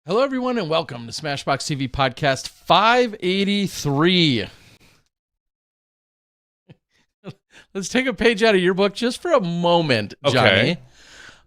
Hello, everyone, and welcome to SmashBoxxTV podcast 583. Let's take a page out of your book just for a moment, Johnny. Okay.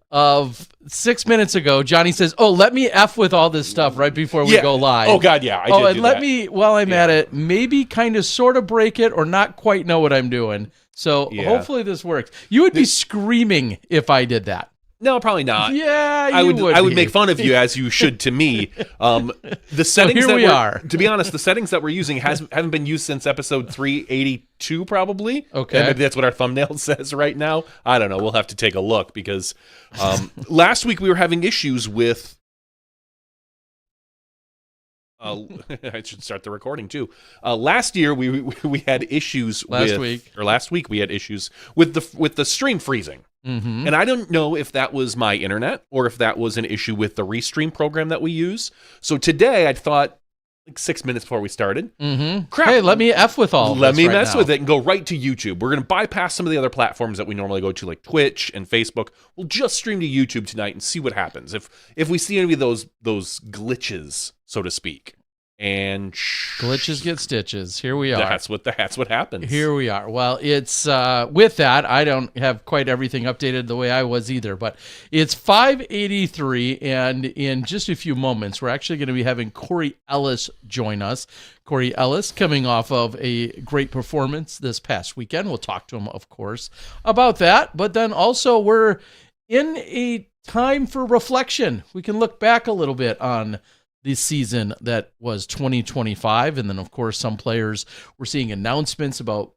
Of 6 minutes ago, Johnny says, "Oh, let me F with all this stuff right before we go live." Oh, God, yeah. I did and do let that. me, while I'm at it, maybe kind of sort of break it or not quite know what I'm doing. So hopefully this works. You would be screaming if I did that. No, probably not. Yeah, I would be. make fun of you as you should to me. The settings here we are. To be honest, the settings that we're using haven't been used since episode 382 probably. Okay. And maybe that's what our thumbnail says right now. I don't know. We'll have to take a look because last week we were having issues with I should start the recording too. Last year we had issues Last week we had issues with the stream freezing. Mm-hmm. And I don't know if that was my internet or if that was an issue with the Restream program that we use. So today I thought, like 6 minutes before we started, crap. Hey, let me F with all of Let this me right mess now. with it and go right to YouTube. We're going to bypass some of the other platforms that we normally go to, like Twitch and Facebook. We'll just stream to YouTube tonight and see what happens. If we see any of those glitches, so to speak. And glitches get stitches. Here we are. That's what happens. Here we are. Well, it's with that, I don't have quite everything updated the way I was either, but it's 583, and in just a few moments, we're actually going to be having Corey Ellis join us. Corey Ellis coming off of a great performance this past weekend. We'll talk to him, of course, about that, but then also we're in a time for reflection. We can look back a little bit on the season that was 2025. And then, of course, some players were seeing announcements about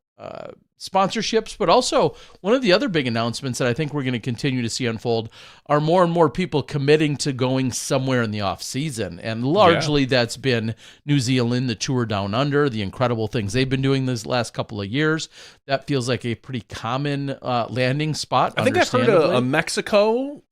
sponsorships, but also one of the other big announcements that I think we're going to continue to see unfold are more and more people committing to going somewhere in the off season. And largely that's been New Zealand, the tour down under, the incredible things they've been doing these last couple of years. That feels like a pretty common landing spot. I think I've heard of Mexico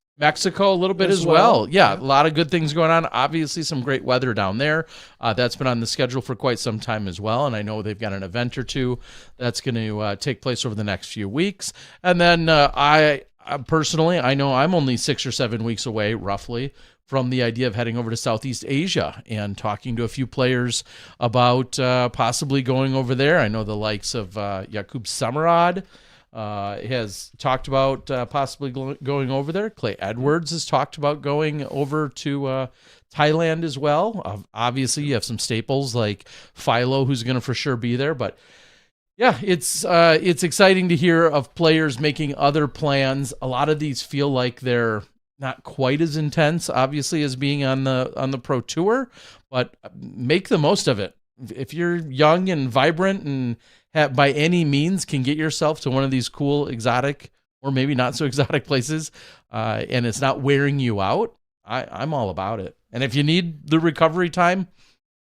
a little bit as well. Yeah, a lot of good things going on. Obviously, some great weather down there. That's been on the schedule for quite some time as well. And I know they've got an event or two that's going to take place over the next few weeks. And then I personally, I know I'm only 6 or 7 weeks away, roughly, from the idea of heading over to Southeast Asia and talking to a few players about possibly going over there. I know the likes of Jakub Samarad has talked about possibly going over there. Clay Edwards has talked about going over to Thailand as well. Obviously, you have some staples like Philo, who's going to for sure be there. But yeah, it's exciting to hear of players making other plans. A lot of these feel like they're not quite as intense, obviously, as being on the Pro Tour, but make the most of it. If you're young and vibrant and by any means can get yourself to one of these cool, exotic, or maybe not so exotic places, and it's not wearing you out, I'm all about it. And if you need the recovery time,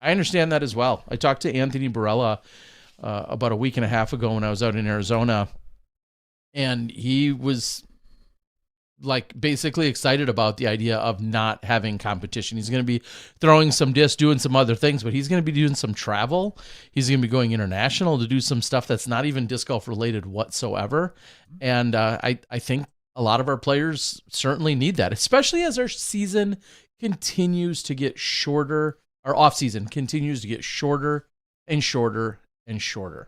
I understand that as well. I talked to Anthony Barella about a week and a half ago when I was out in Arizona, and he was like basically excited about the idea of not having competition. He's going to be throwing some discs, doing some other things, but he's going to be doing some travel. He's going to be going international to do some stuff that's not even disc golf related whatsoever. And I think a lot of our players certainly need that, especially as our season continues to get shorter. Our off season continues to get shorter and shorter and shorter.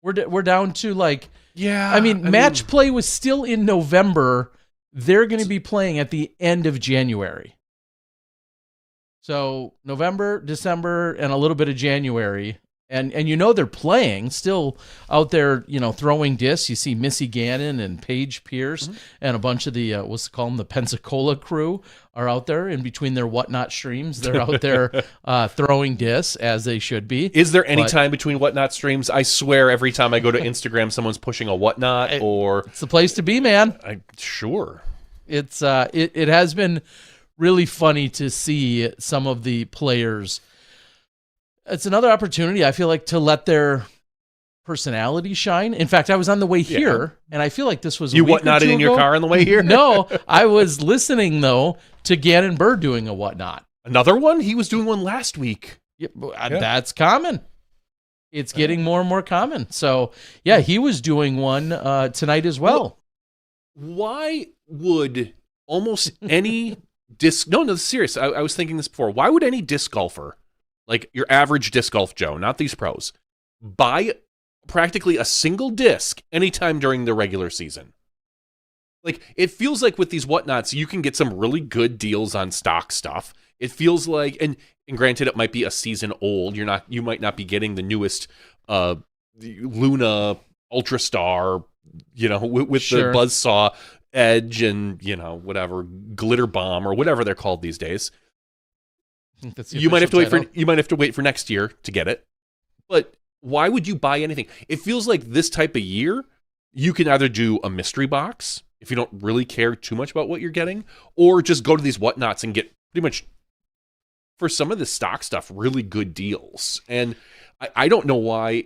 We're down to like, I mean, match play was still in November. They're going to be playing at the end of January. So November, December, and a little bit of January. And you know they're playing still out there, you know, throwing discs. You see Missy Gannon and Paige Pierce and a bunch of the, what's it called, the Pensacola crew are out there in between their whatnot streams. They're out there throwing discs as they should be. Is there any time between whatnot streams? I swear every time I go to Instagram, someone's pushing a whatnot it's the place to be, man. Sure. It's it has been really funny to see some of the players. It's another opportunity, I feel like, to let their personality shine. In fact, I was on the way here, and I feel like this was you whatnotted in your car on the way here? No, I was listening, though, to Gannon Burr doing a whatnot. Another one? He was doing one last week. Yeah. That's common. It's getting more and more common. So, yeah, he was doing one tonight as well. Why would almost any disc. No, serious. I was thinking this before. Why would any disc golfer, like your average disc golf Joe, not these pros, buy practically a single disc anytime during the regular season? Like, it feels like with these whatnots, you can get some really good deals on stock stuff. It feels like, and granted, it might be a season old. You might not be getting the newest Luna Ultrastar, with Sure. the Buzzsaw Edge and whatever Glitter Bomb or whatever they're called these days. I think that's the You might have to official wait for title. you might have to wait for next year to get it. But why would you buy anything? It feels like this type of year, you can either do a mystery box if you don't really care too much about what you're getting, or just go to these whatnots and get pretty much, for some of the stock stuff, really good deals. And I don't know why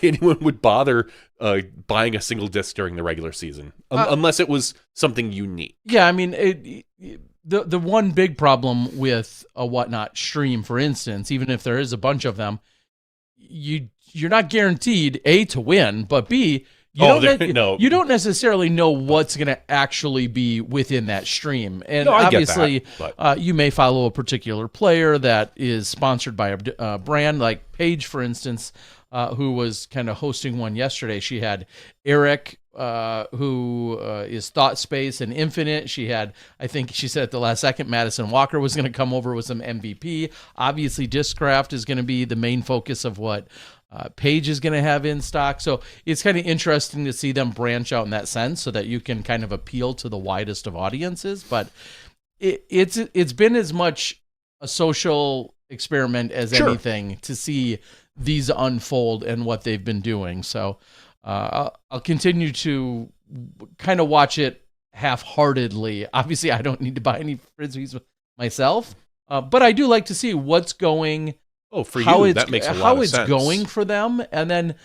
anyone would bother buying a single disc during the regular season, unless it was something unique. Yeah, I mean, the one big problem with a whatnot stream, for instance, even if there is a bunch of them, you're not guaranteed A, to win, but B, you don't necessarily know what's going to actually be within that stream. And No, I get obviously, that, but- you may follow a particular player that is sponsored by a brand, like Paige, for instance, who was kind of hosting one yesterday. She had Eric, who is Thought Space and Infinite. She had, I think she said at the last second, Madison Walker was going to come over with some MVP. Obviously, Discraft is going to be the main focus of what Paige is going to have in stock. So it's kind of interesting to see them branch out in that sense so that you can kind of appeal to the widest of audiences. But it's been as much a social experiment as Sure. anything to see these unfold and what they've been doing. So I'll continue to kind of watch it half-heartedly. Obviously, I don't need to buy any Frisbees myself, but I do like to see what's going. Oh, for how you, it's, that makes a lot how of it's sense. going for them, and then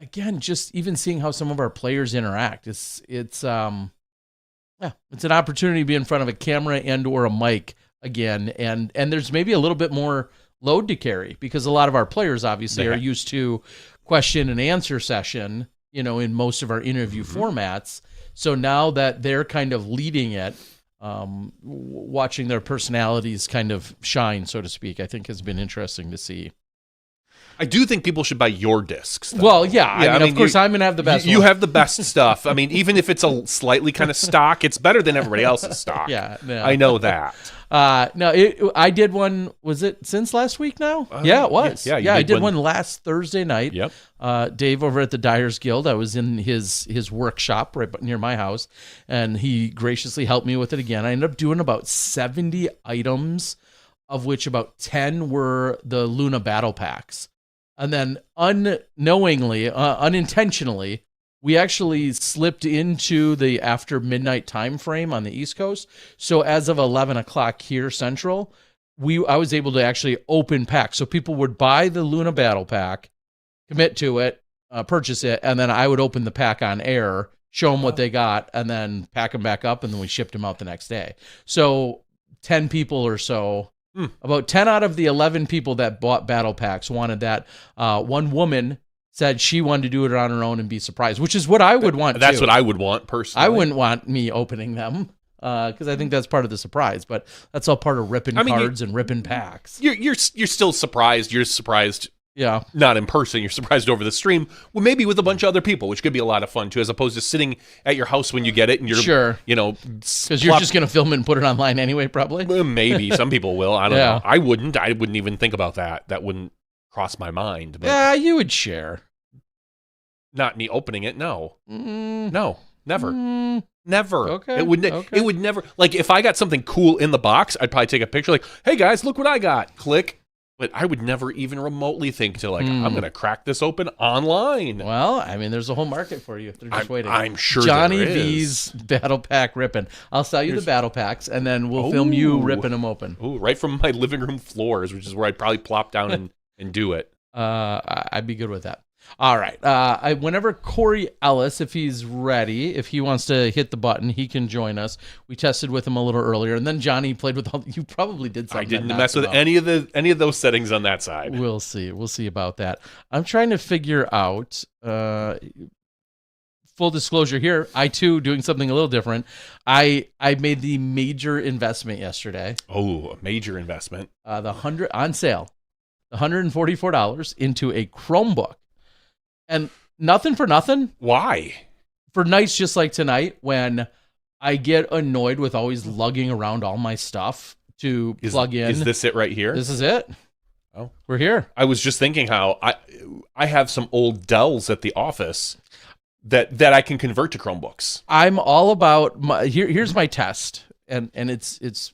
again, just even seeing how some of our players interact. It's an opportunity to be in front of a camera and or a mic again, and there's maybe a little bit more load to carry because a lot of our players obviously are used to question and answer session, in most of our interview formats. So now that they're kind of leading it, watching their personalities kind of shine, so to speak, I think has been interesting to see. I do think people should buy your discs, though. Well, yeah. I mean, of course, I'm going to have the best You one. have the best stuff. I mean, even if it's a slightly kind of stock, it's better than everybody else's stock. Yeah. I know that. No, I did one. Was it since last week now? Yeah, it was. yeah, you I did did one one last Thursday night. Yep. Dave over at the Dyers Guild. I was in his workshop right near my house, and he graciously helped me with it again. I ended up doing about 70 items, of which about 10 were the Luna Battle Packs. And then unintentionally, we actually slipped into the after midnight time frame on the East Coast. So as of 11 o'clock here Central, I was able to actually open packs. So people would buy the Luna Battle Pack, commit to it, purchase it, and then I would open the pack on air, show them what they got, and then pack them back up, and then we shipped them out the next day. So 10 people or so, about 10 out of the 11 people that bought battle packs wanted that. One woman said she wanted to do it on her own and be surprised, which is what I would want. That's too. what I would want personally. I wouldn't want me opening them because I think that's part of the surprise. But that's all part of ripping cards and ripping packs. You're still surprised. You're surprised. Yeah. Not in person. You're surprised over the stream. Well, maybe with a bunch of other people, which could be a lot of fun too, as opposed to sitting at your house when you get it and you're sure, because you're just gonna film it and put it online anyway, probably. Maybe some people will. I don't know. I wouldn't even think about that. That wouldn't cross my mind. But yeah, you would share. Not me opening it. No, Mm. no, never. Never. Okay. It would never. Like if I got something cool in the box, I'd probably take a picture. Like, hey guys, look what I got. Click. But I would never even remotely think to I'm going to crack this open online. Well, I mean, there's a whole market for you. They're just waiting. I'm sure Johnny there is. V's battle pack ripping. I'll sell you the battle packs, and then we'll film you ripping them open. Ooh, right from my living room floors, which is where I'd probably plop down and do it. I'd be good with that. All right. Whenever Corey Ellis, if he's ready, if he wants to hit the button, he can join us. We tested with him a little earlier, and then Johnny played with all. You probably did something. I didn't mess with any of those settings on that side. We'll see. We'll see about that. I'm trying to figure out. full disclosure here, I too doing something a little different. I made the major investment yesterday. Oh, a major investment. The 100 on sale, $144 into a Chromebook, and nothing for nothing. Why? For nights just like tonight when I get annoyed with always lugging around all my stuff to plug in. Is this it right here? This is it. Oh, we're here. I was just thinking how I have some old Dells at the office that I can convert to Chromebooks. I'm all about here's my test, and it's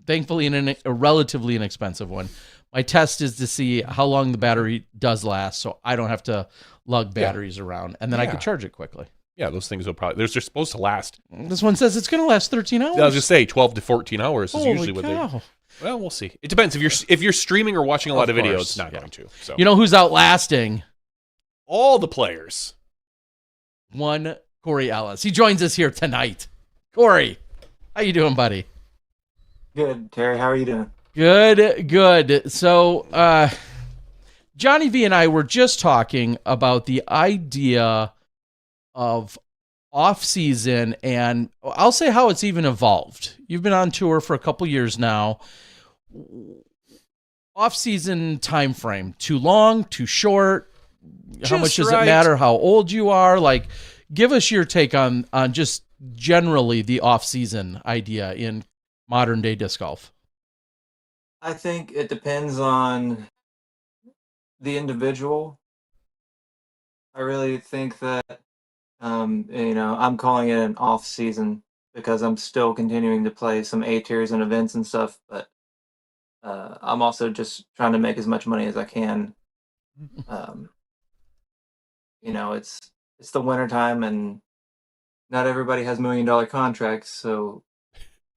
thankfully a relatively inexpensive one. My test is to see how long the battery does last, so I don't have to lug batteries around, and then I can charge it quickly. Yeah, those things will probably they're supposed to last. This one says it's going to last 13 hours. I was just say 12 to 14 hours is usually what cow. they. Well, we'll see. It depends if you're streaming or watching a lot of videos. It's not going to. So you know who's outlasting all the players? One Corey Ellis. He joins us here tonight. Corey, how you doing, buddy? Good, Terry. How are you doing? Good. So, Johnny V and I were just talking about the idea of off-season, and I'll say how it's even evolved. You've been on tour for a couple years now. Off-season time frame, too long, too short? How much does it matter how old you are? Like, give us your take on just generally the off-season idea in modern day disc golf. I think it depends on the individual. I really think that, I'm calling it an off season because I'm still continuing to play some A tiers and events and stuff, but I'm also just trying to make as much money as I can. It's the wintertime and not everybody has $1 million contracts, so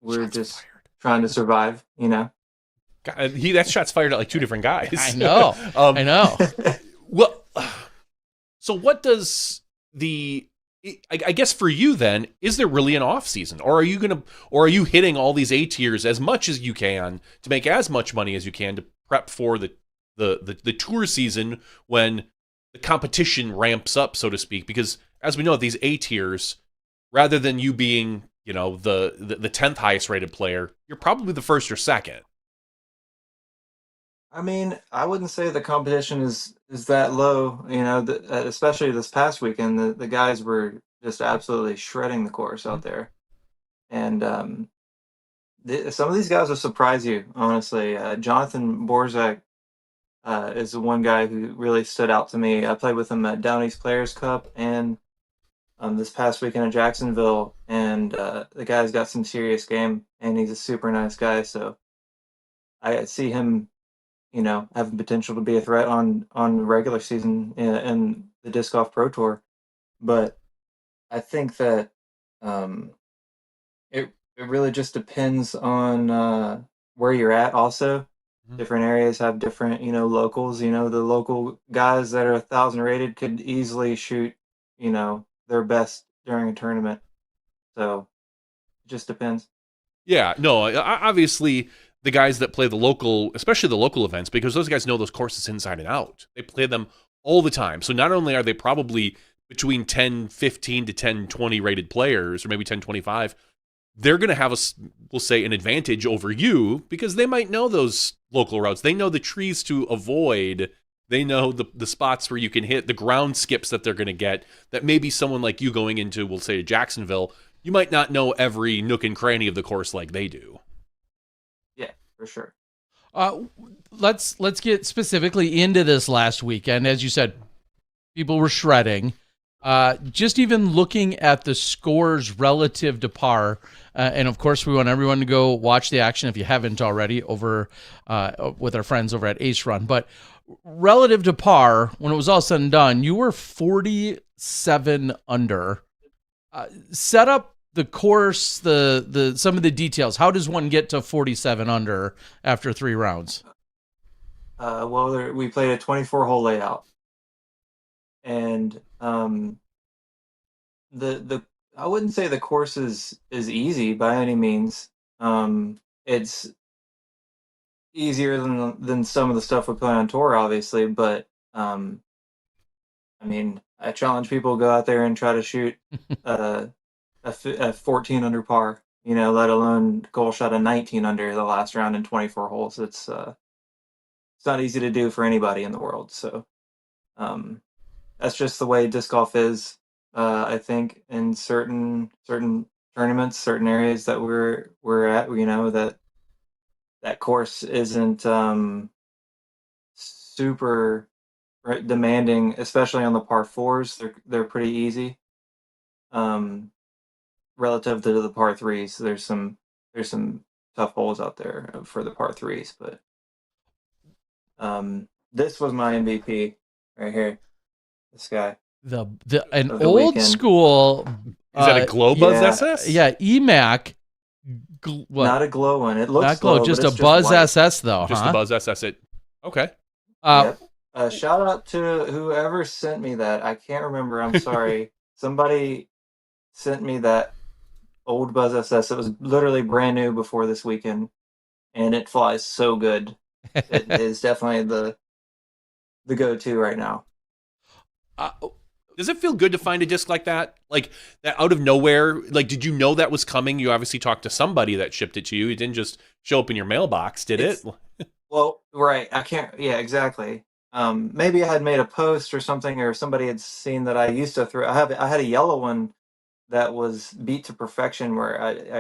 we're just trying to survive, God, that shot's fired at like two different guys. I know. I know. Well, so what does I guess for you then, is there really an off season, or are you hitting all these A tiers as much as you can to make as much money as you can to prep for the tour season when the competition ramps up, so to speak? Because as we know, these A tiers, rather than you being, the 10th highest rated player, you're probably the first or second. I mean, I wouldn't say the competition is that low, especially this past weekend. The guys were just absolutely shredding the course out there. And some of these guys will surprise you, honestly. Jonathan Borzak is the one guy who really stood out to me. I played with him at Down East Players Cup and this past weekend at Jacksonville. And the guy's got some serious game, and he's a super nice guy. So I see him having potential to be a threat on the regular season in the Disc Golf Pro Tour. But I think that it really just depends on where you're at also. Mm-hmm. Different areas have different, locals. The local guys that are 1,000 rated could easily shoot, their best during a tournament. So it just depends. Yeah, no, obviously the guys that play especially the local events, because those guys know those courses inside and out. They play them all the time. So not only are they probably between 10, 15 to 10, 20 rated players, or maybe 10, 25, they're going to have, we'll say, an advantage over you because they might know those local routes. They know the trees to avoid. They know the spots where you can hit, the ground skips that they're going to get, that maybe someone like you going into, we'll say, Jacksonville, you might not know every nook and cranny of the course like they do. For sure. Let's get specifically into this last weekend. As you said, people were shredding. Just even looking at the scores relative to par, and of course we want everyone to go watch the action if you haven't already over with our friends over at Ace Run. But relative to par, when it was all said and done, you were 47 under. Set up the course, the some of the details. How does one get to 47 under after 3 rounds? We played a 24-hole layout, and the I wouldn't say the course is easy by any means. It's easier than some of the stuff we play on tour, obviously, but I I mean, I challenge people to go out there and try to shoot a 14 under par. You know, let alone goal shot a 19 under the last round in 24 holes. It's not easy to do for anybody in the world. So um, that's just the way disc golf is. I think in certain tournaments, certain areas that we're at, you know, that course isn't super demanding, especially on the par fours. They're pretty easy um, relative to the par threes. There's some tough holes out there for the par threes, but this was my MVP right here. This guy An of the old weekend. school. Is that a glow buzz yeah. SS? Yeah, EMAC. What? Not a glow one. It looks Not glow, glow, just but a it's Buzz white. SS though, Just huh? the buzz SS. Okay. Uh, Yep. Shout out to whoever sent me that. I can't remember. I'm sorry. Somebody sent me that old Buzz SS. It was literally brand new before this weekend, and it flies so good. It is definitely the go-to right now. Does it feel good to find a disc like that? Like that out of nowhere? Like, did you know that was coming? You obviously talked to somebody that shipped it to you. It didn't just show up in your mailbox, did it? Well, right. I can't. Yeah, exactly. Maybe I had made a post or something, or somebody had seen that I used to throw. I had a yellow one that was beat to perfection, where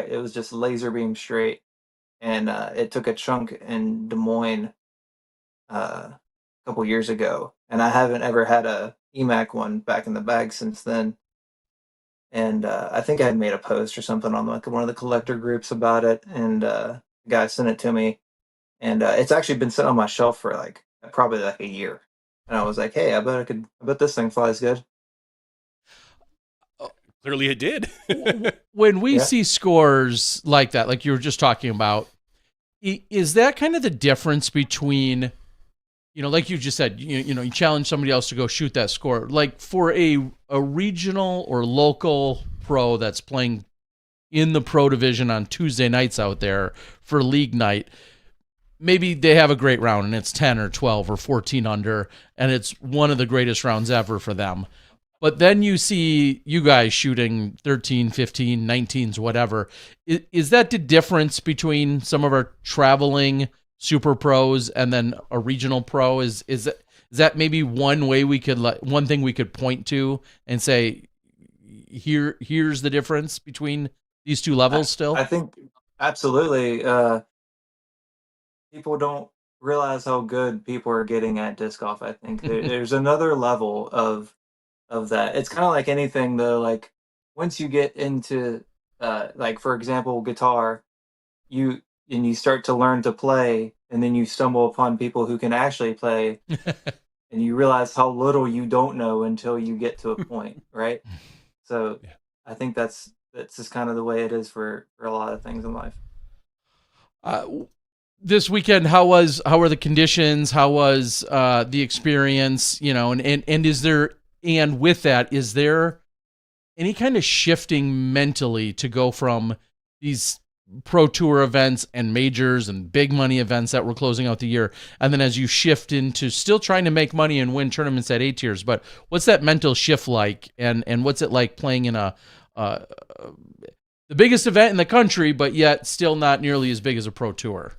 it was just laser beam straight, and it took a chunk in Des Moines a couple years ago, and I haven't ever had a EMAC one back in the bag since then. And I think I had made a post or something on like one of the collector groups about it, and the guy sent it to me, and it's actually been sitting on my shelf for like probably like a year. And I was like, hey, I bet this thing flies good. Clearly, it did. when we Yeah. see scores like that, like you were just talking about, is that kind of the difference between, you know, like you just said, you know, you challenge somebody else to go shoot that score, like for a regional or local pro that's playing in the pro division on Tuesday nights out there for league night, maybe they have a great round and it's 10 or 12 or 14 under, and it's one of the greatest rounds ever for them. But then you see you guys shooting 13, 15, 19s, whatever. Is that the difference between some of our traveling super pros and then a regional pro? Is that maybe one way we could one thing we could point to and say, here's the difference between these two levels still? I think absolutely. People don't realize how good people are getting at disc golf. I think there's another level of that. It's kind of like anything though. Like once you get into like for example guitar, you start to learn to play, and then you stumble upon people who can actually play, and you realize how little you don't know until you get to a point, right? So Yeah. I think that's just kind of the way it is for a lot of things in life. This weekend, how were the conditions? How was the experience? You know, and is there, and with that, is there any kind of shifting mentally to go from these pro tour events and majors and big money events that we're closing out the year, and then as you shift into still trying to make money and win tournaments at A tiers, but what's that mental shift like, and what's it like playing in a the biggest event in the country, but yet still not nearly as big as a pro tour?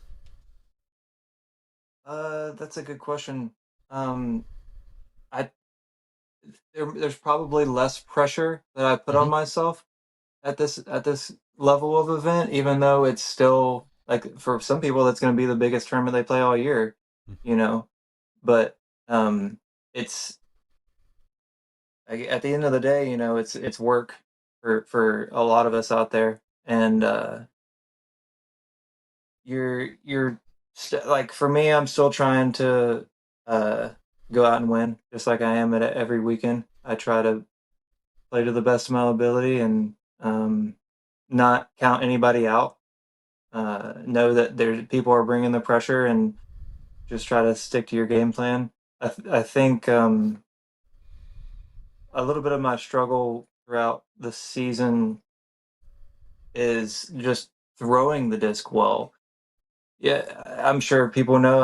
That's a good question. I there's probably less pressure that I put on myself at this level of event, even though it's still like for some people that's going to be the biggest tournament they play all year, you know. But it's at the end of the day, you know, it's work for a lot of us out there, and like for me, I'm still trying to uh, go out and win, just like I am at every weekend. I try to play to the best of my ability and not count anybody out. Know that there's people are bringing the pressure, and just try to stick to your game plan. I think a little bit of my struggle throughout the season is just throwing the disc well. Yeah, I'm sure people know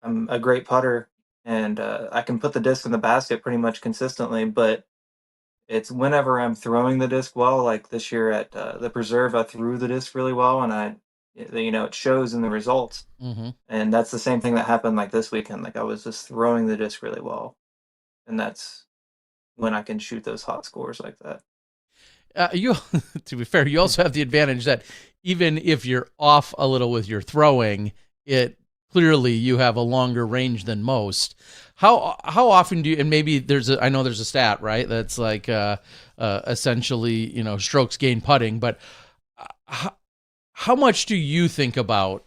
I'm a great putter, and I can put the disc in the basket pretty much consistently. But it's whenever I'm throwing the disc well, like this year at the Preserve, I threw the disc really well, and it shows in the results. Mm-hmm. And that's the same thing that happened like this weekend. Like I was just throwing the disc really well, and that's when I can shoot those hot scores like that. You, to be fair, you also have the advantage that even if you're off a little with your throwing, it clearly you have a longer range than most. How often do you? And maybe I know there's a stat, right? That's like essentially strokes gained putting, but how much do you think about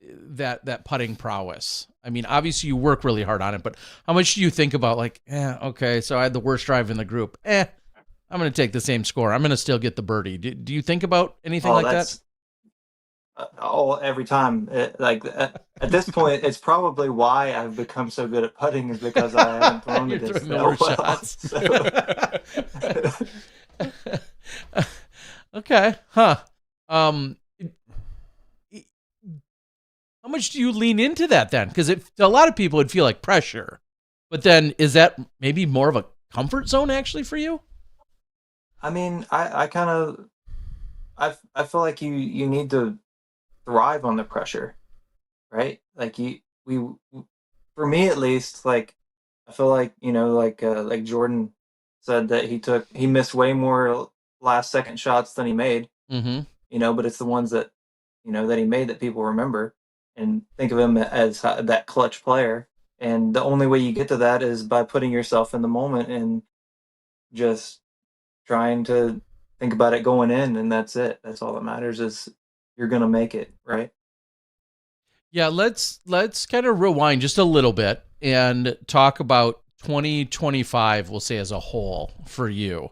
that putting prowess? I mean, obviously you work really hard on it, but how much do you think about like, okay, so I had the worst drive in the group. I'm going to take the same score. I'm going to still get the birdie. Do you think about anything like that? Every time. At this point, it's probably why I've become so good at putting is because I haven't thrown the You're disc throwing the that worst well. shots. Okay. Huh. How much do you lean into that then? Because to a lot of people, it'd feel like pressure. But then is that maybe more of a comfort zone actually for you? I mean, I kind of I feel like you need to thrive on the pressure, right? Like for me at least, like I feel like like Jordan said that he missed way more last second shots than he made. Mm-hmm. But it's the ones that that he made that people remember and think of him as that clutch player. And the only way you get to that is by putting yourself in the moment and just trying to think about it going in, and that's it. That's all that matters is you're gonna make it, right? Yeah, let's kind of rewind just a little bit and talk about 2025, we'll say as a whole for you.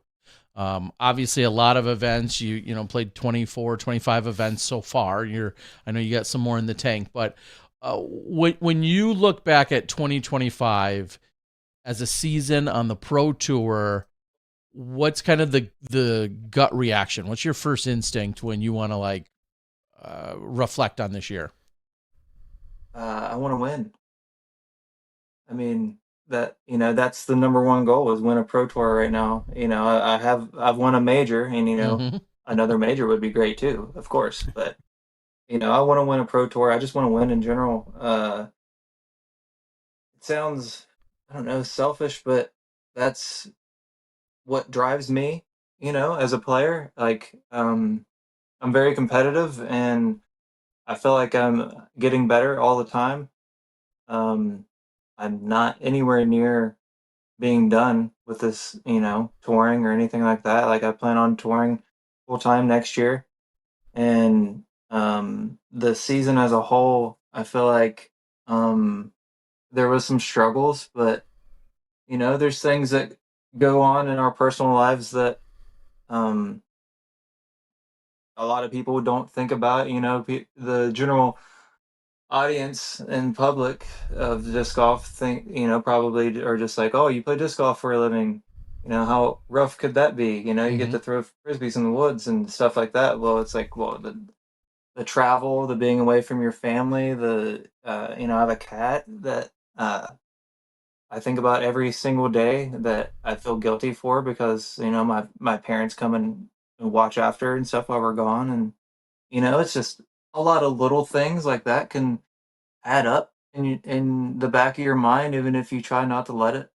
Obviously a lot of events, you played 24, 25 events so far. I know you got some more in the tank, but when you look back at 2025 as a season on the pro tour, what's kind of the gut reaction? What's your first instinct when you want to reflect on this year? I want to win. I mean, that's the number one goal is win a pro tour right now. I've won a major, and Mm-hmm. another major would be great too, of course. But I want to win a pro tour. I just want to win in general. It sounds, I don't know, selfish, but that's what drives me. As a player, like I'm very competitive, and I feel like I'm getting better all the time. Um, I'm not anywhere near being done with this, touring or anything like that. Like I plan on touring full time next year, and the season as a whole, I feel like there was some struggles, but there's things that go on in our personal lives that um, a lot of people don't think about. The general audience and public of disc golf think probably are just like, oh, you play disc golf for a living, how rough could that be? You get Mm-hmm. to throw frisbees in the woods and stuff like that. Well, it's like, well, the travel, the being away from your family, the I have a cat that I think about every single day that I feel guilty for because my parents come and watch after and stuff while we're gone. And it's just a lot of little things like that can add up in the back of your mind, even if you try not to let it.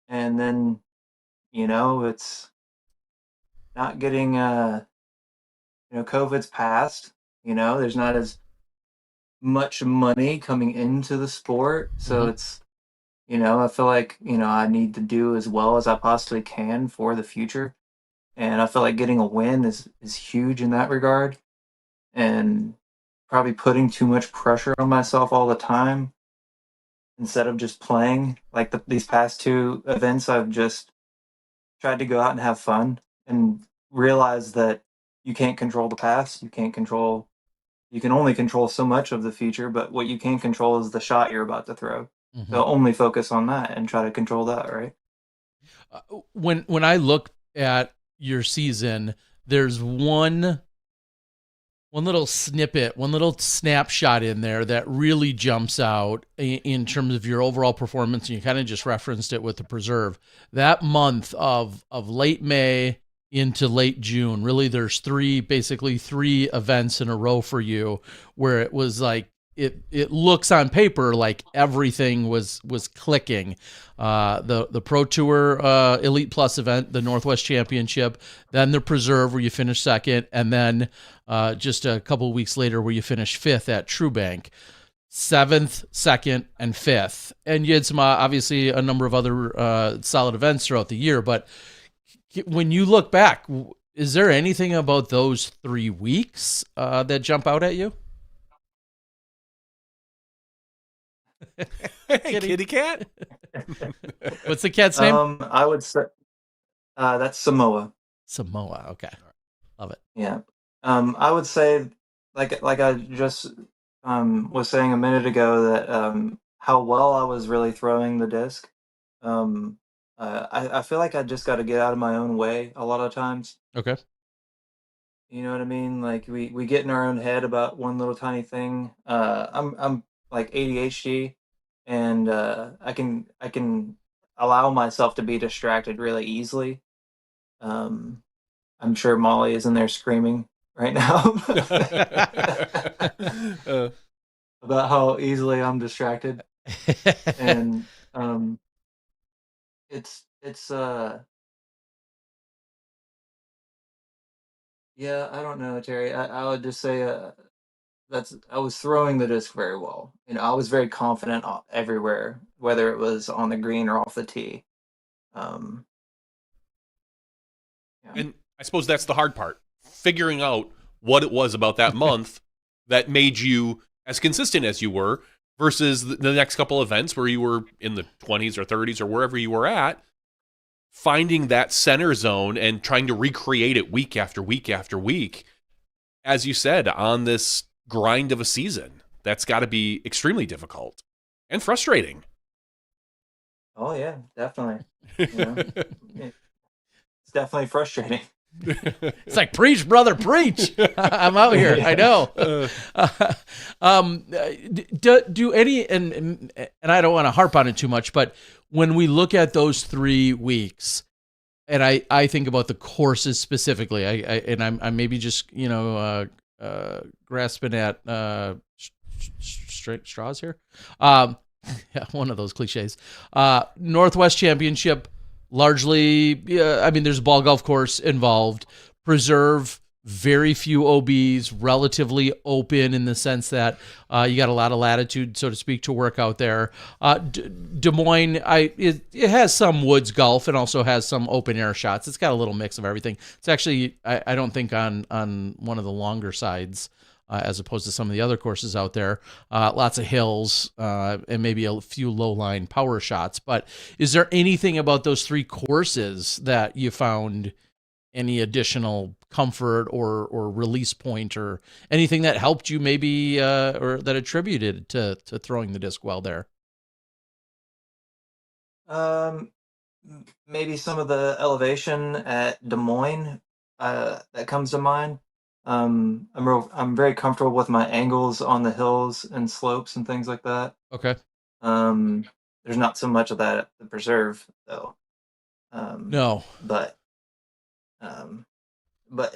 And then, it's not getting, COVID's passed, there's not as much money coming into the sport. So Mm-hmm. it's, I feel like, I need to do as well as I possibly can for the future. And I feel like getting a win is huge in that regard. And probably putting too much pressure on myself all the time instead of just playing. Like these past two events, I've just tried to go out and have fun and realize that you can't control the past. You can only control so much of the future, but what you can control is the shot you're about to throw. Mm-hmm. So only focus on that and try to control that, right? When I look at your season, there's one one little snippet, one little snapshot in there that really jumps out in terms of your overall performance, and you kind of just referenced it with the preserve. That month of late May into late June, really there's basically three events in a row for you where it was like it looks on paper like everything was clicking. The Pro Tour Elite Plus event, the Northwest Championship, then the Preserve where you finished second, and then just a couple of weeks later where you finished fifth at True Bank. 7th, 2nd, and 5th. And you had some, obviously, a number of other solid events throughout the year. But when you look back, is there anything about those 3 weeks that jump out at you? Hey, kitty cat. What's the cat's name? I would say that's Samoa. Samoa. Okay, love it. Yeah. I would say, like I just was saying a minute ago, that how well I was really throwing the disc. I feel like I just got to get out of my own way a lot of times. Okay. You know what I mean? Like we get in our own head about one little tiny thing. I'm like ADHD, and I can allow myself to be distracted really easily. I'm sure Molly is in there screaming right now about how easily I'm distracted, and it's yeah, I don't know, Terry. I would just say I was throwing the disc very well. You know, I was very confident everywhere, whether it was on the green or off the tee. Um, yeah. And I suppose that's the hard part, figuring out what it was about that month that made you as consistent as you were versus the next couple events where you were in the 20s or 30s or wherever you were at, finding that center zone and trying to recreate it week after week after week, as you said, on this grind of a season. That's got to be extremely difficult and frustrating. Oh yeah, definitely. You know, it's definitely frustrating. It's like, preach, brother, preach. I'm out here. I know. Do any, and I don't want to harp on it too much, but when we look at those 3 weeks, and I think about the courses specifically, I'm maybe just grasping at straws here. Yeah, one of those cliches. Northwest Championship, largely, I mean, there's a ball golf course involved. Preserve, very few OBs, relatively open in the sense that you got a lot of latitude, so to speak, to work out there. Des Moines, it has some woods golf and also has some open air shots. It's got a little mix of everything. It's actually, I don't think on one of the longer sides, as opposed to some of the other courses out there. Lots of hills and maybe a few low-line power shots. But is there anything about those 3 courses that you found any additional comfort or release point or anything that helped you maybe or that attributed to throwing the disc well there? Maybe some of the elevation at Des Moines that comes to mind. I'm very comfortable with my angles on the hills and slopes and things like that. Okay. There's not so much of that at the Preserve though. No. But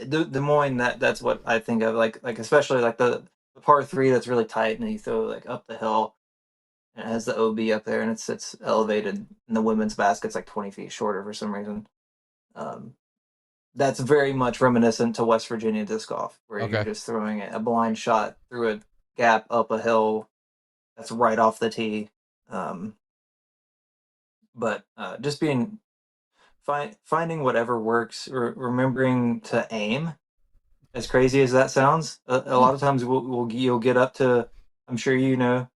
Des Moines, that's what I think of, like especially like the par 3 that's really tight and you throw like up the hill and it has the OB up there and it's elevated and the women's basket's like 20 feet shorter for some reason. That's very much reminiscent to West Virginia disc golf, where you're just throwing a blind shot through a gap up a hill that's right off the tee. But just finding whatever works, remembering to aim, as crazy as that sounds. A lot of times you'll get up to, I'm sure you know,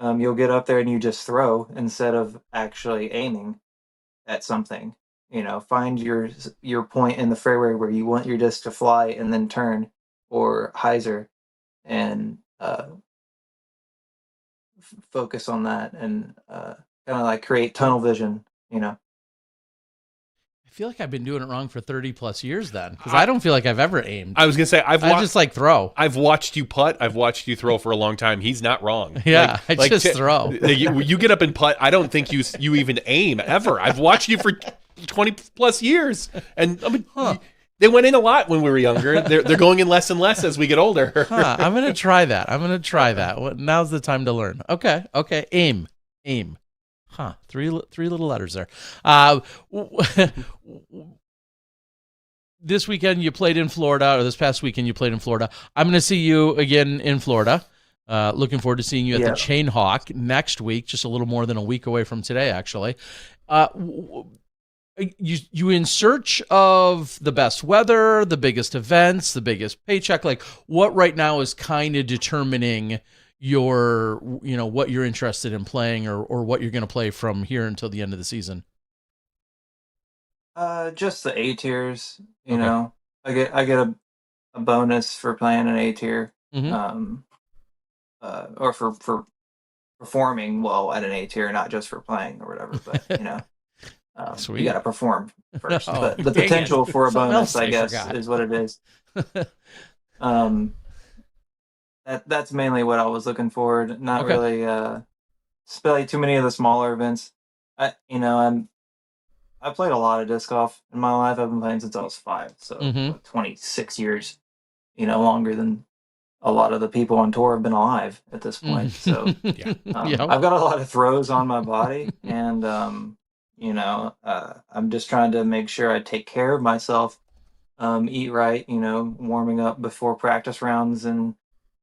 you'll get up there and you just throw instead of actually aiming at something. You know, find your point in the fairway where you want your disc to fly and then turn or hyzer, and focus on that and kind of like create tunnel vision. You know. feel like I've been doing it wrong for 30 plus years then, because I don't feel like I've ever aimed. I was gonna say I just like throw. I've watched you putt. I've watched you throw for a long time. He's not wrong. Yeah, I just throw. You get up and putt. I don't think you even aim ever. I've watched you for 20 plus years, and I mean, they went in a lot when we were younger. They're going in less and less as we get older. I'm gonna try that. Now's the time to learn. Okay. Aim. Huh? Three little letters there. This weekend you played in Florida, or this past weekend you played in Florida. I'm going to see you again in Florida. Looking forward to seeing you at the Chain Hawk next week, just a little more than a week away from today, actually. You in search of the best weather, the biggest events, the biggest paycheck? Like, what right now is kind of determining what you're interested in playing, or what you're going to play from here until the end of the season? Just the A tiers. You know, I get a bonus for playing an A tier, or for performing well at an A tier, not just for playing or whatever. But you got to perform first. But the potential for a bonus, I guess, is what it is. That's mainly what I was looking for. Not really play too many of the smaller events. I played a lot of disc golf in my life. I've been playing since I was 5, so 26 years. Longer than a lot of the people on tour have been alive at this point. So I've got a lot of throws on my body, and I'm just trying to make sure I take care of myself, eat right. Warming up before practice rounds, and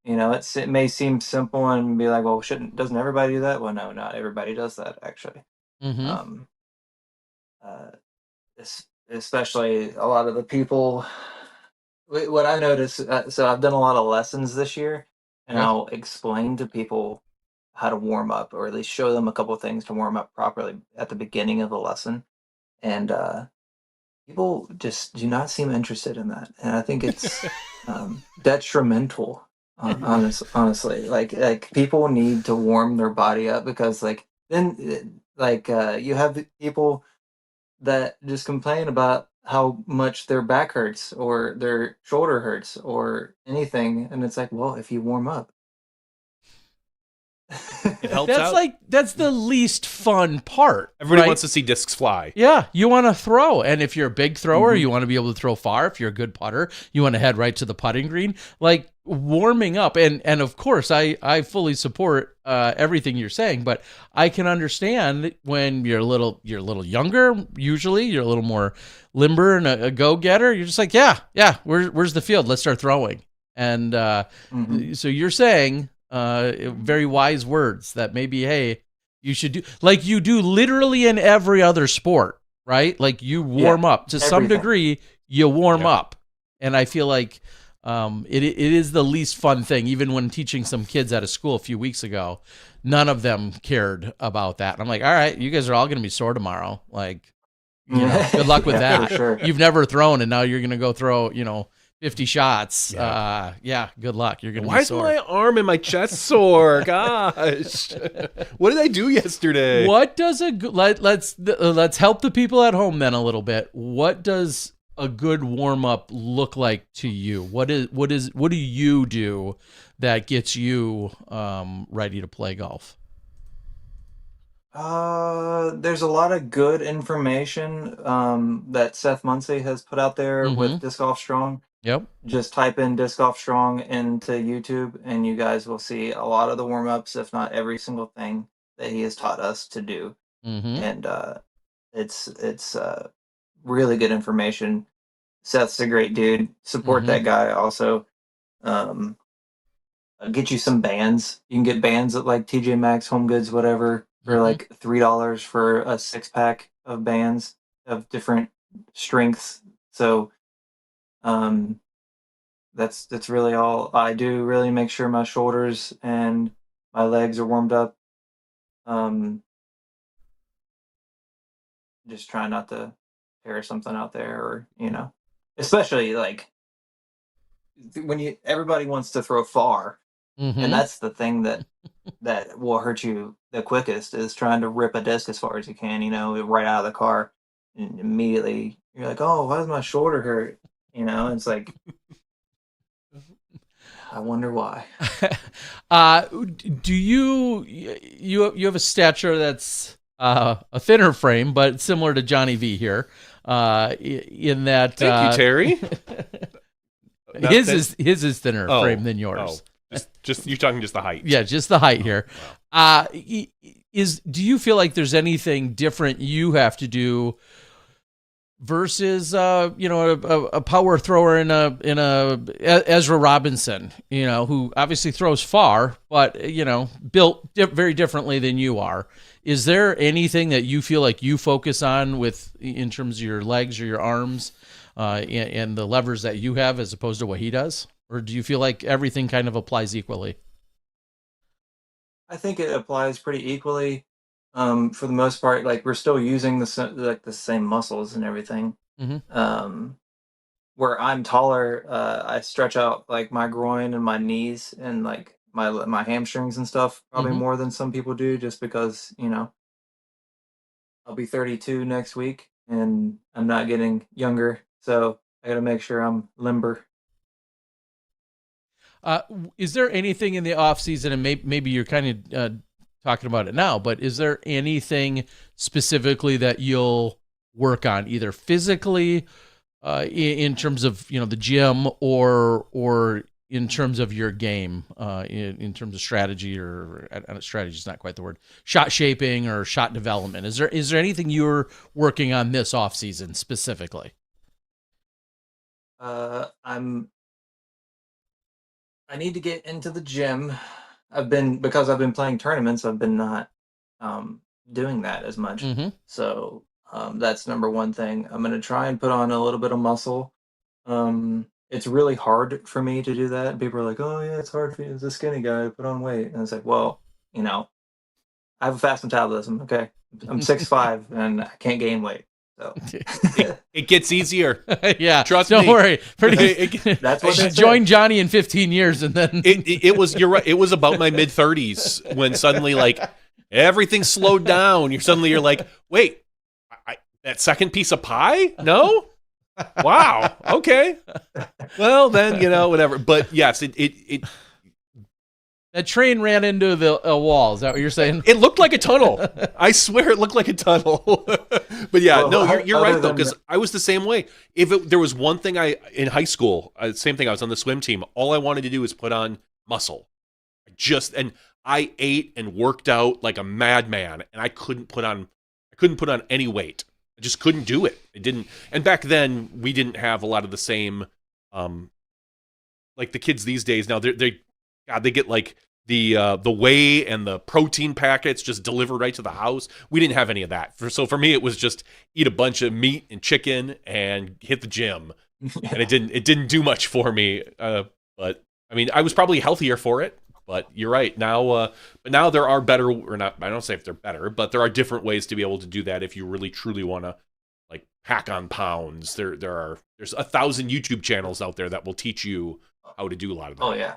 it may seem simple and be like, well, doesn't everybody do that? Well, no, not everybody does that, actually. Especially a lot of the people. What I noticed, so I've done a lot of lessons this year, and I'll explain to people how to warm up, or at least show them a couple of things to warm up properly at the beginning of the lesson. And people just do not seem interested in that, and I think it's detrimental. Honestly, like people need to warm their body up, because then you have people that just complain about how much their back hurts or their shoulder hurts or anything, and it's like, well, if you warm up, it helps out. That's the least fun part. Everybody wants to see discs fly. Yeah, you want to throw, and if you're a big thrower, you want to be able to throw far. If you're a good putter, you want to head right to the putting green. Like, warming up, and of course, I fully support everything you're saying, but I can understand when you're a little younger. Usually, you're a little more limber and a go-getter. You're just like, yeah. Where's the field? Let's start throwing. And so you're saying. Very wise words that maybe, hey, you should do like you do literally in every other sport, right? Like, you warm up to some degree, you warm up. And I feel like it is the least fun thing. Even when teaching some kids at a school a few weeks ago, none of them cared about that. And I'm like, all right, you guys are all going to be sore tomorrow. Like, good luck with that. Sure. You've never thrown, and now you're going to go throw, 50 shots. Good luck. You're gonna. Why is my arm and my chest sore? Gosh, what did I do yesterday? What does let's help the people at home then a little bit. What does a good warm up look like to you? What do you do that gets you ready to play golf? There's a lot of good information that Seth Muncy has put out there with Disc Golf Strong. Yep. Just type in Disc Golf Strong into YouTube, and you guys will see a lot of the warm ups, if not every single thing that he has taught us to do. And it's really good information. Seth's a great dude. Support that guy. Also, get you some bands. You can get bands at like TJ Maxx, Home Goods, whatever, for like $3 for a 6-pack of bands of different strengths. So that's really all I do. Really make sure my shoulders and my legs are warmed up. Just try not to tear something out there, or especially like when everybody wants to throw far, and that's the thing that will hurt you the quickest, is trying to rip a disc as far as you can, right out of the car. and immediately you're like, oh, why does my shoulder hurt? And it's like, I wonder why. Do you have a stature that's a thinner frame, but similar to Johnny V here, in that Thank you, Terry. his is thinner frame than yours. Just you're talking just the height. Yeah, just the height here. Wow. Do you feel like there's anything different you have to do versus a power thrower in a Ezra Robinson, who obviously throws far, but built very differently than you are? Is there anything that you feel like you focus on in terms of your legs or your arms, and the levers that you have as opposed to what he does? Or do you feel like everything kind of applies equally? I think it applies pretty equally. For the most part, like we're still using the same muscles and everything. Mm-hmm. Where I'm taller, I stretch out like my groin and my knees and like my hamstrings and stuff probably Mm-hmm. more than some people do, just because I'll be 32 next week and I'm not getting younger, so I got to make sure I'm limber. Is there anything in the off season, and maybe you're kind of talking about it now, but is there anything specifically that you'll work on, either physically, in terms of the gym, or in terms of your game, in terms of strategy, or strategy is not quite the word, shot shaping or shot development? Is there anything you're working on this off season specifically? I need to get into the gym. Because I've been playing tournaments, I've been not doing that as much. Mm-hmm. So that's number one thing. I'm gonna try and put on a little bit of muscle. It's really hard for me to do that. People are like, "Oh yeah, it's hard for you as a skinny guy to put on weight," and it's like, well, I have a fast metabolism. Okay, I'm 6'5" and I can't gain weight. So it gets easier. Yeah, trust don't me. worry. That's what they join Johnny in 15 years, and then it was. You're right. It was about my mid 30s when suddenly like everything slowed down. You're like, wait, that second piece of pie? No. Wow. Okay. Well, then whatever. But yes, it that train ran into a wall. Is that what you're saying? It looked like a tunnel. I swear it looked like a tunnel. But yeah, Well, no, you're right though, than because I was the same way. There was one thing in high school, same thing. I was on the swim team. All I wanted to do was put on muscle. And I ate and worked out like a madman, and I couldn't put on any weight. I just couldn't do it. It didn't. And back then, we didn't have a lot of the same, like the kids these days. Now they get like the whey and the protein packets just delivered right to the house. We didn't have any of that. So for me, it was just eat a bunch of meat and chicken and hit the gym. Yeah. And it didn't do much for me. But I mean, I was probably healthier for it. But you're right. Now, but now there are better, or not. I don't say if they're better, but there are different ways to be able to do that if you really truly want to like pack on pounds. There's 1,000 YouTube channels out there that will teach you how to do a lot of that. Oh yeah,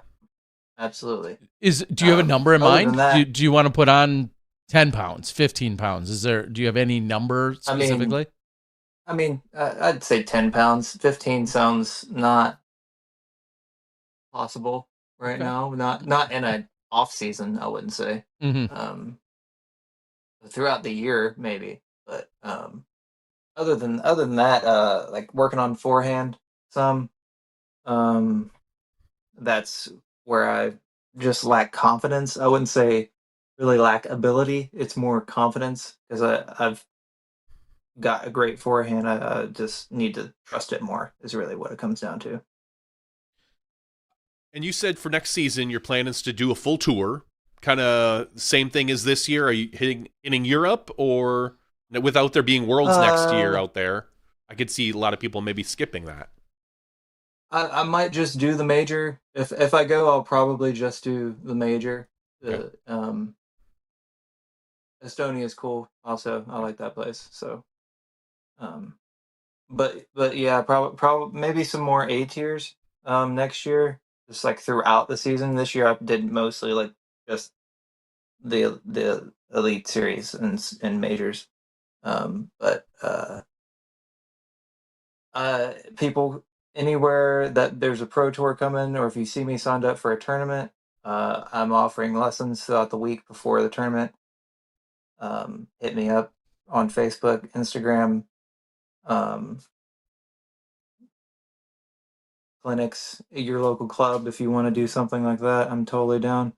absolutely. Do you have a number in mind? That, do you want to put on 10 pounds, 15 pounds? Do you have any number specifically? I'd say 10 pounds. 15 sounds not possible right now. Not in an off season, I wouldn't say. Mm-hmm. Throughout the year, maybe. But other than that, like working on forehand some, that's where I just lack confidence. I wouldn't say really lack ability. It's more confidence, because I've got a great forehand. I just need to trust it more, is really what it comes down to. And you said for next season, your plan is to do a full tour. Kind of same thing as this year. Are you hitting Europe, or without there being Worlds next year out there? I could see a lot of people maybe skipping that. I might just do the major. If I go, I'll probably just do the major. Okay. Estonia is cool. Also, I like that place. So, but yeah, probably maybe some more A tiers next year. Just like throughout the season. This year, I did mostly like just the elite series and majors. But People anywhere that there's a pro tour coming, or if you see me signed up for a tournament, I'm offering lessons throughout the week before the tournament. Hit me up on Facebook, Instagram, um, clinics at your local club. If you want to do something like that, I'm totally down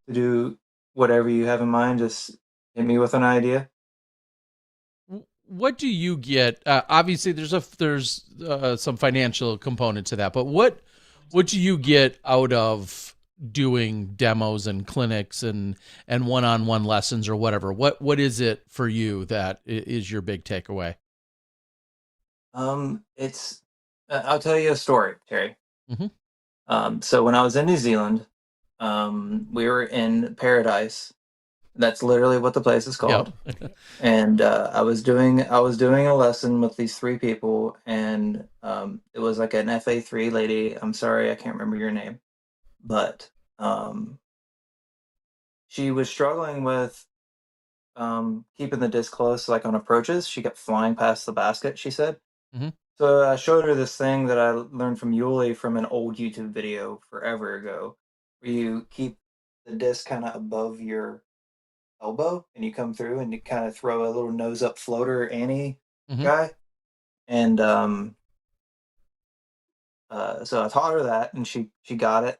to do whatever you have in mind. Just hit me with an idea. What do you get? Obviously, there's some financial component to that, but what do you get out of doing demos and clinics and one-on-one lessons or whatever? What is it for you that is your big takeaway? It's I'll tell you a story, Terry. Mm-hmm. So when I was in New Zealand, we were in Paradise. That's literally what the place is Yep. called. And I was doing a lesson with these three people, and it was like an FA3 lady. I'm sorry, I can't remember your name, but she was struggling with keeping the disc close, like on approaches. She kept flying past the basket, she said. Mm-hmm. So I showed her this thing that I learned from Yuli from an old YouTube video forever ago, where you keep the disc kind of above your elbow and you come through and you kind of throw a little nose up floater Annie Mm-hmm. guy. And so I taught her that, and she got it.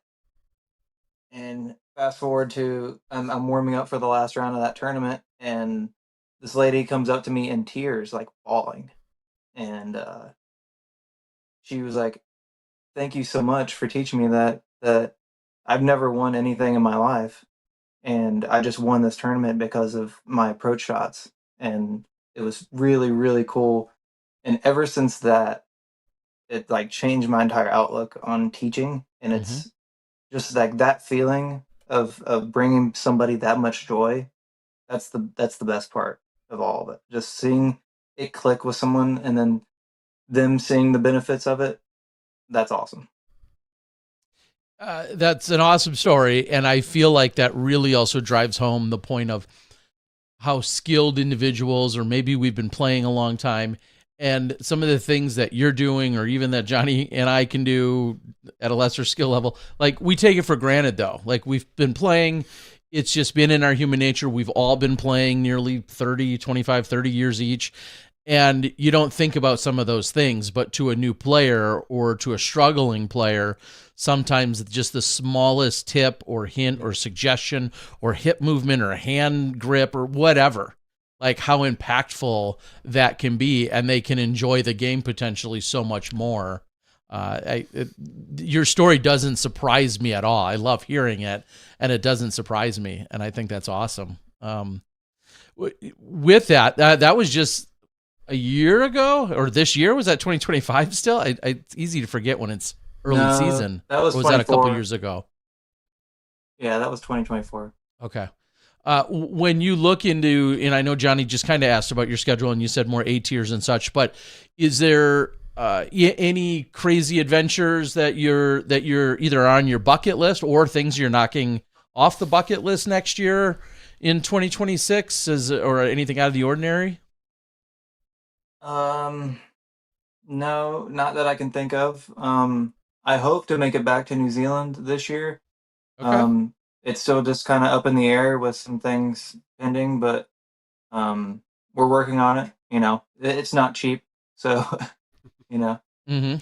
And fast forward to I'm warming up for the last round of that tournament, and this lady comes up to me in tears, like bawling, and she was like, "Thank you so much for teaching me that. That I've never won anything in my life, and I just won this tournament because of my approach shots, and it was really really cool." And ever since that, it like changed my entire outlook on teaching, and Mm-hmm. it's just like that feeling of bringing somebody that much joy. That's the best part of all of it. Just seeing it click with someone, and then them seeing the benefits of it. That's awesome. That's an awesome story, and I feel like that really also drives home the point of how skilled individuals, or maybe we've been playing a long time, and some of the things that you're doing, or even that Johnny and I can do at a lesser skill level, like we take it for granted though. Like we've been playing, it's just been in our human nature. We've all been playing nearly 30, 25, 30 years each. And you don't think about some of those things, but to a new player or to a struggling player, sometimes just the smallest tip or hint or suggestion or hip movement or hand grip or whatever, like how impactful that can be, and they can enjoy the game potentially so much more. Your story doesn't surprise me at all. I love hearing it, and it doesn't surprise me, and I think that's awesome. With that, that was just a year ago, or this year? Was that 2025 still? It's easy to forget when it's early No, season. that was Or was that a couple 24. years ago? Yeah, that was 2024. Okay. When you look into, and I know Johnny just kind of asked about your schedule, and you said more A tiers and such, but is there any crazy adventures that you're either on your bucket list or things you're knocking off the bucket list next year in 2026, or anything out of the ordinary? No, not that I can think of. I hope to make it back to New Zealand this year. Okay. It's still just kind of up in the air with some things pending, but we're working on it. You know, it's not cheap, so you know, Mm-hmm.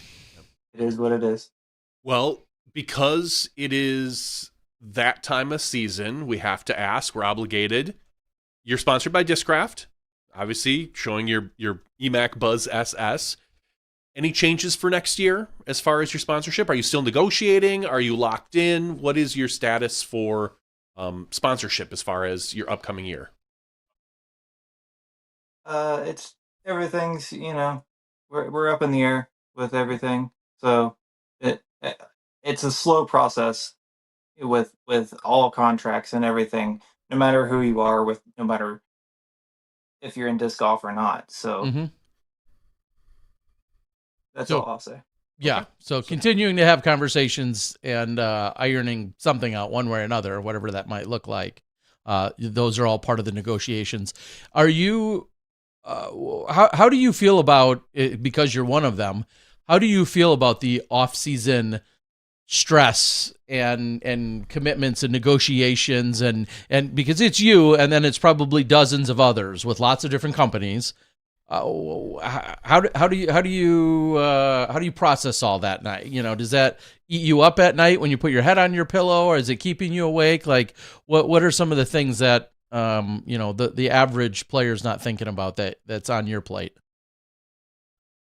it is what it is. Well, because it is that time of season, we have to ask, we're obligated. You're sponsored by Discraft, obviously showing your EMAC Buzz SS. Any changes for next year as far as your sponsorship? Are you still negotiating? Are you locked in? What is your status for sponsorship as far as your upcoming year? It's everything's, you know, we're up in the air with everything, so it's a slow process with all contracts and everything, no matter who you are, with no matter if you're in disc golf or not. So Mm-hmm. that's So all I'll say. yeah, Okay. so continuing to have conversations and ironing something out one way or another, whatever that might look like. Those are all part of the negotiations. Are you how do you feel about it, because you're one of them? How do you feel about the off-season stress and commitments and negotiations and because it's you and then it's probably dozens of others with lots of different companies. How do you process all that night? Does that eat you up at night when you put your head on your pillow, or is it keeping you awake? Like, what are some of the things that the average player's not thinking about that's on your plate?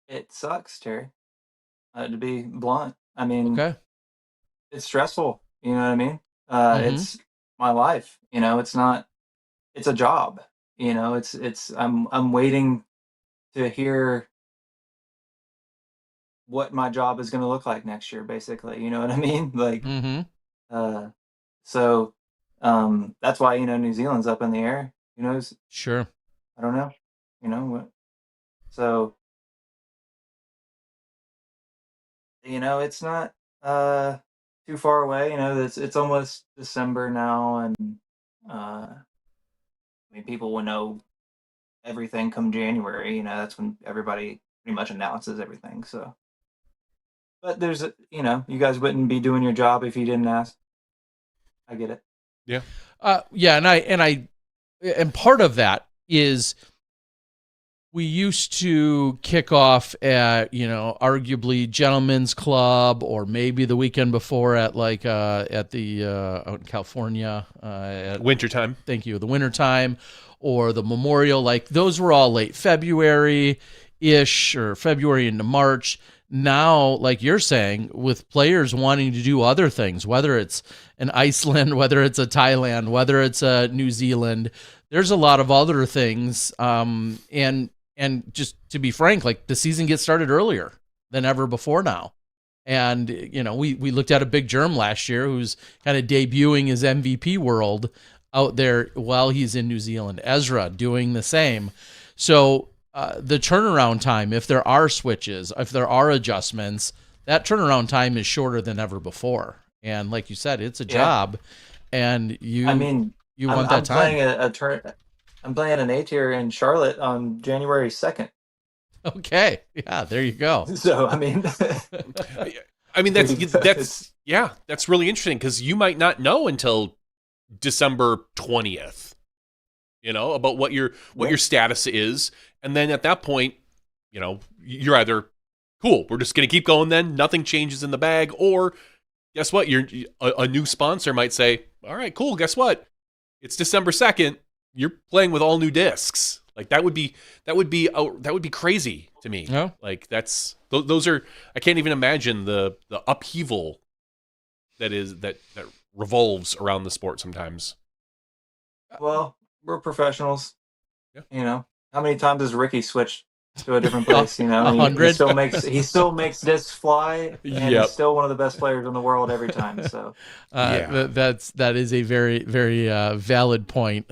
It sucks, Terry. To be blunt, I mean, Okay. it's stressful. You know what I mean? Mm-hmm. It's my life. It's not. It's a job. It's. I'm waiting to hear what my job is going to look like next year. Basically, you know what I mean? Like, Mm-hmm. uh, so, that's why New Zealand's up in the air. Who knows? Sure. I don't know. What? So, it's not too far away. It's almost December now, and I mean, people will know everything come January. That's when everybody pretty much announces everything. So, but you guys wouldn't be doing your job if you didn't ask. I get it. Yeah. Yeah, and part of that is we used to kick off at, arguably Gentlemen's Club, or maybe the weekend before at like at the out in California at Wintertime. Thank you. The wintertime, or the Memorial. Like, those were all late February ish, or February into March. Now, like you're saying, with players wanting to do other things, whether it's an Iceland, whether it's a Thailand, whether it's a New Zealand, there's a lot of other things. And just to be frank, like, the season gets started earlier than ever before now. And, we looked at a Big Germ last year who's kind of debuting his MVP world out there while he's in New Zealand. Ezra doing the same. So the turnaround time, if there are switches, if there are adjustments, that turnaround time is shorter than ever before. And like you said, it's a job, and I mean, you I'm, want that I'm time. playing a turn. I'm playing an A tier in Charlotte on January 2nd. Okay. Yeah, there you go. So, I mean, I mean, that's really interesting, because you might not know until December 20th, about what your status is. And then at that point, you're either, cool, we're just going to keep going then, nothing changes in the bag, or guess what? A new sponsor might say, all right, cool, guess what? It's December 2nd. You're playing with all new discs. Like, that would be crazy to me. Yeah. Like, those are, I can't even imagine the upheaval that revolves around the sport sometimes. well, we're professionals. Yeah. How many times has Ricky switched to a different place? 100. He still makes discs fly, and Yep. he's still one of the best players in the world every time. So, That is a very, very valid point.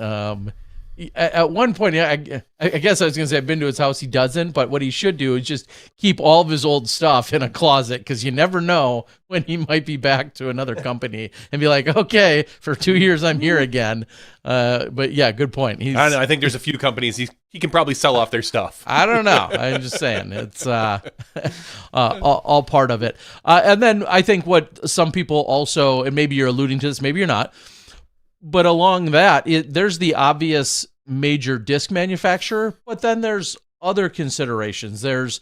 At one point, I guess I was going to say I've been to his house. He doesn't, but what he should do is just keep all of his old stuff in a closet, because you never know when he might be back to another company and be like, okay, for 2 years I'm here again. But yeah, good point. I don't know. I think there's a few companies he can probably sell off their stuff. I don't know. I'm just saying it's all part of it. And then I think what some people also, and maybe you're alluding to this, maybe you're not, but along that, there's the obvious major disc manufacturer, but then there's other considerations. There's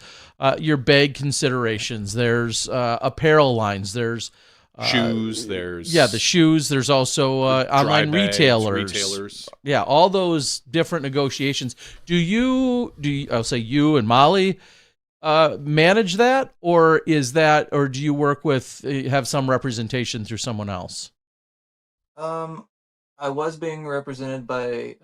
your bag considerations. There's apparel lines. There's shoes. There's the shoes. There's also online bags, retailers. Yeah, all those different negotiations. Do you? I'll say you and Molly manage that, or do you work with have some representation through someone else? I was being represented by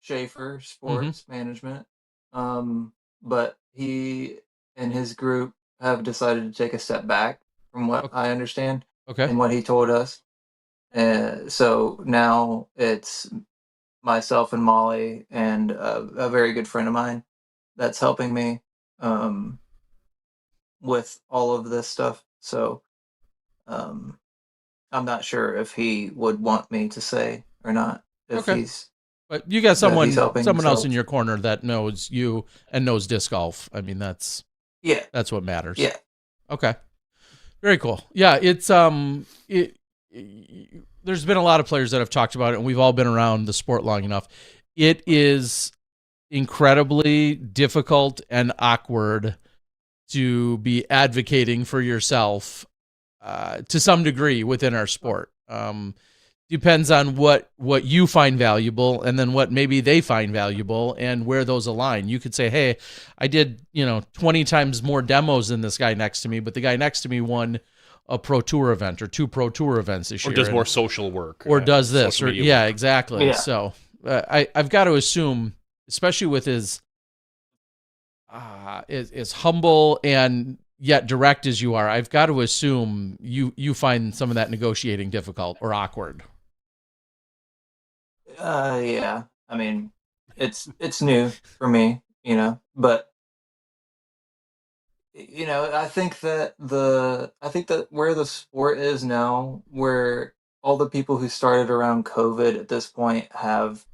Schaefer Sports Management, but he and his group have decided to take a step back from what I understand and what he told us. So now it's myself and Molly and a very good friend of mine that's helping me with all of this stuff. So I'm not sure if he would want me to say or not if he's But you got he's helping someone else himself. in your corner that knows you and knows disc golf. I mean, that's Yeah, what matters. yeah. Okay. Very cool. Yeah, it's there's been a lot of players that have talked about it, and we've all been around the sport long enough. It is incredibly difficult and awkward to be advocating for yourself to some degree within our sport. Depends on what you find valuable, and then what maybe they find valuable, and where those align. You could say, hey, I did 20 times more demos than this guy next to me, but the guy next to me won a pro tour event or 2 pro tour events this year, or does more social work, or does this, social or media work. exactly. Yeah. So I've got to assume, especially with his as humble and yet direct as you are, I've got to assume you find some of that negotiating difficult or awkward. Yeah. I mean, it's new for me, but I think that where the sport is now, where all the people who started around COVID at this point have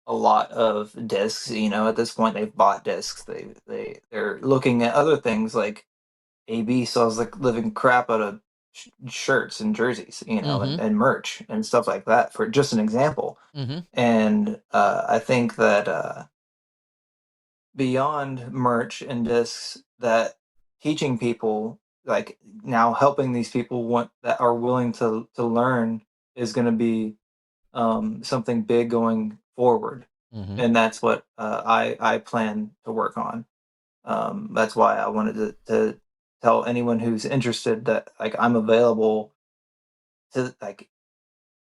a lot of discs. At this point they've bought discs. They're looking at other things, like AB sells the living crap out of shirts and jerseys, Mhm. and merch and stuff like that, for just an example. Mm-hmm. And I think that beyond merch and discs, that teaching people, like now helping these people that are willing to learn, is going to be something big going forward. Mm-hmm. And that's what I plan to work on. That's why I wanted to tell anyone who's interested that, like, I'm available to,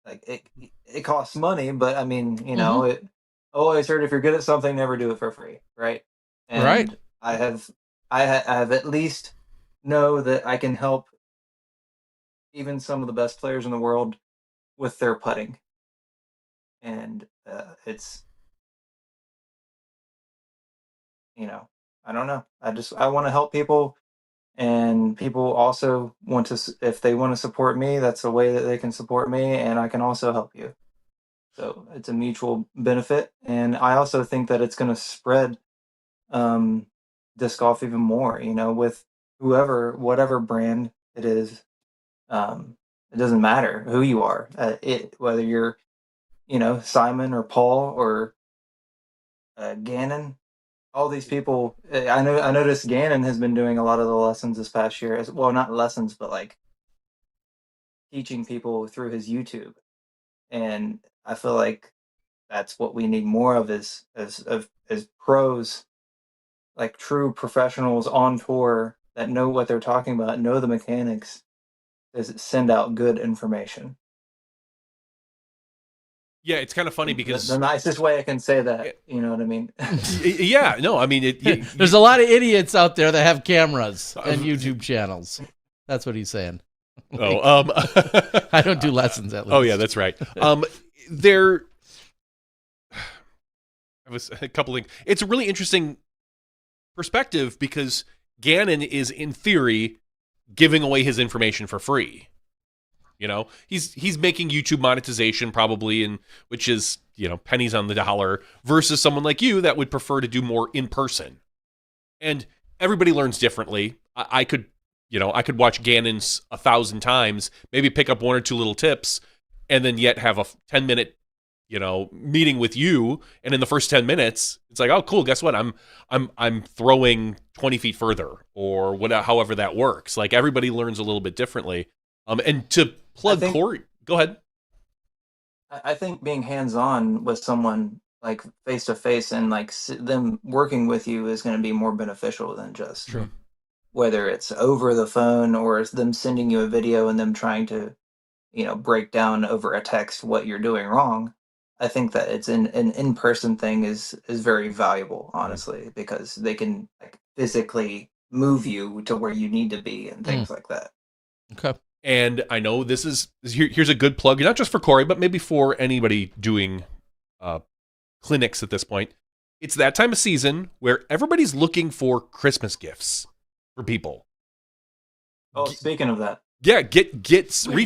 it costs money, but I mean, Mhm. it always heard, if you're good at something, never do it for free, right? Right. And I have at least know that I can help even some of the best players in the world with their putting. And it's, I don't know. I want to help people, and people also want to. If they want to support me, that's a way that they can support me, and I can also help you. So it's a mutual benefit, and I also think that it's going to spread disc golf even more. With whatever brand it is, it doesn't matter who you are. Whether you're Simon or Paul or Gannon. All these people, I noticed Gannon has been doing a lot of the lessons this past year, as well, not lessons, but like teaching people through his YouTube. And I feel like that's what we need more of, as pros, like true professionals on tour that know what they're talking about, know the mechanics, is send out good information. Yeah, it's kind of funny The because nicest way I can say that, you know what I mean? yeah, no, I mean There's a lot of idiots out there that have cameras and YouTube channels. That's what he's saying. oh I don't do lessons, at least. oh yeah, that's right. There I was a couple of things. It's a really interesting perspective because Gannon is, in theory, giving away his information for free. He's making YouTube monetization probably, and which is pennies on the dollar, versus someone like you that would prefer to do more in person. And everybody learns differently. I could watch Gannon's 1,000 times, maybe pick up 1 or 2 little tips, and then yet have a 10-minute meeting with you, and in the first 10 minutes it's like, oh cool, guess what, I'm throwing 20 feet further, or whatever, however that works. Like, everybody learns a little bit differently. And to plug Corey, go ahead. I think being hands-on with someone, like face to face, and like them working with you, is going to be more beneficial than just True. Whether it's over the phone or it's them sending you a video and them trying to, break down over a text what you're doing wrong. I think that it's an in-person thing is very valuable, honestly, because they can, like, physically move you to where you need to be and things like that. Okay. And I know here's a good plug, not just for Corey, but maybe for anybody doing clinics at this point. It's that time of season where everybody's looking for Christmas gifts for people. Oh, speaking of that. Yeah,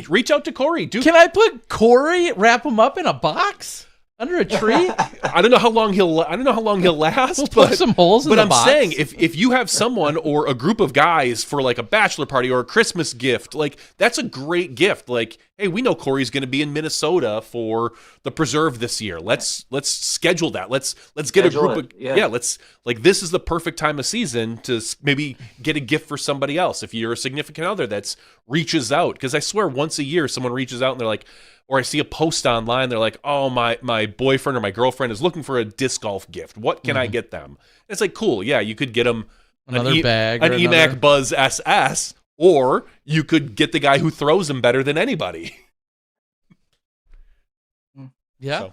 reach out to Corey. Can I put Corey, wrap him up in a box? Under a tree? I don't know how long he'll last. We'll put some holes in the box. But I'm saying if you have someone or a group of guys for like a bachelor party or a Christmas gift, like that's a great gift. Like, hey, we know Corey's going to be in Minnesota for the Preserve this year. Let's schedule that. Let's get a group of let's like this is the perfect time of season to maybe get a gift for somebody else if you're a significant other that's reaches out, because I swear once a year someone reaches out and they're like, or I see a post online, they're like, oh, my boyfriend or my girlfriend is looking for a disc golf gift. What can I get them? And it's like, cool, yeah, you could get them another bag, an EMAC Buzz SS, or you could get the guy who throws them better than anybody. Yeah,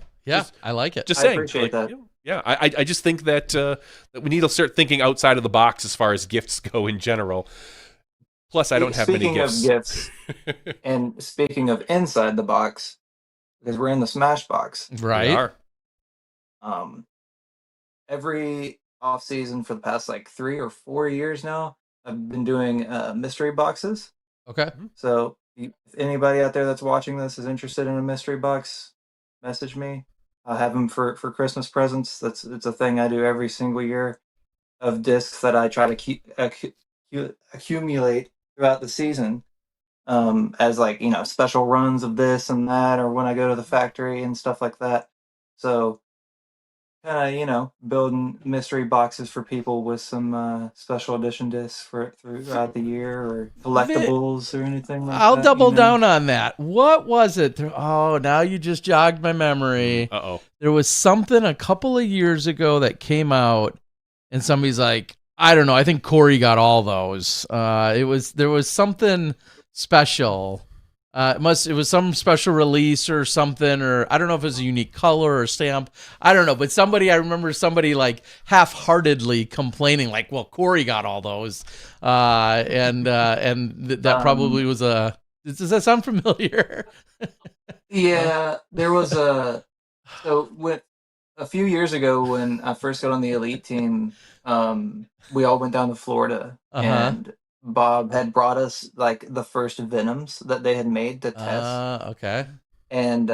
I like it. Just saying. I appreciate that. Yeah, I just think that that we need to start thinking outside of the box as far as gifts go in general. Plus, I don't have many gifts. Speaking of gifts, and speaking of inside the box, because we're in the SmashBox. Right. We are. Every off season for the past like 3 or 4 years now, I've been doing mystery boxes. Okay. So if anybody out there that's watching this is interested in a mystery box, message me. I'll have them for Christmas presents. It's a thing I do every single year, of discs that I try to accumulate throughout the season, as like, special runs of this and that, or when I go to the factory and stuff like that. So kind of, building mystery boxes for people with some special edition discs throughout the year, or collectibles or anything like that. I'll double down on that. What was it? Oh, now you just jogged my memory. Uh-oh. There was something a couple of years ago that came out, and somebody's like, I don't know, I think Corey got all those. There was something special. It was some special release or something, or I don't know if it was a unique color or stamp. I don't know, but I remember somebody like half-heartedly complaining, like, "Well, Corey got all those," that probably was a. Does that sound familiar? Yeah, there was a few years ago when I first got on the elite team. We all went down to Florida, and Bob had brought us like the first Venoms that they had made to test. Okay. And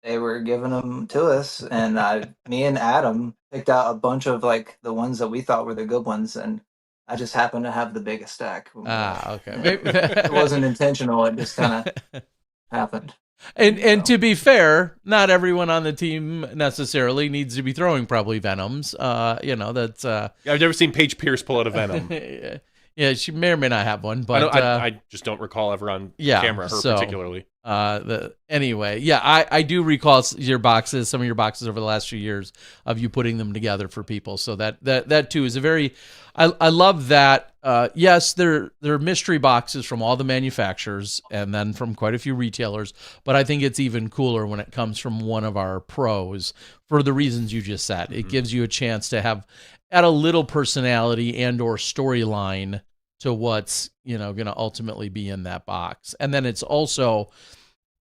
they were giving them to us, and me and Adam picked out a bunch of like the ones that we thought were the good ones, and I just happened to have the biggest stack. Okay. It wasn't intentional; it just kind of happened. And to be fair, not everyone on the team necessarily needs to be throwing probably Venoms. That's. I've never seen Paige Pierce pull out a Venom. Yeah, she may or may not have one, but I just don't recall ever on camera particularly. Anyway, I do recall some of your boxes over the last few years of you putting them together for people. So that too is a very, I love that. Yes, there are mystery boxes from all the manufacturers and then from quite a few retailers, but I think it's even cooler when it comes from one of our pros for the reasons you just said. It gives you a chance to add a little personality and or storyline to what's going to ultimately be in that box. And then it's also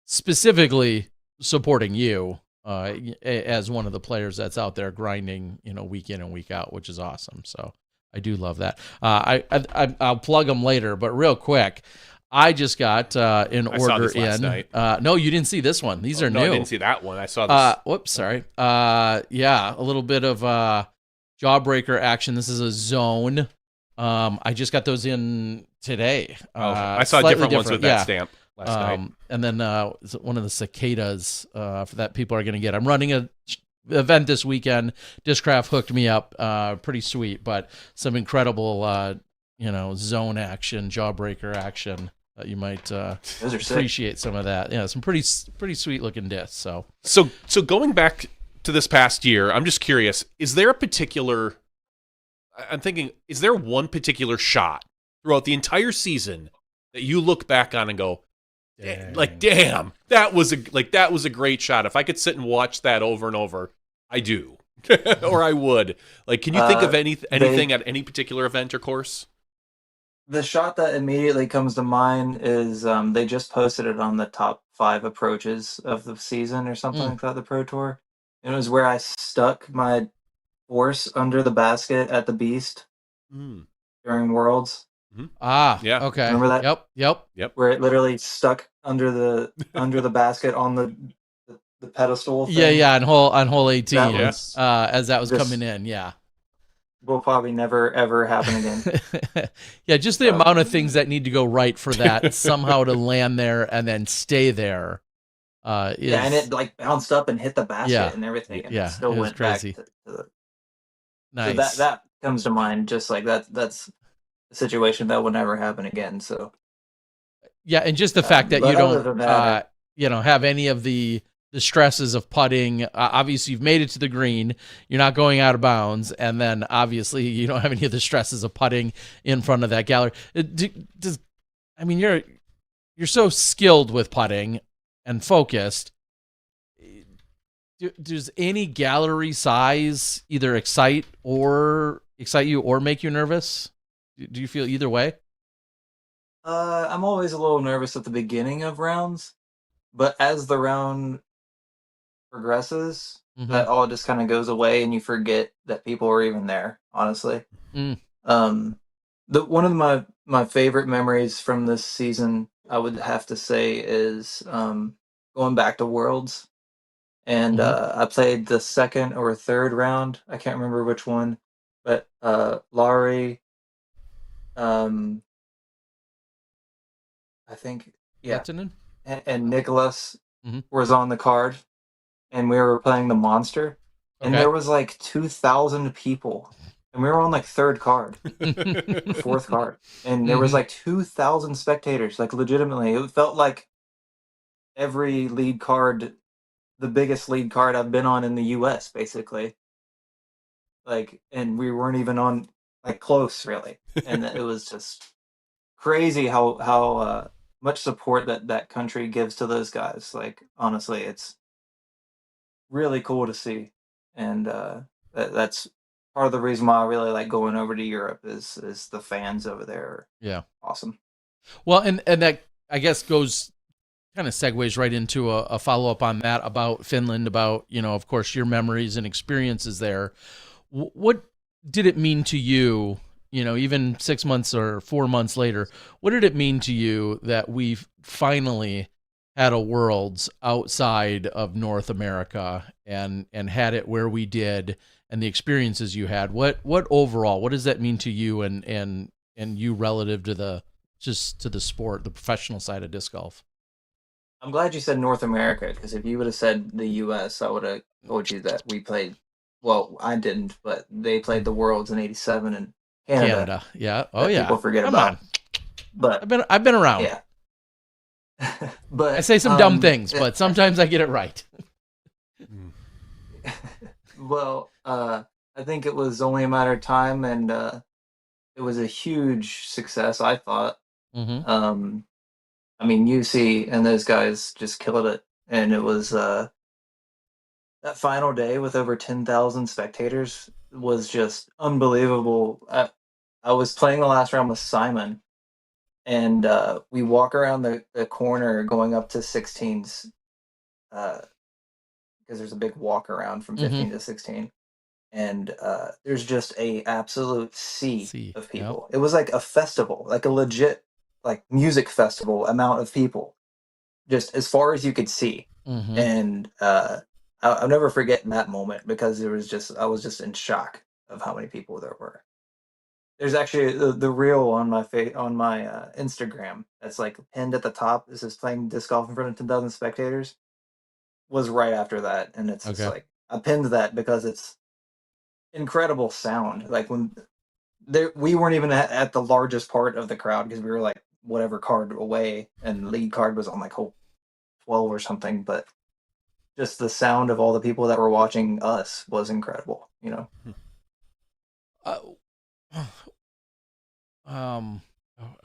specifically supporting you as one of the players that's out there grinding, week in and week out, which is awesome. So I do love that. I'll plug them later, but real quick, I just got an order saw this last night. No, you didn't see this one. These are new. I didn't see that one. I saw this. Whoops, sorry. A little bit of Jawbreaker action. This is a zone. I just got those in today. I saw different ones with that stamp last night. And then one of the cicadas for that people are going to get. I'm running a event this weekend. Discraft hooked me up. Pretty sweet, but some incredible zone action, Jawbreaker action. You might appreciate some of that. Yeah, some pretty sweet looking discs. So going back to this past year, I'm just curious, is there one particular shot throughout the entire season that you look back on and go, damn, that was a great shot. If I could sit and watch that over and over, I do. Or I would. Like, can you think of anything at any particular event or course? The shot that immediately comes to mind is they just posted it on the top 5 approaches of the season or something like that, the Pro Tour. It was where I stuck my force under the basket at the Beast during Worlds. Yeah. Okay. Remember that? Yep. Where it literally stuck under the basket on the pedestal thing. Yeah, on hole 18, That was as that was just coming in, yeah. will probably never ever happen again. Yeah, just the So, amount of things that need to go right for that somehow to land there and then stay there. Is, yeah, and it like bounced up and hit the basket Yeah. and everything, and Yeah, it still it was went back crazy. to the. So Nice. that comes to mind. Just like that's a situation that will never happen again. So Yeah, and just the fact that you but other don't, than that, have any of the stresses of putting. Obviously, you've made it to the green. You're not going out of bounds, and then obviously you don't have any of the stresses of putting in front of that gallery. You're so skilled with putting and focused. Does any gallery size either excite you or make you nervous? Do you feel either way? I'm always a little nervous at the beginning of rounds, but as the round progresses, Mm-hmm. that all just kind of goes away, and you forget that people are even there. Honestly, Mm. the one of my favorite memories from this season, I would have to say, is going back to Worlds, and I played the second or third round. I can't remember which one, but Laurie, um, I think, yeah, Lettinen? and Nicholas Mhm. was on the card, and we were playing the monster, and Okay. there was like 2,000 people, and we were on like third card, fourth card, and there was like 2,000 spectators. Like legitimately, it felt like every lead card, the biggest lead card I've been on in the U.S. basically. Like, and we weren't even on like close really, and it was just crazy how much support that country gives to those guys. Like honestly, it's really cool to see, and that's part of the reason why I really like going over to Europe is the fans over there are Yeah. awesome. Well, and that I guess goes kind of segues right into a follow up on that about Finland, about, of course, your memories and experiences there. What did it mean to you, even 6 months or 4 months later? What did it mean to you that we finally had a Worlds outside of North America and had it where we did, and the experiences you had? What overall, what does that mean to you and you relative to the sport, the professional side of disc golf? I'm glad you said North America, because if you would have said the U.S., I would have told you that we played. Well, I didn't, but they played the Worlds in '87 in Canada. Yeah. Oh that yeah. people forget Come about. on. But I've been around. yeah. But I say some dumb things, but sometimes I get it right. Well, I think it was only a matter of time, and it was a huge success, I thought. Mm-hmm. I mean, UC and those guys just killed it, and it was that final day with over 10,000 spectators was just unbelievable. I was playing the last round with Simon, and we walk around the corner going up to 16s, because there's a big walk around from 15 to 16, and there's just a absolute sea of people. Yep. It was like a festival, like a legit like music festival amount of people, just as far as you could see. And I'll never forget that moment, because I was just in shock of how many people there were. There's actually the reel on my Instagram that's like pinned at the top. This is playing disc golf in front of 10,000 spectators. Was right after that, and it's just like I pinned that because it's incredible sound. Like when we weren't even at the largest part of the crowd, because we were like whatever card away, and the lead card was on like hole 12 or something. But just the sound of all the people that were watching us was incredible.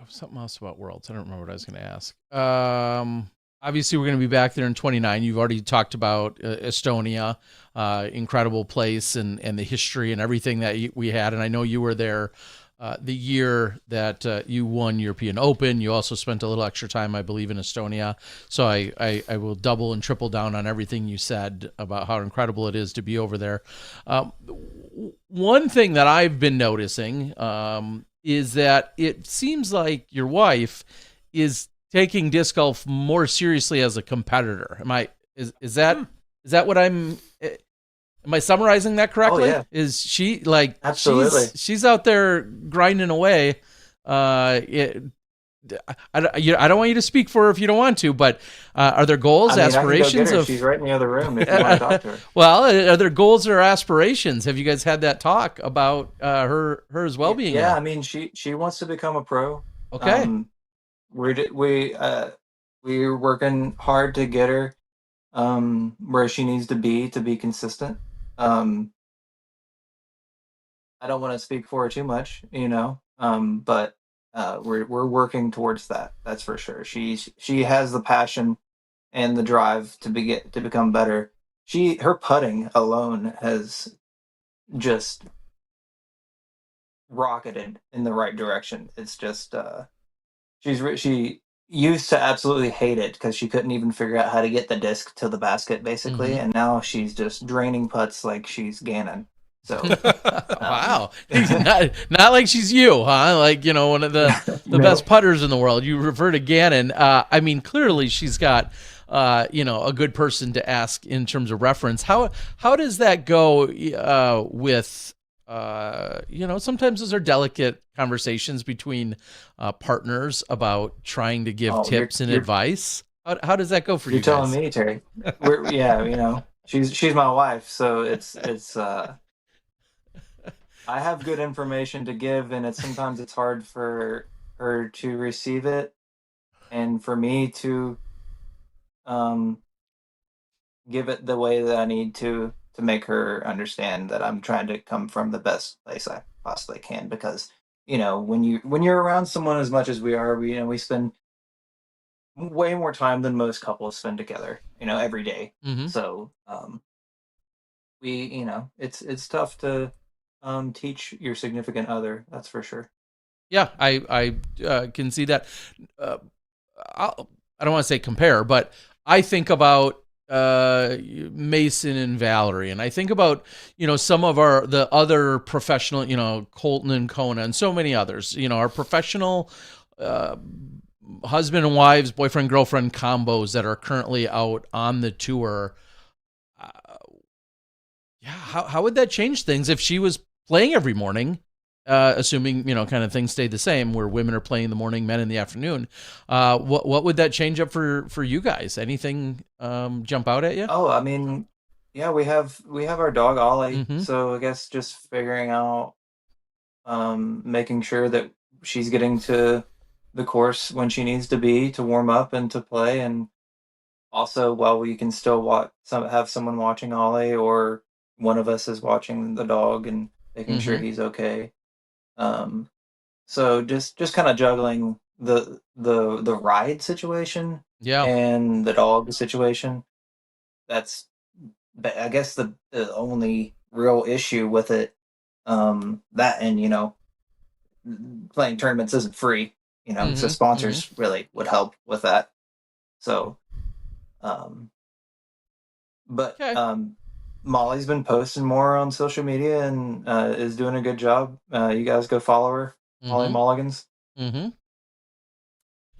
Something else about Worlds. I don't remember what I was going to ask. Obviously, we're going to be back there in 29. You've already talked about Estonia, incredible place, and the history and everything that we had. And I know you were there the year that you won European Open. You also spent a little extra time, I believe, in Estonia. So I will double and triple down on everything you said about how incredible it is to be over there. One thing that I've been noticing is that it seems like your wife is taking disc golf more seriously as a competitor. Is that Is that what am I summarizing that Oh correctly? yeah, Is she like absolutely. she's out there grinding away? It, I don't want you to speak for her if you don't want to, but are there goals, I mean, I can go get aspirations her. She's of? right in the other room if you want to talk to her. Well, are there goals or aspirations? Have you guys had that talk about her as well being Yeah, a? I mean, she wants to become a pro. Okay. Um, we're working hard to get her where she needs to be consistent. Um, I don't want to speak for her too much, but we're working towards that. That's for sure. She has the passion and the drive to become better. Her putting alone has just rocketed in the right direction. It's just she used to absolutely hate it because she couldn't even figure out how to get the disc to the basket basically, Mm-hmm. and now she's just draining putts like she's Ganon. So Wow, not like she's you, huh? Like one of the no. best putters in the world. You refer to Gannon. I mean, clearly she's got a good person to ask in terms of reference. How does that go with sometimes those are delicate conversations between partners about trying to give Oh, tips and advice. How does that go for you're you telling guys? me, Terry. Yeah, she's my wife, so it's I have good information to give, and sometimes it's hard for her to receive it, and for me to um give it the way that I need to make her understand that I'm trying to come from the best place I possibly can. Because when you're around someone as much as we are, we spend way more time than most couples spend together. Every day. Hmm. So it's tough to teach your significant other. That's for sure. Yeah, I can see that. Uh, I don't want to say compare, but I think about Mason and Valerie, and I think about some of the other professional, Colton and Kona, and so many others. Our professional uh, husband and wives, boyfriend girlfriend combos that are currently out on the tour. Uh, yeah, how would that change things if she was playing every morning? Assuming kind of things stayed the same, where women are playing in the morning, men in the afternoon. What would that change up for you guys? Anything jump out at you? Oh, I mean, yeah, we have our dog Ollie, Mm-hmm. so I guess just figuring out, making sure that she's getting to the course when she needs to be to warm up and to play, and also while we can still have someone watching Ollie, or one of us is watching the dog and making sure Mm-hmm. he's okay. Um, so just kind of juggling the ride situation Yeah. and the dog situation. That's I guess the only real issue with it. That and playing tournaments isn't free. So Mm-hmm. Mm-hmm. sponsors really would help with that. So, um, but Okay. Molly's been posting more on social media and is doing a good job. You guys go follow her, Molly Mm-hmm. Mulligans. Mm-hmm.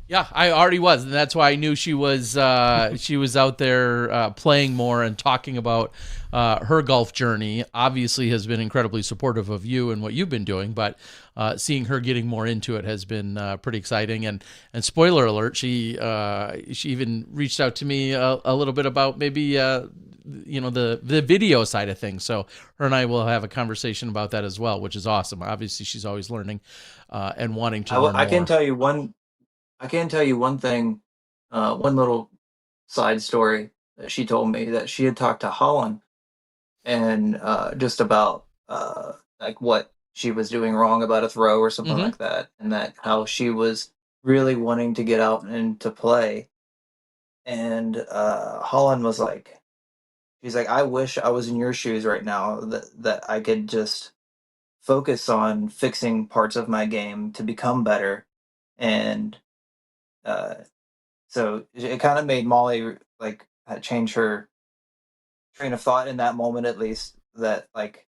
Yeah, I already was, and that's why I knew she was out there playing more and talking about her golf journey. Obviously, has been incredibly supportive of you and what you've been doing, but seeing her getting more into it has been pretty exciting. And spoiler alert, she even reached out to me a little bit about maybe the video side of things. So her and I will have a conversation about that as well, which is awesome. Obviously, she's always learning and wanting to learn I can more. tell you one. I can tell you one thing. One little side story that she told me, that she had talked to Holland and just about like what she was doing wrong about a throw or something Mm-hmm. like that, and that how she was really wanting to get out and to play. And Holland was like, she's like, I wish I was in your shoes right now, that I could just focus on fixing parts of my game to become better. And uh, so it kind of made Molly like change her train of thought in that moment, at least, that like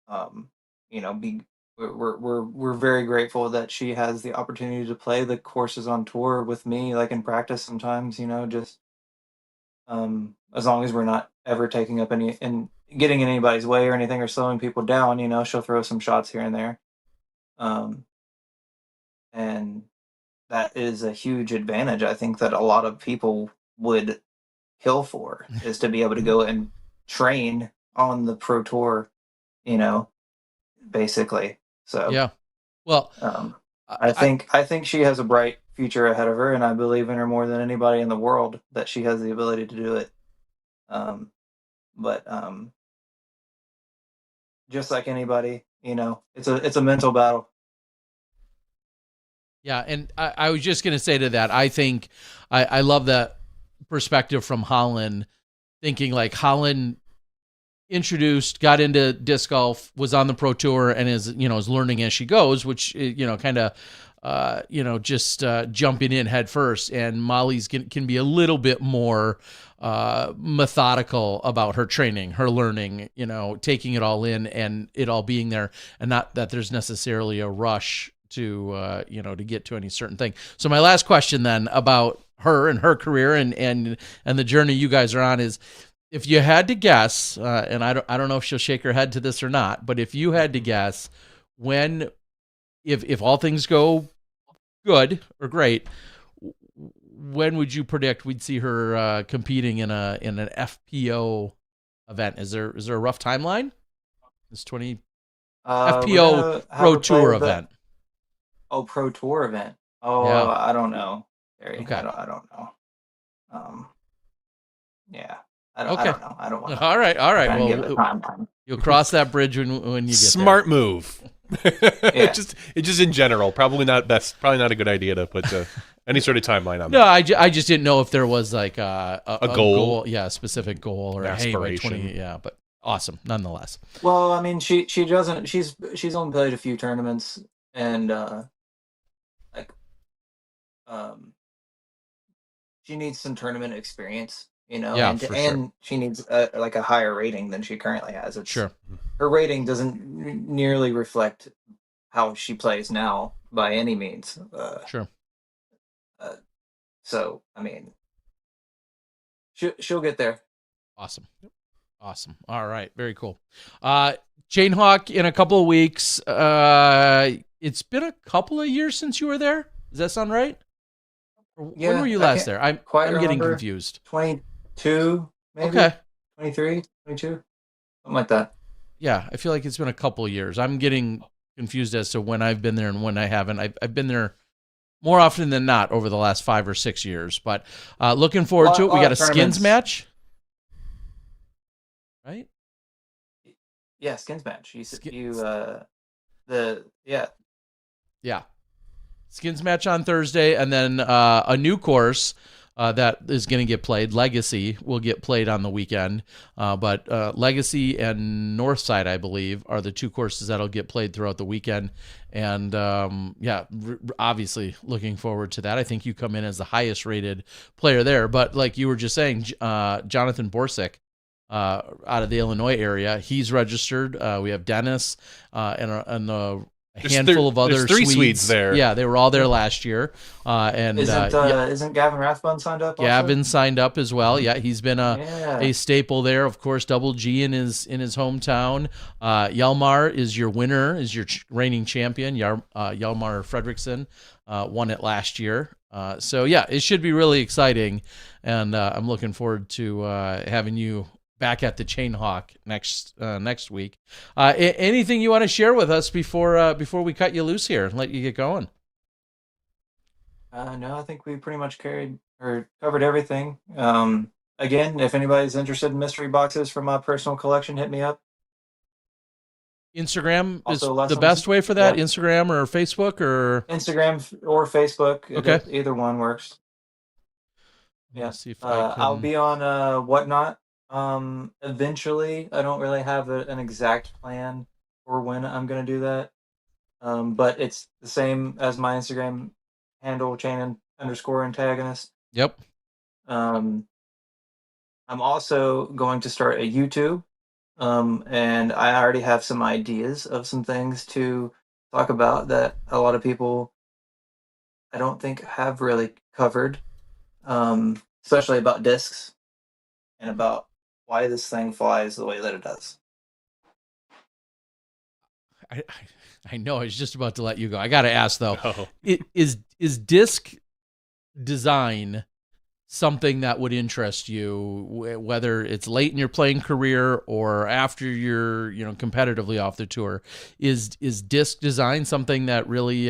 um be we're very grateful that she has the opportunity to play the courses on tour with me, like in practice sometimes, just As long as we're not ever taking up any and getting in anybody's way or anything or slowing people down, she'll throw some shots here and there. Um, and that is a huge advantage. I think that a lot of people would kill for is to be able to go and train on the pro tour, you know, basically. So Yeah. Well, um, I, I think she has a bright future ahead of her, and I believe in her more than anybody in the world that she has the ability to do it. Um, but just like anybody, it's a mental battle. yeah, and I was just going to say to that, I think I love that perspective from Holland, thinking like Holland got into disc golf, was on the pro tour, and is learning as she goes, which kind of just jumping in head first. And Molly's can be a little bit more methodical about her training, her learning, taking it all in and it all being there, and not that there's necessarily a rush to get to any certain thing. So my last question then about her and her career and the journey you guys are on is, if you had to guess, and I don't know if she'll shake her head to this or not, but if you had to guess, if all things go good or great, when would you predict we'd see her competing in an FPO event? Is there a rough timeline? This FPO Pro Tour event. Oh, pro tour event. Oh, Yeah. I don't know, Harry. Okay. I don't know. Yeah. I Okay. don't know. I don't want to. All right. Well, you'll cross that bridge when you get Smart move. Yeah. It just in general, probably not a good idea to put any sort of timeline on No, that. I just didn't know if there was like a goal. Yeah, a specific goal or aspiration. Hey, 20, yeah, but awesome nonetheless. Well, I mean, she doesn't. She's only played a few tournaments, and like she needs some tournament experience, Yeah, and for sure. and she needs like a higher rating than she currently has. Sure. Her rating doesn't nearly reflect how she plays now by any means. Sure. So I mean, she'll get there. Awesome. All right, very cool. Chain Hawk in a couple of weeks. It's been a couple of years since you were there. Does that sound right? Yeah, when were you last there? I'm getting confused. 22, maybe. Okay. 23, 22, something like that. Yeah, I feel like it's been a couple of years. I'm getting confused as to when I've been there and when I haven't. I've been there more often than not over the last 5 or 6 years. But looking forward to it. We got a skins match, right? Yeah, skins match. Yeah. Skins match on Thursday, and then a new course that is going to get played, Legacy, will get played on the weekend. But Legacy and Northside, I believe, are the two courses that'll get played throughout the weekend. And obviously looking forward to that. I think you come in as the highest rated player there. But like you were just saying, Jonathan Borsick, out of the Illinois area, he's registered. We have Dennis and the handful of other there's 3 Swedes there. Yeah, they were all there last year. And isn't Gavin Rathbun signed up? Gavin signed up as well. Yeah, he's been a staple there. Of course, Double G in his hometown. Hjalmar is your winner, is your reigning champion. Hjalmar Fredriksson won it last year. So yeah, it should be really exciting, and I'm looking forward to having you back at the Chain Hawk next week. Anything you want to share with us before we cut you loose here and let you get going? No, I think we pretty much covered everything. Again, if anybody's interested in mystery boxes from my personal collection, hit me up. Instagram is Also the best way for that. Yeah. Instagram or Facebook or Instagram or Facebook. Okay. Either one works. Yeah. Yes. See if I can... I'll be on Whatnot. Eventually, I don't really have an exact plan for when I'm going to do that. But it's the same as my Instagram handle, chain_antagonist. Yep. I'm also going to start a YouTube. And I already have some ideas of some things to talk about that a lot of people I don't think have really covered, especially about discs. and about why this thing flies the way that it does. I know. I was just about to let you go. I got to ask though, Oh. is disc design something that would interest you, whether it's late in your playing career or after you're, competitively off the tour? Is disc design something that really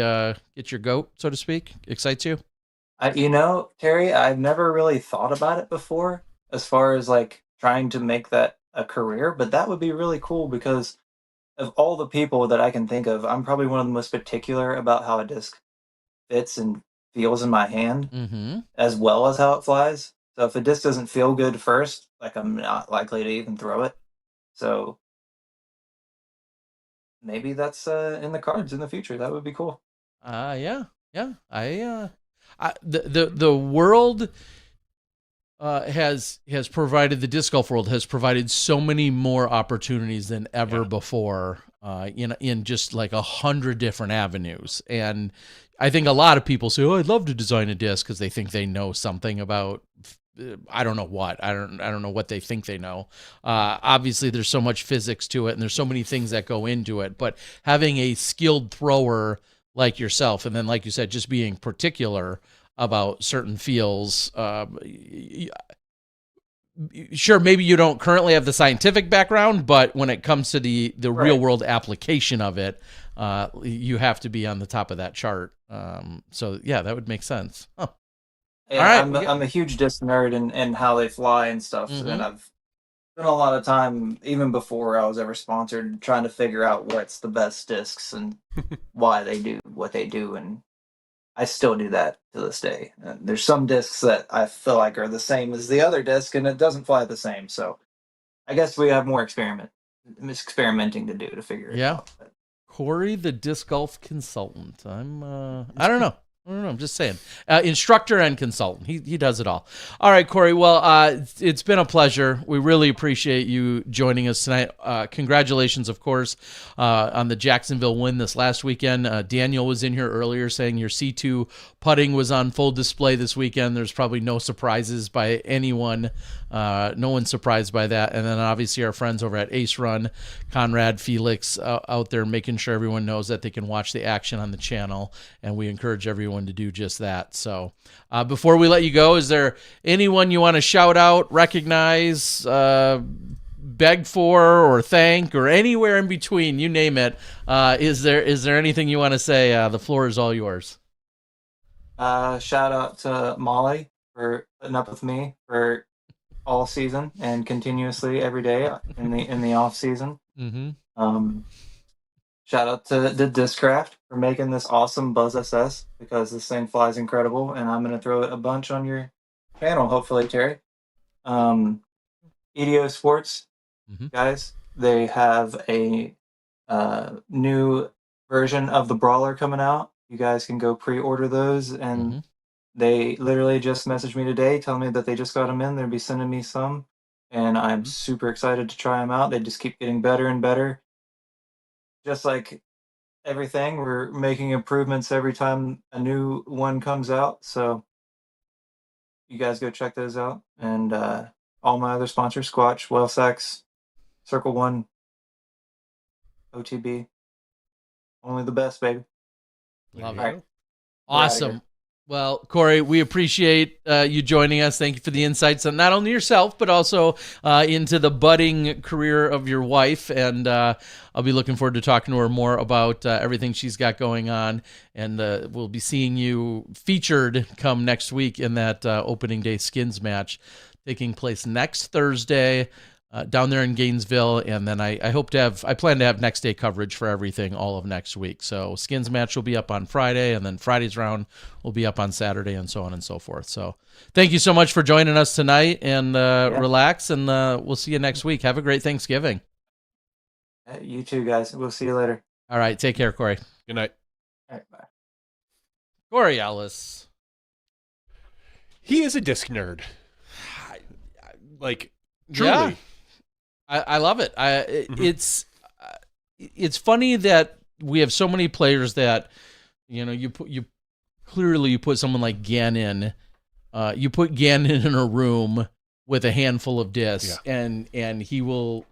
gets your goat, so to speak, excites you? Terry, I've never really thought about it before as far as like trying to make that a career, but that would be really cool because of all the people that I can think of, I'm probably one of the most particular about how a disc fits and feels in my hand, Mm-hmm. as well as how it flies. So if a disc doesn't feel good first, like I'm not likely to even throw it. So maybe that's in the cards in the future. That would be cool. Yeah. The world has provided, the disc golf world has provided so many more opportunities than ever before, in just like 100 different avenues. And I think a lot of people say, "Oh, I'd love to design a disc," because they think they know something about. I don't know what. I don't know what they think they know. Obviously, there's so much physics to it, and there's so many things that go into it. But having a skilled thrower like yourself, and then, like you said, just being particular about certain feels. Sure, maybe you don't currently have the scientific background, but when it comes to the real world application of it, you have to be on the top of that chart. So yeah, that would make sense. Huh. Yeah, All right, I'm a huge disc nerd and how they fly and stuff, Mhm. and I've spent a lot of time even before I was ever sponsored trying to figure out what's the best discs and why they do what they do, and I still do that to this day. There's some discs that I feel like are the same as the other disc, and it doesn't fly the same. So I guess we have more experimenting to do to figure it Yeah. out. But Corey, the disc golf consultant. I don't know. I'm just saying. Instructor and consultant. He does it all. All right, Corey. Well, it's been a pleasure. We really appreciate you joining us tonight. Congratulations, of course, on the Jacksonville win this last weekend. Daniel was in here earlier saying your C2 putting was on full display this weekend. There's probably no surprises by anyone. No one's surprised by that. And then obviously our friends over at Ace Run, Conrad, Felix, out there making sure everyone knows that they can watch the action on the channel. And we encourage everyone to do just that. So before we let you go, is there anyone you want to shout out, recognize, beg for, or thank, or anywhere in between? You name it. Is there anything you want to say? The floor is all yours. shout out to Molly for putting up with me for all season and continuously every day in the off season. Mm-hmm. Shout out to the Discraft for making this awesome Buzz SS because this thing flies incredible, and I'm gonna throw it a bunch on your channel, hopefully, Terry. EDO Sports, guys, they have a new version of the Brawler coming out. You guys can go pre-order those, and they literally just messaged me today telling me that they just got them in. They'll be sending me some, and I'm super excited to try them out. They just keep getting better and better. Just like everything, we're making improvements every time a new one comes out. So you guys go check those out. And all my other sponsors, Squatch, Wellsex, Circle One, OTB. Only the best, baby. Love it. All right. Awesome. Well, Corey, we appreciate you joining us. Thank you for the insights on not only yourself, but also into the budding career of your wife. And I'll be looking forward to talking to her more about everything she's got going on. And we'll be seeing you featured come next week in that opening day skins match taking place next Thursday. Down there in Gainesville, and then I plan to have next day coverage for everything all of next week. So skins match will be up on Friday, and then Friday's round will be up on Saturday, and so on and so forth. So thank you so much for joining us tonight, and relax, and we'll see you next week. Have a great Thanksgiving. You too, guys. We'll see you later. All right, take care, Corey. Good night. All right, bye. Corey Ellis. He is a disc nerd. Like, truly. Yeah. I love it. It's funny that we have so many players that, you put someone like Gannon, you put Gannon in a room with a handful of discs, and he will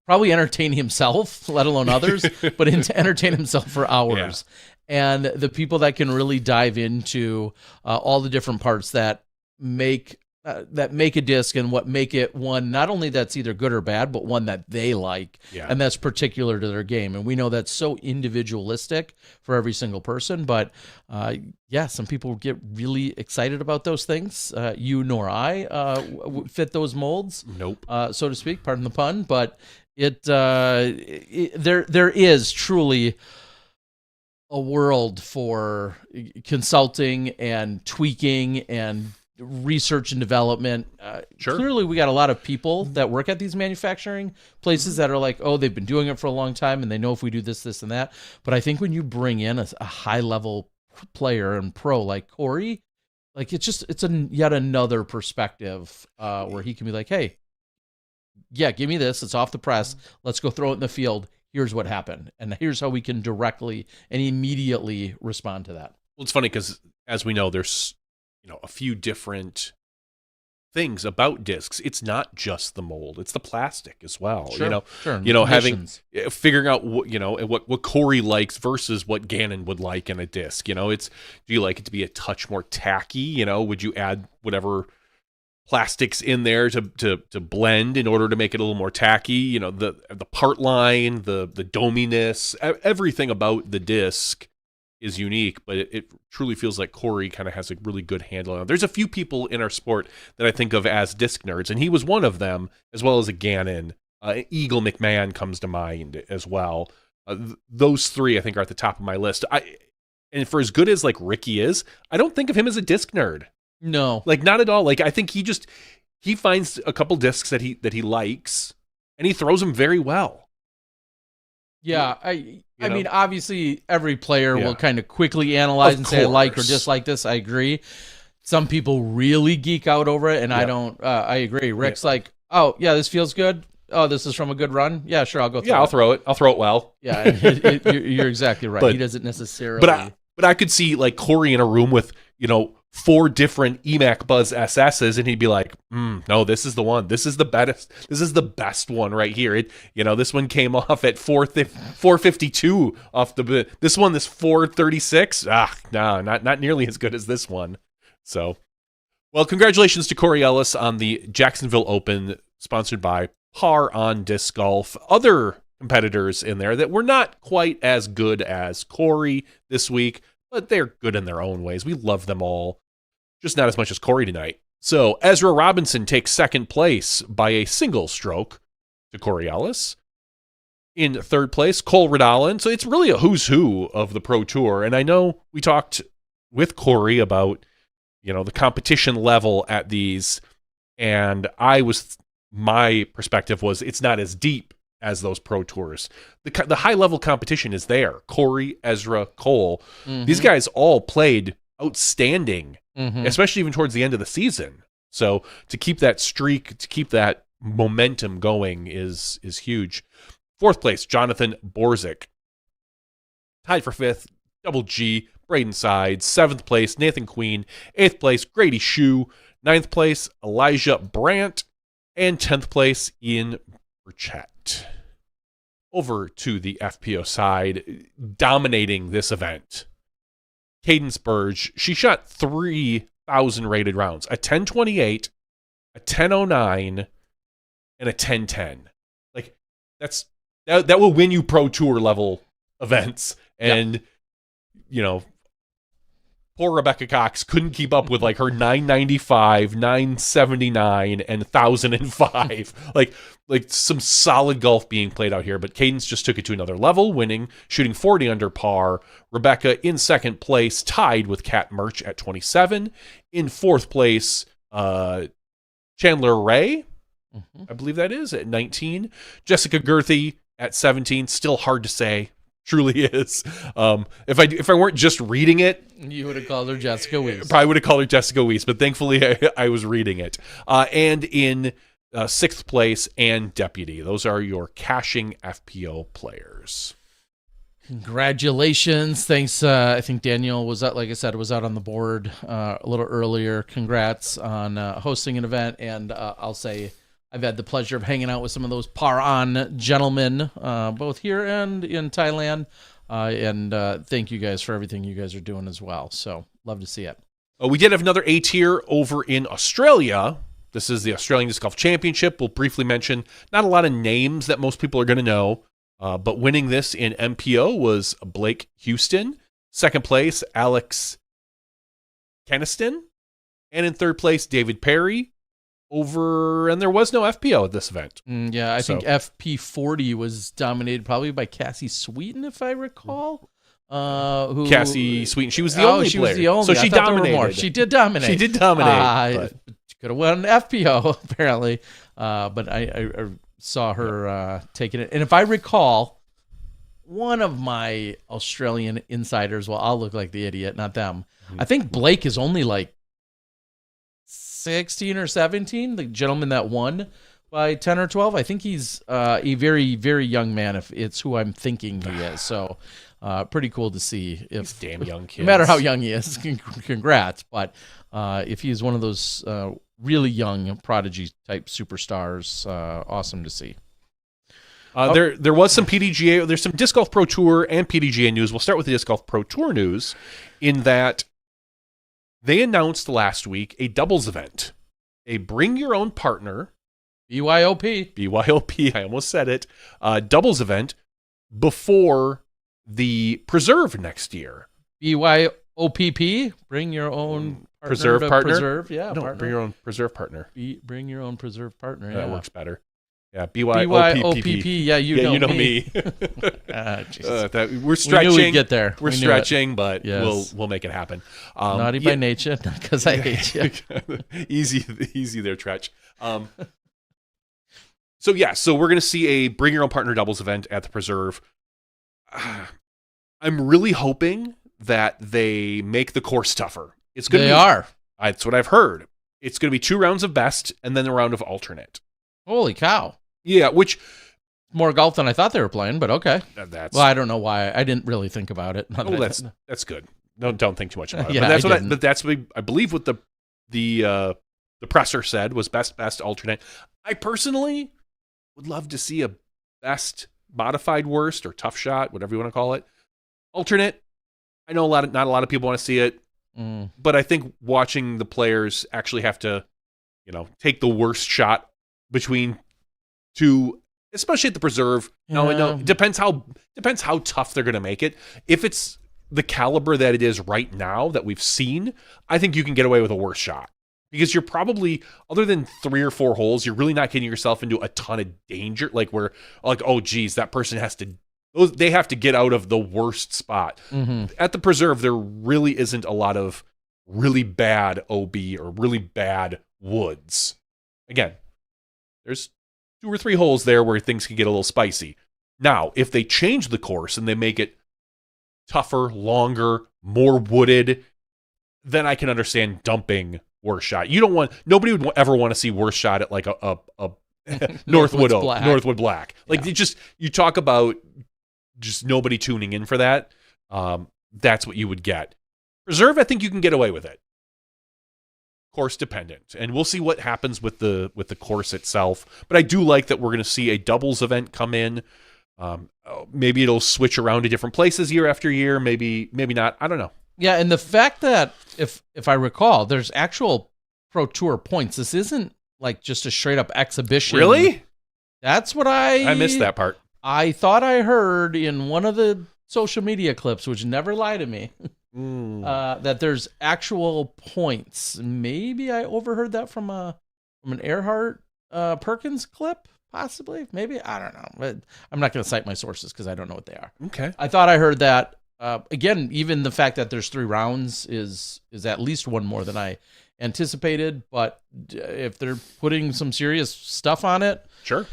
probably entertain himself, let alone others, but entertain himself for hours. And the people that can really dive into all the different parts that make a disc and what make it one, not only that's either good or bad, but one that they like, and that's particular to their game. And we know that's so individualistic for every single person, but some people get really excited about those things. You nor I fit those molds, nope, so to speak, pardon the pun, but there is truly a world for consulting and tweaking and research and development. Clearly, we got a lot of people that work at these manufacturing places that are like, oh, they've been doing it for a long time, and they know if we do this, this, and that. But I think when you bring in a high-level player and pro like Corey, like it's yet another perspective where he can be like, hey, yeah, give me this. It's off the press. Let's go throw it in the field. Here's what happened, and here's how we can directly and immediately respond to that. Well, it's funny because, as we know, there's a few different things about discs. It's not just the mold; it's the plastic as well. Sure. Figuring out what Corey likes versus what Gannon would like in a disc. Do you like it to be a touch more tacky? Would you add whatever plastics in there to blend in order to make it a little more tacky? The part line, the dominess, everything about the disc is unique, but it truly feels like Corey kind of has a really good handle on it. There's a few people in our sport that I think of as disc nerds, and he was one of them, as well as a Gannon. Eagle McMahon comes to mind as well. Those three, I think, are at the top of my list. And for as good as like Ricky is, I don't think of him as a disc nerd. No, like not at all. Like I think he finds a couple discs that he likes, and he throws them very well. Yeah, I mean, obviously, every player will kind of quickly analyze and say, I like or dislike this. I agree. Some people really geek out over it, and I don't. I agree. Rick's like, oh, yeah, this feels good. Oh, this is from a good run. Yeah, sure, I'll go through it. I'll throw it. I'll throw it well. Yeah, you're exactly right. He doesn't necessarily. But I could see, like, Corey in a room with, 4 different EMAC Buzz SSs, and he'd be like, no, this is the one. This is the best. This is the best one right here. This one came off at 452 off the. This 436. No, not nearly as good as this one. So, well, congratulations to Corey Ellis on the Jacksonville Open, sponsored by Par on Disc Golf. Other competitors in there that were not quite as good as Corey this week, but they're good in their own ways. We love them all. Just not as much as Corey tonight. So Ezra Robinson takes second place by a single stroke to Corey Ellis. In third place, Cole Ridallen. So it's really a who's who of the Pro Tour. And I know we talked with Corey about, the competition level at these. And my perspective was it's not as deep as those Pro Tours. The high level competition is there. Corey, Ezra, Cole. Mm-hmm. These guys all played outstanding. Mm-hmm. Especially even towards the end of the season. So to keep that streak, to keep that momentum going is huge. Fourth place, Jonathan Borzik. Tied for fifth, Double G, Braden Sides. Seventh place, Nathan Queen. Eighth place, Grady Shue. Ninth place, Elijah Brandt. And 10th place, Ian Burchett. Over to the FPO side, dominating this event. Cadence Burge, she shot 3,000 rated rounds, a 1028, a 1009, and a 1010. Like that will win you Pro Tour level events. And poor Rebecca Cox couldn't keep up with like her 995, 979, and 1005. like some solid golf being played out here, but Cadence just took it to another level, winning, shooting 40 under par. Rebecca in second place, tied with Kat Murch at 27. In fourth place, Chandler Ray, I believe that is, at 19. Jessica Gerthy at 17. Still hard to say. Truly is. If I weren't just reading it, you would have called her Jessica Weiss. Probably would have called her Jessica Weiss, but thankfully I was reading it. And in sixth place, and Deputy. Those are your caching FPO players. Congratulations. Thanks. I think Daniel was out, like I said, was out on the board a little earlier. Congrats on hosting an event. And I'll say I've had the pleasure of hanging out with some of those Par-on gentlemen, both here and in Thailand. And thank you guys for everything you guys are doing as well. So love to see it. We did have another A tier over in Australia. This is the Australian Disc Golf Championship. We'll briefly mention not a lot of names that most people are going to know. But winning this in MPO was Blake Houston. Second place, Alex Keniston. And in third place, David Perry. And there was no FPO at this event. I think FP40 was dominated probably by Cassie Sweeten, if I recall. Cassie Sweeten. She was the only she player. was the only. So she dominated. She did dominate. She did dominate. She could have won an FPO, apparently. But I saw her taking it. And if I recall, one of my Australian insiders, well, I'll look like the idiot, not them. Mm-hmm. I think Blake is only like 16 or 17, the gentleman that won by 10 or 12. I think he's a very, very young man, if it's who I'm thinking he is. So pretty cool to see. If these damn young kids. No matter how young he is, congrats. But if he's one of those really young prodigy type superstars, awesome to see. There was some PDGA, there's some Disc Golf Pro Tour and PDGA news. We'll start with the Disc Golf Pro Tour news, in that they announced last week a doubles event, a bring your own partner, BYOP, I almost said it, doubles event before the Preserve next year. BYOPP, bring your own Preserve partner? Preserve, yeah. No, partner. bring your own Preserve partner. Bring your own Preserve partner, yeah. That works better. Yeah, BYOPP. Yeah, you know me. We're stretching. We knew we'd get there. We're stretching, but we'll make it happen. Naughty by nature, not because I hate you. easy there, Tretch. So we're going to see a bring your own partner doubles event at the Preserve. I'm really hoping that they make the course tougher. They are. That's what I've heard. It's going to be 2 rounds of best and then a round of alternate. Holy cow. Yeah, which more golf than I thought they were playing, but okay. That's well, I don't know why. I didn't really think about it. That's good. Don't think too much about it. Yeah, but that's what I believe what the presser said was best alternate. I personally would love to see a best modified worst or tough shot, whatever you want to call it. Alternate. I know not a lot of people want to see it, but I think watching the players actually have to, take the worst shot between two, especially at the Preserve. Now I know it depends how tough they're going to make it. If it's the caliber that it is right now that we've seen, I think you can get away with a worse shot, because you're probably, other than 3 or 4 holes, you're really not getting yourself into a ton of danger. Oh geez, that person they have to get out of the worst spot. Mm-hmm. At the Preserve, there really isn't a lot of really bad OB or really bad woods. Again, there's 2 or 3 holes there where things can get a little spicy. Now, if they change the course and they make it tougher, longer, more wooded, then I can understand dumping worst shot. Nobody would ever want to see worst shot at like a Northwood Black. You talk about just nobody tuning in for that. That's what you would get. Preserve, I think you can get away with it. Course dependent, and we'll see what happens with the course itself. But I do like that we're going to see a doubles event come in. Maybe it'll switch around to different places year after year. Maybe not. I don't know. Yeah, and the fact that if I recall, there's actual Pro Tour points. This isn't like just a straight up exhibition. Really? That's what I missed that part. I thought I heard in one of the social media clips, which never lie to me. That there's actual points. Maybe I overheard that from an Earhart Perkins clip, possibly. Maybe, I don't know. But I'm not going to cite my sources because I don't know what they are. Okay. I thought I heard that. Again, even the fact that there's 3 rounds is at least one more than I anticipated. But if they're putting some serious stuff on it, sure.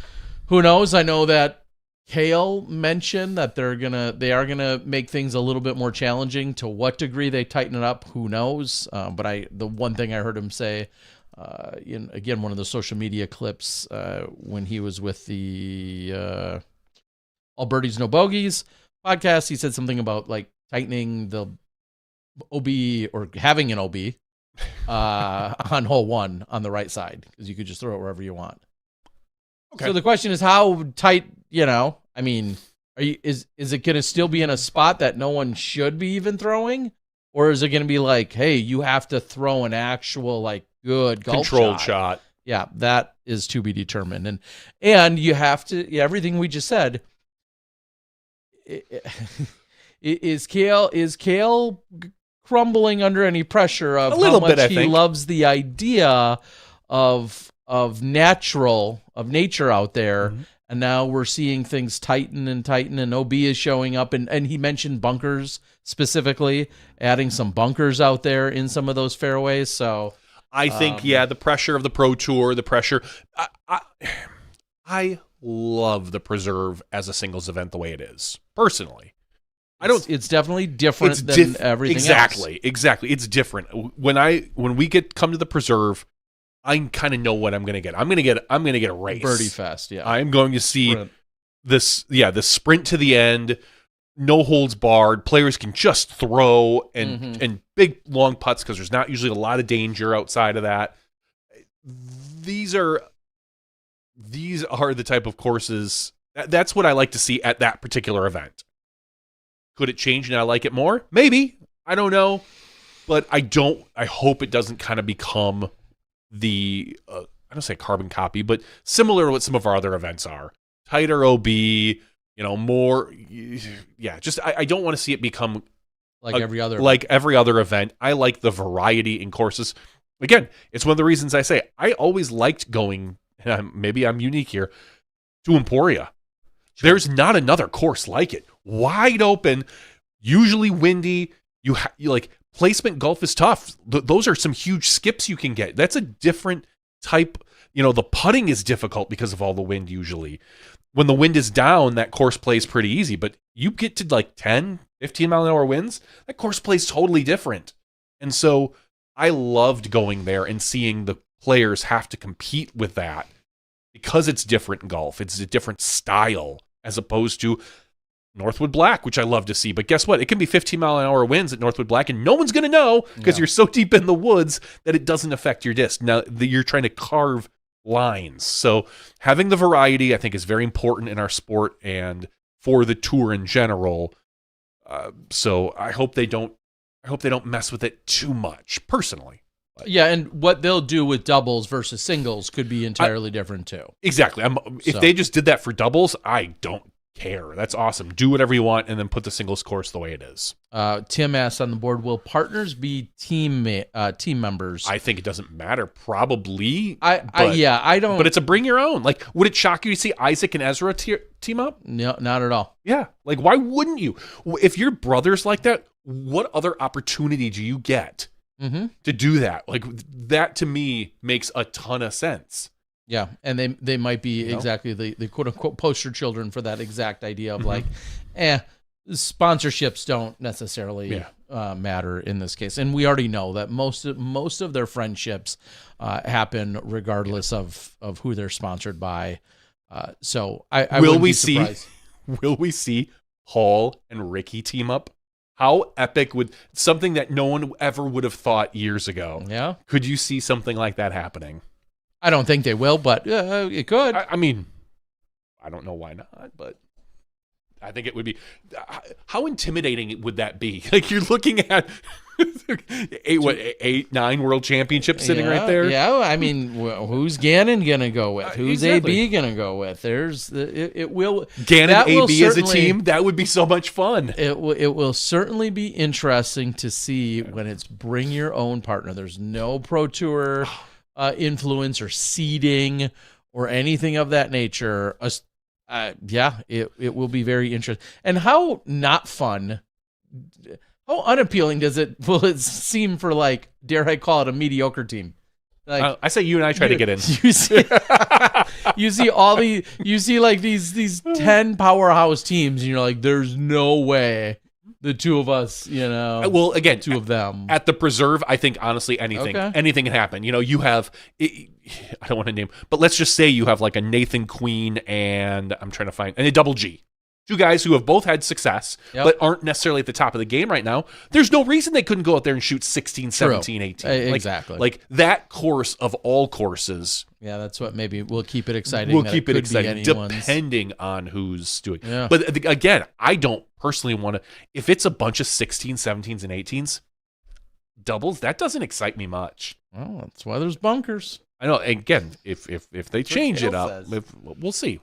Who knows? I know that Kale mentioned that they are gonna make things a little bit more challenging. To what degree they tighten it up, who knows? But the one thing I heard him say, in again one of the social media clips, when he was with the All Birdies No Bogeys, podcast, he said something about like tightening the OB or having an OB on hole 1 on the right side because you could just throw it wherever you want. Okay. So the question is how tight, I mean, is it going to still be in a spot that no one should be even throwing? Or is it going to be like, hey, you have to throw an actual like good golf controlled shot? Yeah, that is to be determined. And you have to, everything we just said, is Kale crumbling under any pressure of how much he loves the idea of nature out there? Mm-hmm. And now we're seeing things tighten, and OB is showing up, and he mentioned bunkers specifically, adding some bunkers out there in some of those fairways. So I think, the pressure of the Pro Tour, the pressure. I love the Preserve as a singles event the way it is, personally. It's definitely different than everything else. Exactly. It's different. When we come to the Preserve, I kind of know what I'm going to get. I'm going to get a race. Birdie fest, yeah. I'm going to see this sprint to the end, no holds barred. Players can just throw and big long putts because there's not usually a lot of danger outside of that. These are the type of courses that's what I like to see at that particular event. Could it change and I like it more? Maybe. I don't know. But I hope it doesn't kind of become the, I don't say carbon copy, but similar to what some of our other events are. Tighter OB, more, I don't want to see it become every other event. I like the variety in courses. Again, it's one of the reasons I say I always liked going, and maybe I'm unique here, to Emporia. Sure. There's not another course like it. Wide open, usually windy. You like placement golf is tough. Those are some huge skips you can get. That's a different type. The putting is difficult because of all the wind usually. When the wind is down, that course plays pretty easy. But you get to like 10, 15 mile an hour winds, that course plays totally different. And so I loved going there and seeing the players have to compete with that because it's different in golf. It's a different style as opposed to Northwood Black, which I love to see. But guess what? It can be 15 mile an hour winds at Northwood Black, and no one's going to know because you're so deep in the woods that it doesn't affect your disc. Now, you're trying to carve lines. So having the variety, I think, is very important in our sport and for the tour in general. So I hope they don't mess with it too much, personally. Yeah, and what they'll do with doubles versus singles could be entirely different too. Exactly. If they just did that for doubles, I don't care. That's awesome. Do whatever you want and then put the singles course the way it is. Tim asks on the board, will partners be team members? I think it doesn't matter. Probably. I don't. But it's a bring your own. Like, would it shock you to see Isaac and Ezra team up? No, not at all. Yeah. Like, why wouldn't you? If you're brothers like that, what other opportunity do you get to do that? Like, that to me makes a ton of sense. Yeah, and they might be exactly the quote-unquote poster children for that exact idea of like, sponsorships don't necessarily matter in this case. And we already know that most of their friendships happen regardless of who they're sponsored by. So I wouldn't be surprised. Will we see Paul and Ricky team up? How epic would something that no one ever would have thought years ago? Yeah. Could you see something like that happening? I don't think they will, but it could. I mean, I don't know why not, but I think it would be. How intimidating would that be? Like, you're looking at 8, 9 world championships sitting right there. Yeah, I mean, who's Gannon gonna go with? Who's AB gonna go with? It will Gannon AB as a team. That would be so much fun. It will certainly be interesting to see when it's bring your own partner. There's no Pro Tour influence or seeding or anything of that nature. It will be very interesting. And how not fun, how unappealing will it seem for, like, dare I call it, a mediocre team? Like, I say you and I try to get in. You see like these 10 powerhouse teams, and you're like, there's no way the two of us, Well, again, two of them at the Preserve. I think honestly, anything can happen. You have, I don't want to name, but let's just say you have like a Nathan Queen and I'm trying to find and a Double G, two guys who have both had success, but aren't necessarily at the top of the game right now. There's no reason they couldn't go out there and shoot 16, 17, 18. Exactly. Like that course of all courses. Yeah, that's what maybe we'll keep it exciting. We'll keep it exciting depending on who's doing. Yeah. But again, I don't personally want to, if it's a bunch of 16s, 17s, and 18s, doubles, that doesn't excite me much. Well, that's why there's bunkers. I know. Again, if they change it up, we'll see.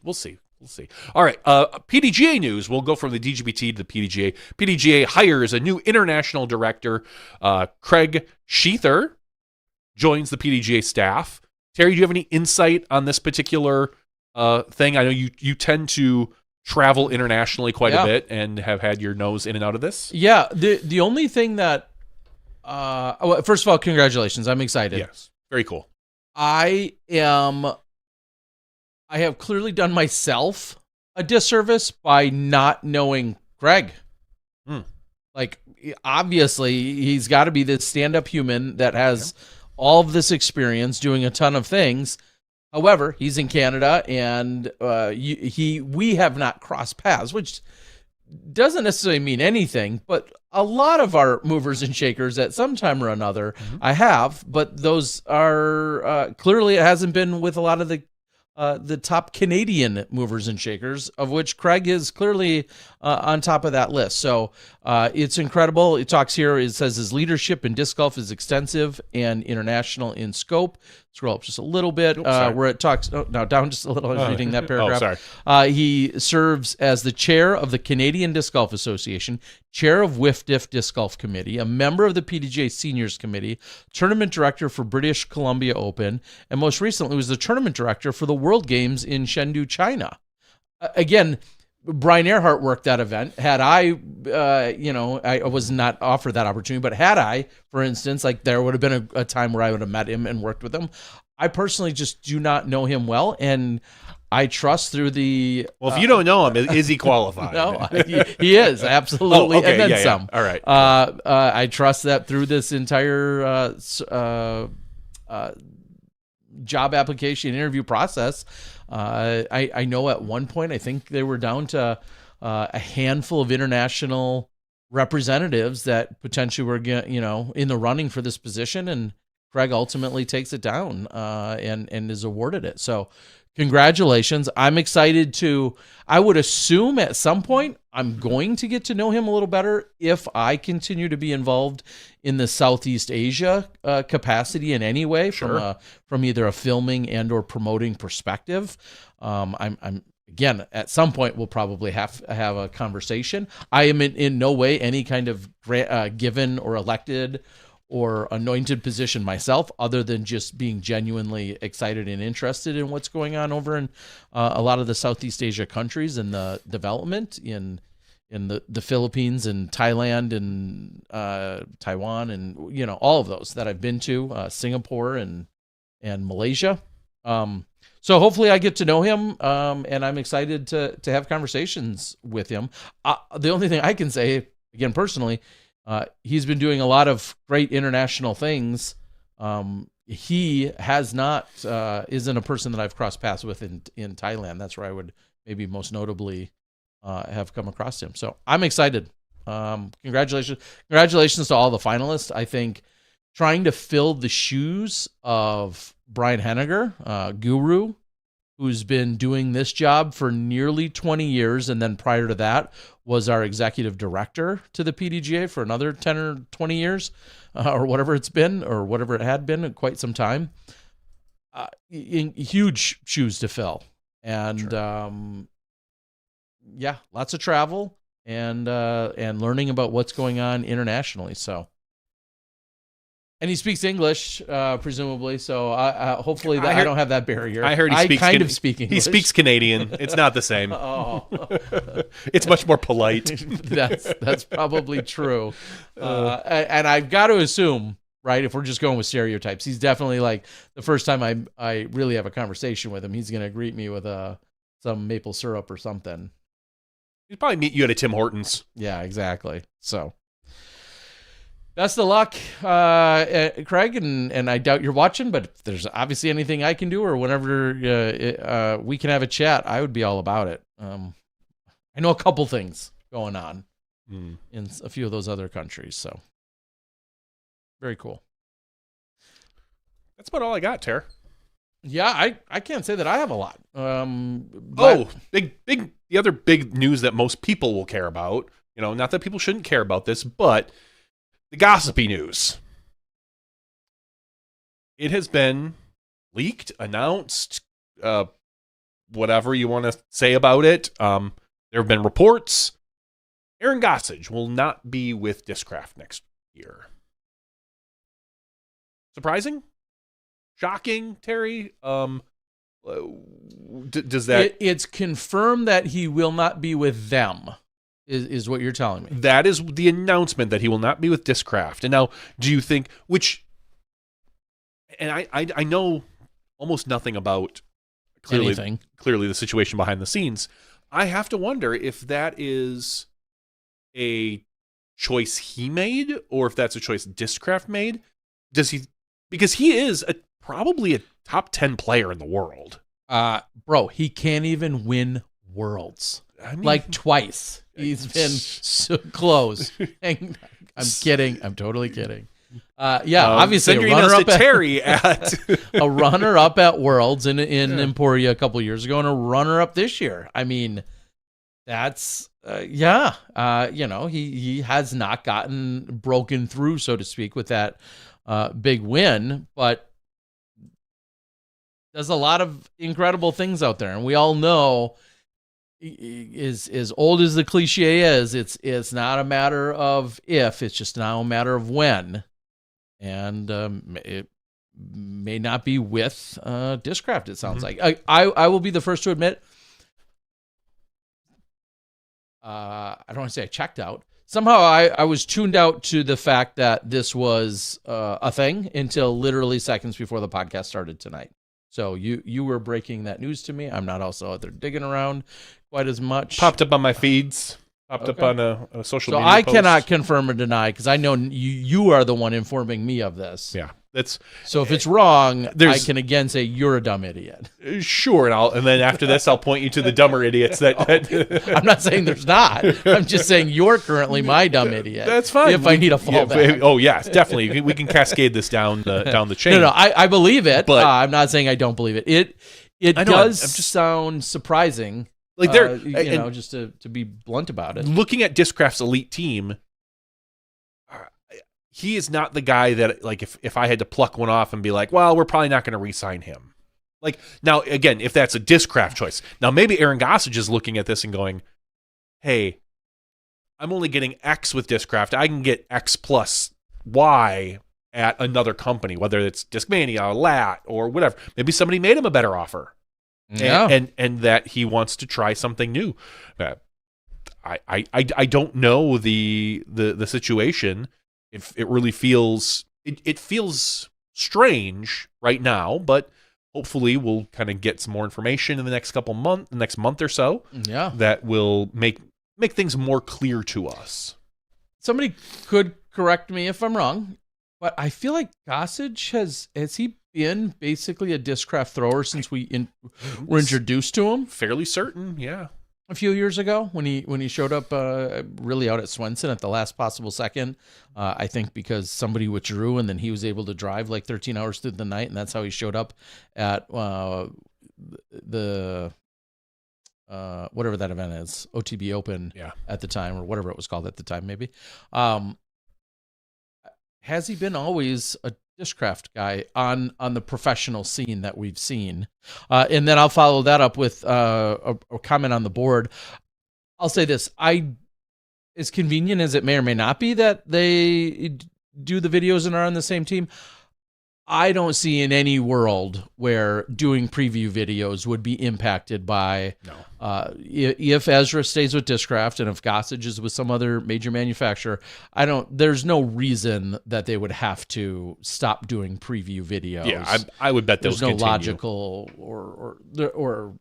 All right. PDGA news. We'll go from the DGBT to the PDGA. PDGA hires a new international director. Craig Sheether joins the PDGA staff. Terry, do you have any insight on this particular thing? I know you tend to travel internationally quite a bit and have had your nose in and out of this. Yeah. The only thing that, first of all, congratulations. I'm excited. Yes. Very cool. I have clearly done myself a disservice by not knowing Greg. Like, obviously, he's got to be this stand-up human that has all of this experience doing a ton of things. However, he's in Canada, and we have not crossed paths, which doesn't necessarily mean anything, but a lot of our movers and shakers at some time or another I have, but those are clearly it hasn't been with a lot of the top Canadian movers and shakers, of which Craig is clearly on top of that list. So it's incredible. It talks here, it says his leadership in disc golf is extensive and international in scope. Scroll up just a little bit where it talks, down just a little. I was reading that paragraph. He serves as the chair of the Canadian Disc Golf Association, chair of WIFDIF Disc Golf Committee, a member of the PDGA Seniors Committee, tournament director for British Columbia Open, and most recently was the tournament director for the World Games in Chengdu, China. Again, Brian Earhart worked that event. Had I, I was not offered that opportunity, but had I, for instance, like there would have been a time where I would have met him and worked with him. I personally just do not know him well, and I trust through the. Well, if you don't know him, is he qualified? No, he is absolutely, and then some. All right. I trust that through this entire job application interview process. I know at one point, I think they were down to a handful of international representatives that potentially were, in the running for this position, and Craig ultimately takes it down and is awarded it. So congratulations. I'm excited I would assume at some point I'm going to get to know him a little better if I continue to be involved in the Southeast Asia capacity in any way from either a filming and or promoting perspective. I'm again, at some point we'll probably have a conversation. I am in no way any kind of given or elected or anointed position myself, other than just being genuinely excited and interested in what's going on over in a lot of the Southeast Asia countries and the development in the Philippines and Thailand and Taiwan and all of those that I've been to, Singapore and Malaysia. So hopefully I get to know him, and I'm excited to have conversations with him. The only thing I can say, again personally, he's been doing a lot of great international things. He has not isn't a person that I've crossed paths with in Thailand. That's where I would maybe most notably have come across him. So I'm excited. Congratulations to all the finalists. I think trying to fill the shoes of Brian Henniger, Guru, who's been doing this job for nearly 20 years, and then prior to that was our executive director to the PDGA for another 10 or 20 years, or whatever it's been, or whatever it had been, in quite some time. Huge shoes to fill. And lots of travel and learning about what's going on internationally. So. And he speaks English, presumably. So hopefully I don't have that barrier. I heard he speak English. He speaks Canadian. It's not the same. It's much more polite. That's probably true. And I've got to assume, right, if we're just going with stereotypes, he's definitely like the first time I really have a conversation with him, he's going to greet me with some maple syrup or something. He'd probably meet you at a Tim Hortons. Yeah, exactly. So. Best of luck, Craig, and I doubt you're watching, but if there's obviously anything I can do or whenever we can have a chat, I would be all about it. I I know a couple things going on Mm. in a few of those other countries. So very cool. That's about all I got, Tara. Yeah, I can't say that I have a lot. But The other big news that most people will care about, not that people shouldn't care about this, but the gossipy news. It has been leaked, announced, whatever you want to say about it. There have been reports. Aaron Gossage will not be with Discraft next year. Surprising? Shocking, Terry? Does that... It's confirmed that he will not be with them, is what you're telling me. That is the announcement, that he will not be with Discraft. And now, do you think... And I know almost nothing about clearly the situation behind the scenes. I have to wonder if that is a choice he made, or if that's a choice Discraft made. Because he is probably a top 10 player in the world. Bro, he can't even win Worlds. I mean, like twice. He's been so close. I'm kidding. I'm totally kidding. Obviously a runner-up at Terry at a runner-up at Worlds in Emporia a couple years ago, and a runner-up this year. I mean, that's he has not gotten broken through, so to speak, with that big win, but there's a lot of incredible things out there, and we all know, as old as the cliche is, it's not a matter of if, it's just now a matter of when. And it may not be with Discraft, it sounds like. I will be the first to admit, I don't want to say I checked out. Somehow I was tuned out to the fact that this was a thing until literally seconds before the podcast started tonight. So you were breaking that news to me. I'm not also out there digging around quite as much. Popped up on my feeds. Popped up on a social media So I post. cannot confirm or deny, because I know you are the one informing me of this. Yeah. So if it's wrong, I can again say you're a dumb idiot. Sure, and then after this, I'll point you to the dumber idiots that. I'm not saying there's not. I'm just saying you're currently my dumb idiot. That's fine. If I need a fallback. Oh yes, definitely. We can cascade this down the chain. No, I believe it. But I'm not saying I don't believe it. It does sound surprising. Like just to be blunt about it. Looking at Discraft's elite team, he is not the guy that, like, if I had to pluck one off and be like, well, we're probably not going to re-sign him. Like, now, again, if that's a Discraft choice. Now, maybe Aaron Gossage is looking at this and going, hey, I'm only getting X with Discraft. I can get X plus Y at another company, whether it's Discmania or Lat or whatever. Maybe somebody made him a better offer. Yeah. And that he wants to try something new. I don't know the situation. If it really feels it feels strange right now, but hopefully we'll kind of get some more information in the next next month or so. Yeah, that will make things more clear to us. Somebody could correct me if I'm wrong, but I feel like Gossage has he been basically a Discraft thrower since we were introduced to him? Fairly certain, yeah. A few years ago when he showed up really out at Swenson at the last possible second, I think because somebody withdrew and then he was able to drive like 13 hours through the night, and that's how he showed up at the whatever that event is, OTB Open at the time, or whatever it was called at the time, maybe. Has he been always a Discraft guy on the professional scene that we've seen? And then I'll follow that up with a comment on the board. I'll say this: as convenient as it may or may not be that they do the videos and are on the same team, I don't see in any world where doing preview videos would be impacted by if Ezra stays with Discraft and if Gossage is with some other major manufacturer. There's no reason that they would have to stop doing preview videos. Yeah, I would bet there's no continue. Logical or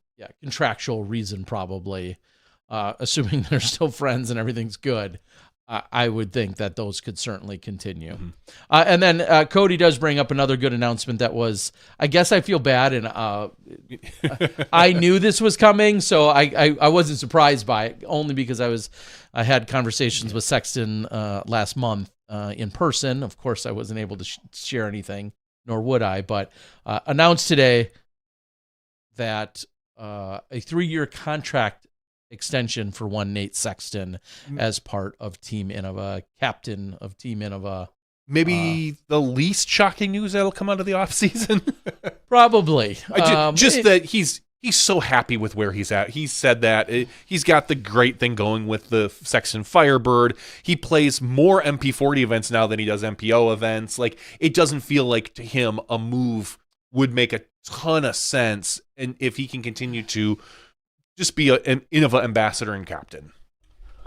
contractual reason, probably, assuming they're still friends and everything's good. I would think that those could certainly continue. And then Cody does bring up another good announcement that was, I guess I feel bad, and I knew this was coming, so I wasn't surprised by it, only because I had conversations with Sexton last month in person. Of course, I wasn't able to share anything, nor would I, but announced today that a 3-year contract extension for one Nate Sexton as part of Team Innova, captain of Team Innova. Maybe the least shocking news that'll come out of the offseason. Probably. That he's so happy with where he's at. He said that he's got the great thing going with the Sexton Firebird. He plays more MP40 events now than he does MPO events. Like, it doesn't feel like to him a move would make a ton of sense, and if he can continue to just be an Innova ambassador and captain.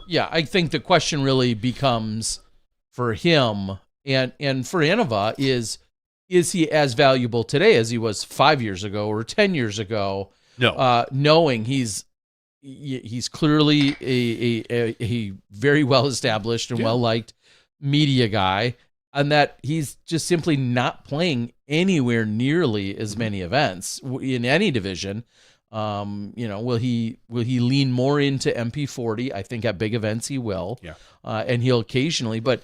Yeah, I think the question really becomes for him and for Innova is he as valuable today as he was 5 years ago or 10 years ago? No. Knowing he's clearly a very well established and well liked media guy, and that he's just simply not playing anywhere nearly as many events in any division. Will he lean more into MP40? I think at big events he will. Yeah. And he'll occasionally, but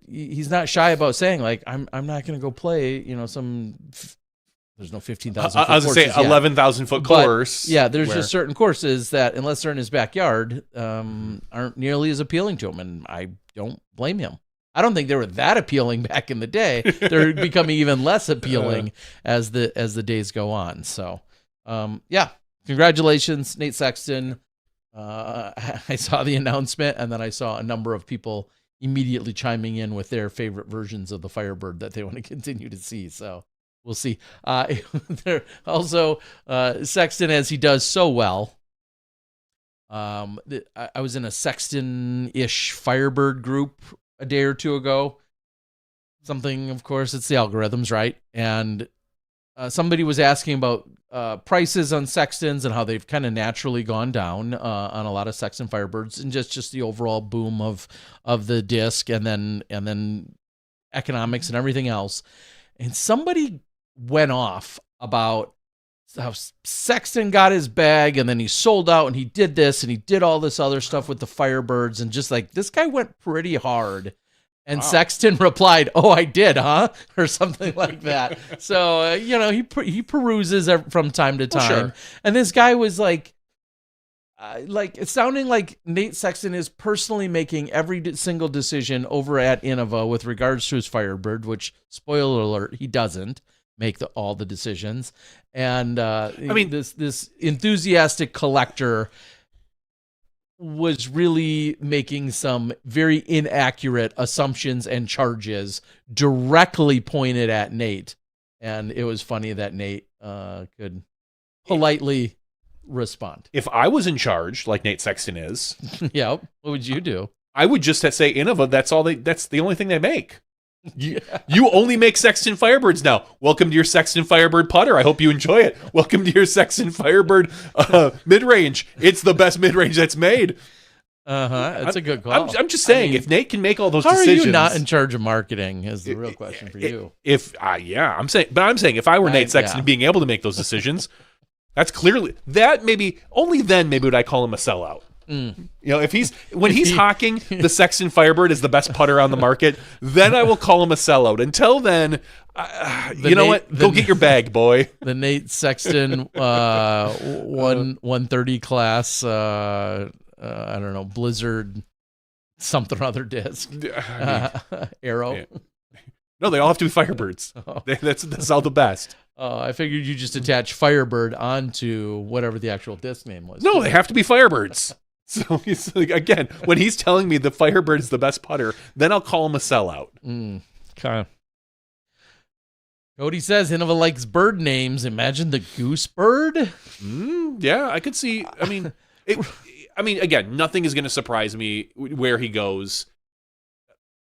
he's not shy about saying, like, I'm not going to go play, there's no 15,000 I was going to say 11,000 foot course. Yeah, there's just certain courses that, unless they're in his backyard, aren't nearly as appealing to him, and I don't blame him. I don't think they were that appealing back in the day. They're becoming even less appealing as the days go on. So, congratulations, Nate Sexton. I saw the announcement, and then I saw a number of people immediately chiming in with their favorite versions of the Firebird that they want to continue to see. So we'll see. There also Sexton, as he does so well. I was in a Sexton-ish Firebird group a day or two ago. Something, of course, it's the algorithms, right? And somebody was asking about prices on Sextons and how they've kind of naturally gone down on a lot of Sexton Firebirds, and just the overall boom of the disc, and then economics and everything else. And somebody went off about how Sexton got his bag, and then he sold out, and he did this, and he did all this other stuff with the Firebirds, and just like, this guy went pretty hard. And wow. Sexton replied, "Oh, I did, huh?" or something like that. So he peruses from time to time, sure. And this guy was like it's sounding like Nate Sexton is personally making every single decision over at Innova with regards to his Firebird, which, spoiler alert, he doesn't make all the decisions. And this enthusiastic collector was really making some very inaccurate assumptions and charges directly pointed at Nate. And it was funny that Nate could politely respond. If I was in charge, like Nate Sexton is, yeah, what would you do? I would just say Innova, that's the only thing they make. You only make Sexton Firebirds now. Welcome to your Sexton Firebird putter. I hope you enjoy it. Welcome to your Sexton Firebird mid-range. It's the best mid-range that's made. That's a good call. I'm just saying, if Nate can make all those decisions, how are you not in charge of marketing? Is the real question for you. I'm saying if I were Nate Sexton being able to make those decisions, that's clearly that. Maybe only then maybe would I call him a sellout. When he's hawking the Sexton Firebird is the best putter on the market, then I will call him a sellout. Until then, go get your bag, boy. The Nate Sexton 130 class, I don't know, Blizzard something or other disc, Arrow. Yeah. No, they all have to be Firebirds. Oh. That's all the best. I figured you just attach Firebird onto whatever the actual disc name was. No, they have to be Firebirds. So he's like, again, when he's telling me the Firebird is the best putter, then I'll call him a sellout. Okay. Cody says Innova likes bird names. Imagine the goose bird. Yeah, I could see. Again, nothing is going to surprise me where he goes.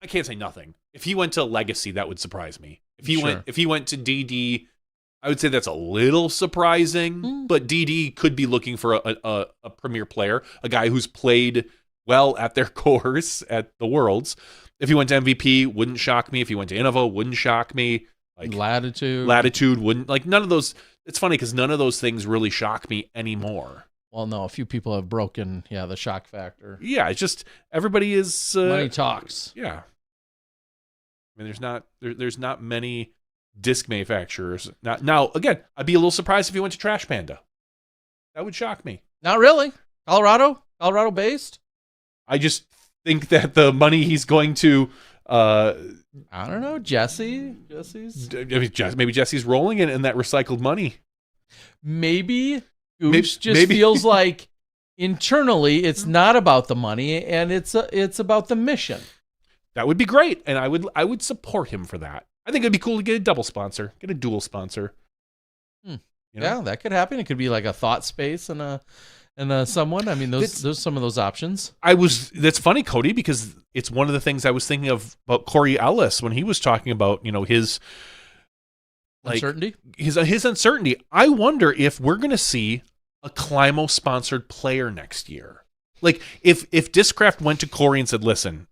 I can't say nothing. If he went to Legacy, that would surprise me. If he went to DD, I would say that's a little surprising, but DD could be looking for a premier player, a guy who's played well at their cores at the Worlds. If he went to MVP, wouldn't shock me. If he went to Innova, wouldn't shock me. Like Latitude wouldn't. Like none of those. It's funny because none of those things really shock me anymore. Well, no, a few people have broken, the shock factor. Yeah, it's just everybody is money talks. Yeah, I mean, there's not many disc manufacturers. Now, again, I'd be a little surprised if he went to Trash Panda. That would shock me. Not really. Colorado based. I just think that the money he's going to. I don't know, Jesse's. I mean, maybe Jesse's rolling in that recycled money. Maybe Goose feels like internally it's not about the money and it's about the mission. That would be great, and I would support him for that. I think it'd be cool to get a double sponsor, get a dual sponsor. You know? Yeah, that could happen. It could be like a thought space and someone. I mean, those some of those options. That's funny, Cody, because it's one of the things I was thinking of about Corey Ellis when he was talking about his uncertainty. His uncertainty. I wonder if we're going to see a Climo sponsored player next year. Like if Discraft went to Corey and said, "Listen,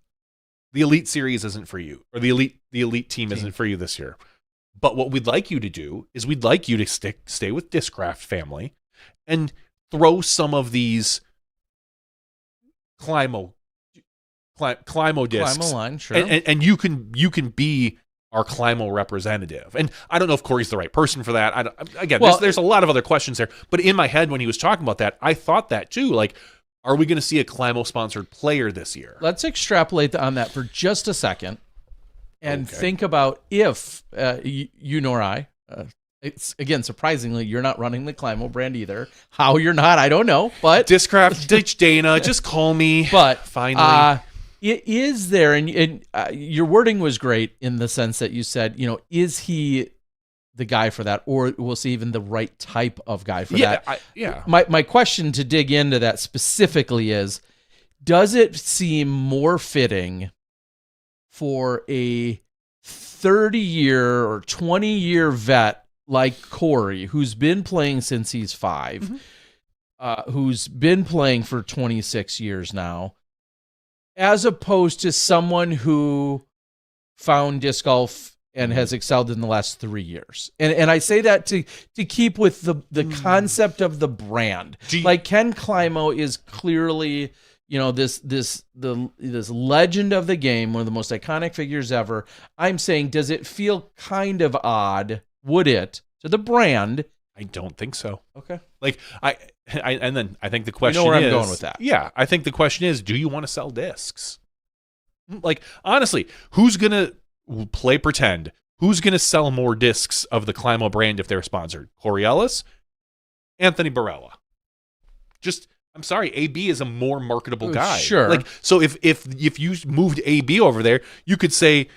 the Elite Series isn't for you, or the Elite Team isn't for you this year. But what we'd like you to do is we'd like you to stay with Discraft family and throw some of these Climo discs. Climo line, sure. And you can be our Climo representative. And I don't know if Corey's the right person for that. There's a lot of other questions there. But in my head when he was talking about that, I thought that too. Like, are we going to see a Climo-sponsored player this year? Let's extrapolate on that for just a second and think about if you nor I, it's again, surprisingly, you're not running the Climo brand either. How you're not, I don't know. But Discraft, ditch Dana, just call me. But finally. It is there, and your wording was great in the sense that you said, is he the guy for that, or we'll see even the right type of guy for that. My question to dig into that specifically is, does it seem more fitting for a 30-year or 20-year vet like Corey, who's been playing since he's 5, who's been playing for 26 years now, as opposed to someone who found disc golf and has excelled in the last 3 years. And I say that to keep with the concept of the brand. Like Ken Climo is clearly, this legend of the game, one of the most iconic figures ever. I'm saying, does it feel kind of odd, would it, to the brand? I don't think so. Okay. Like and then I think the question where is, I'm going with that. Yeah, I think the question is, do you want to sell discs? Like, honestly, who's going to play pretend? Who's going to sell more discs of the Climo brand if they're sponsored? Corey Ellis? Anthony Barella? I'm sorry, AB is a more marketable guy. Sure. Like, so if you moved AB over there, you could say,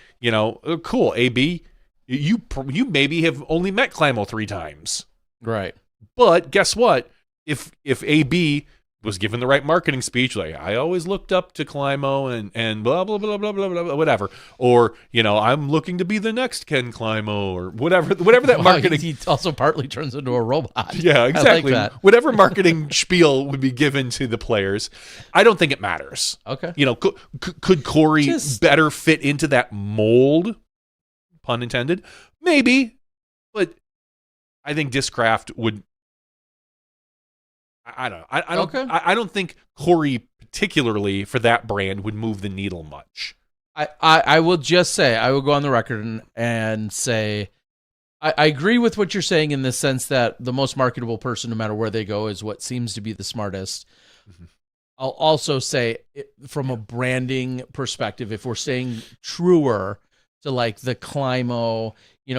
cool, AB, you maybe have only met Climo 3 times. Right. But guess what? If AB was given the right marketing speech, like, I always looked up to Climo and blah, blah, blah, blah, blah, blah, whatever. Or, I'm looking to be the next Ken Climo or whatever that marketing. He also partly turns into a robot. Yeah, exactly. I like that. Whatever marketing spiel would be given to the players, I don't think it matters. Okay. Could Corey better fit into that mold? Pun intended. Maybe. But I think Discraft would. I don't know. I don't think Corey particularly for that brand would move the needle much. I will just say, I will go on the record and say, I agree with what you're saying in the sense that the most marketable person, no matter where they go, is what seems to be the smartest. Mm-hmm. I'll also say, from a branding perspective, if we're staying truer to like the Climo,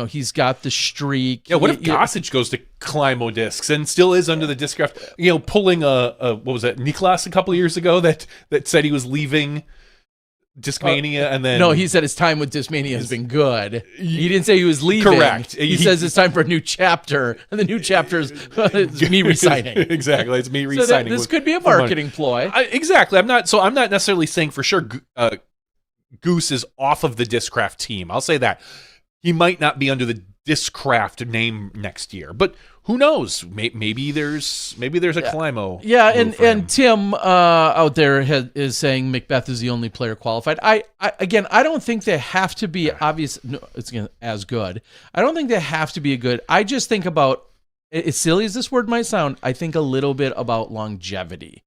he's got the streak. Yeah, what if Gossage goes to Climo discs and still is under the Discraft? Pulling a what was that, Niklas a couple of years ago that said he was leaving Discmania, and then no, he said his time with Discmania has been good. He didn't say he was leaving. Correct. He says it's time for a new chapter, and the new chapter is me resigning. Exactly, it's me resigning. So this could be a marketing ploy. Exactly. I'm not necessarily saying for sure Goose is off of the Discraft team. I'll say that. He might not be under the Discraft name next year. But who knows? Maybe there's a Climo. Yeah, and Tim out there is saying Macbeth is the only player qualified. I don't think they have to be obvious. No, it's as good. I don't think they have to be a good. I just think about, as silly as this word might sound, I think a little bit about longevity.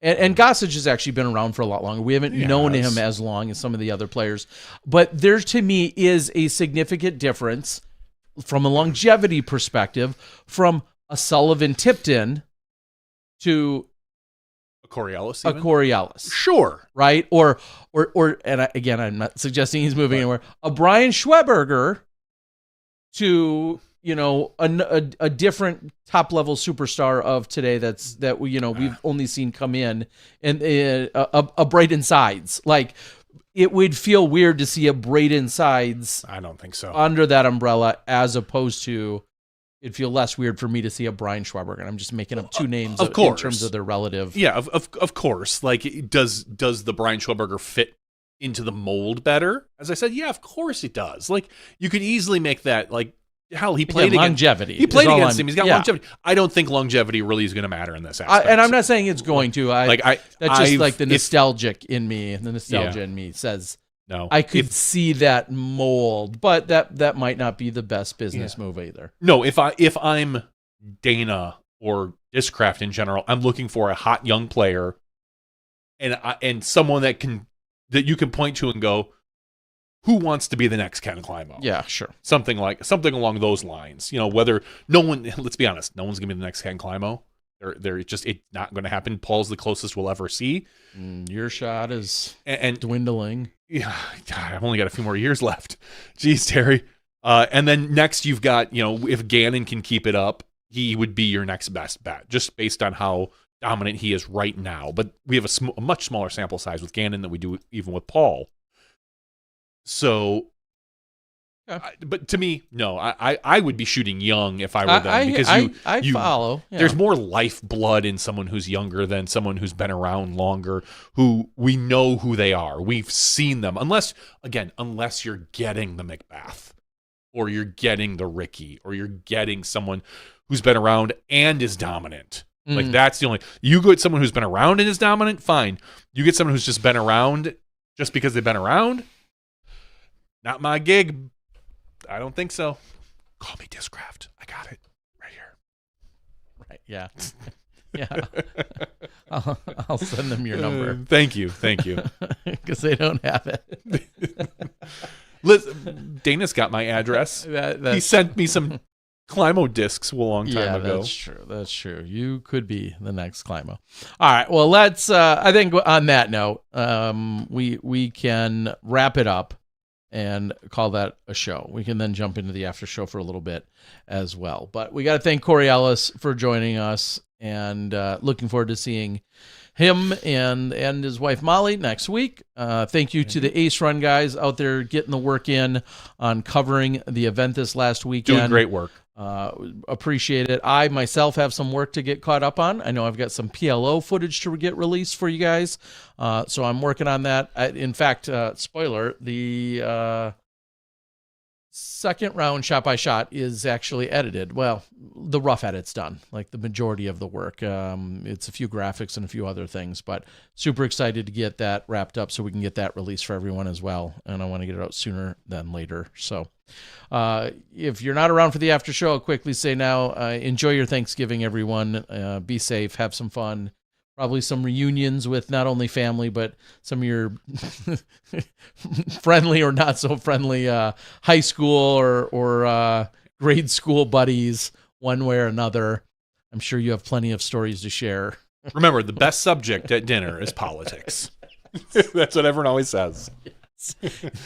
And Gossage has actually been around for a lot longer. We haven't known him as long as some of the other players. But there, to me, is a significant difference from a longevity perspective from a Sullivan Tipton to a Coriolis. A Coriolis. Sure. Right? Or again, I'm not suggesting he's moving anywhere. A Brian Schweberger to, a different top level superstar of today that we've only seen come in and a Braden Sides. Like, it would feel weird to see a Braden Sides. I don't think so. Under that umbrella, as opposed to, it'd feel less weird for me to see a Brian Schweberger. And I'm just making up two names of course. In terms of their relative. Yeah, of course. Like, does the Brian Schweberger fit into the mold better? As I said, yeah, of course it does. Like, you could easily make that, like, hell, he played longevity. He played against him. He's got longevity. I don't think longevity really is going to matter in this aspect. And I'm not saying it's going to. That's just like the nostalgia in me. The nostalgia in me says, no. I could see that mold, but that might not be the best business move either. No, if I'm Dana or Discraft in general, I'm looking for a hot young player, and someone that you can point to and go, who wants to be the next Ken Climo? Yeah, sure. Something along those lines. Whether let's be honest, no one's gonna be the next Ken Climo. It's not going to happen. Paul's the closest we'll ever see. Your shot is dwindling. Yeah, God, I've only got a few more years left. Jeez, Terry. And then next you've got, if Gannon can keep it up, he would be your next best bet, just based on how dominant he is right now. But we have a much smaller sample size with Gannon than we do even with Paul. So, but to me, no, I would be shooting young if I were them, because I follow. Yeah. There's more lifeblood in someone who's younger than someone who's been around longer, who we know who they are. We've seen them. Unless you're getting the Macbeth, or you're getting the Ricky, or you're getting someone who's been around and is dominant. Like, that's the only. You get someone who's been around and is dominant, fine. You get someone who's just been around just because they've been around. Not my gig. I don't think so. Call me Discraft. I got it right here. Right. Yeah. Yeah. I'll send them your number. Thank you. Because they don't have it. Listen, Dana's got my address. He sent me some Climo discs a long time ago. That's true. You could be the next Climo. All right. Well, let's. I think on that note, we can wrap it up and call that a show. We can then jump into the after show for a little bit as well. But we got to thank Corey Ellis for joining us, and looking forward to seeing him and his wife Molly next week. Thank you to the Ace Run guys out there getting the work in on covering the event this last weekend. Doing great work. Appreciate it. I myself have some work to get caught up on. I know I've got some PLO footage to get released for you guys, so I'm working on that. In fact, spoiler, the second round shot by shot is actually edited. Well, the rough edit's done, like the majority of the work. It's a few graphics and a few other things, but super excited to get that wrapped up so we can get that released for everyone as well. And I want to get it out sooner than later. So if you're not around for the after show, I'll quickly say now, enjoy your Thanksgiving, everyone. Be safe, have some fun. Probably some reunions with not only family, but some of your friendly or not so friendly high school or grade school buddies, one way or another. I'm sure you have plenty of stories to share. Remember, the best subject at dinner is politics. That's what everyone always says.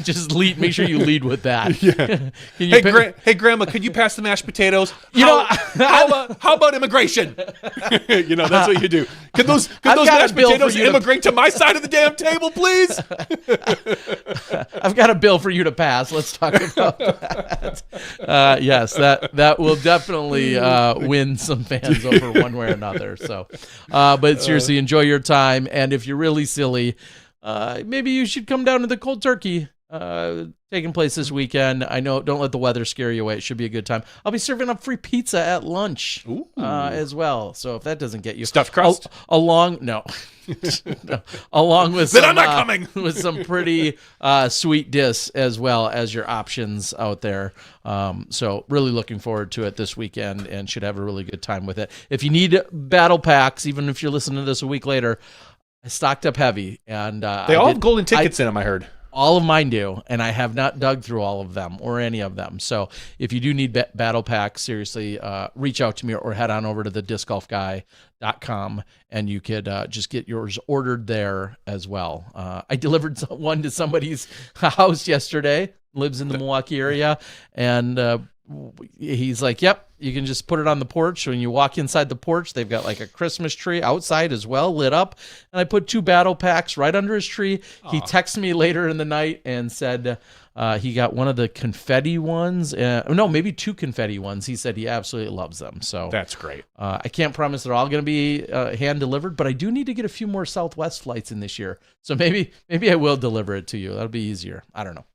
Just make sure you lead with that. Yeah. Hey, Grandma, could you pass the mashed potatoes? How about immigration? That's what you do. Could those mashed potatoes immigrate to my side of the damn table, please? I've got a bill for you to pass. Let's talk about that. Yes, that will definitely win some fans over one way or another. So, but seriously, enjoy your time. And if you're really silly, maybe you should come down to the cold turkey taking place this weekend. I know, don't let the weather scare you away. It should be a good time. I'll be serving up free pizza at lunch as well. So if that doesn't get you. Stuffed crust? Along with Then some, I'm not coming. with some pretty sweet dis as well as your options out there. So really looking forward to it this weekend and should have a really good time with it. If you need battle packs, even if you're listening to this a week later, I stocked up heavy. And they all have golden tickets in them, I heard. All of mine do, and I have not dug through all of them or any of them. So if you do need battle packs, seriously, reach out to me or head on over to the discgolfguy.com and you could just get yours ordered there as well. I delivered one to somebody's house yesterday, lives in the Milwaukee area, and he's like, yep, you can just put it on the porch. When you walk inside the porch, they've got like a Christmas tree outside as well, lit up. And I put 2 battle packs right under his tree. Aww. He texted me later in the night and said he got one of the confetti ones. No, maybe 2 confetti ones. He said he absolutely loves them. So that's great. I can't promise they're all going to be hand delivered, but I do need to get a few more Southwest flights in this year. So maybe I will deliver it to you. That'll be easier. I don't know.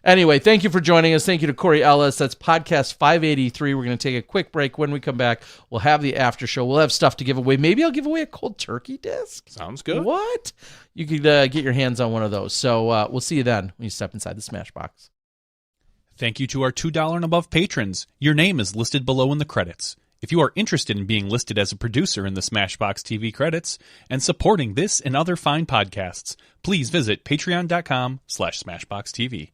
Anyway, thank you for joining us. Thank you to Corey Ellis. That's podcast 583. We're going to take a quick break. When we come back, we'll have the after show. We'll have stuff to give away. Maybe I'll give away a cold turkey disc. Sounds good. What? You could get your hands on one of those. So we'll see you then when you step inside the Smashbox. Thank you to our $2 and above patrons. Your name is listed below in the credits. If you are interested in being listed as a producer in the Smashbox TV credits and supporting this and other fine podcasts, please visit patreon.com/SmashBoxTV.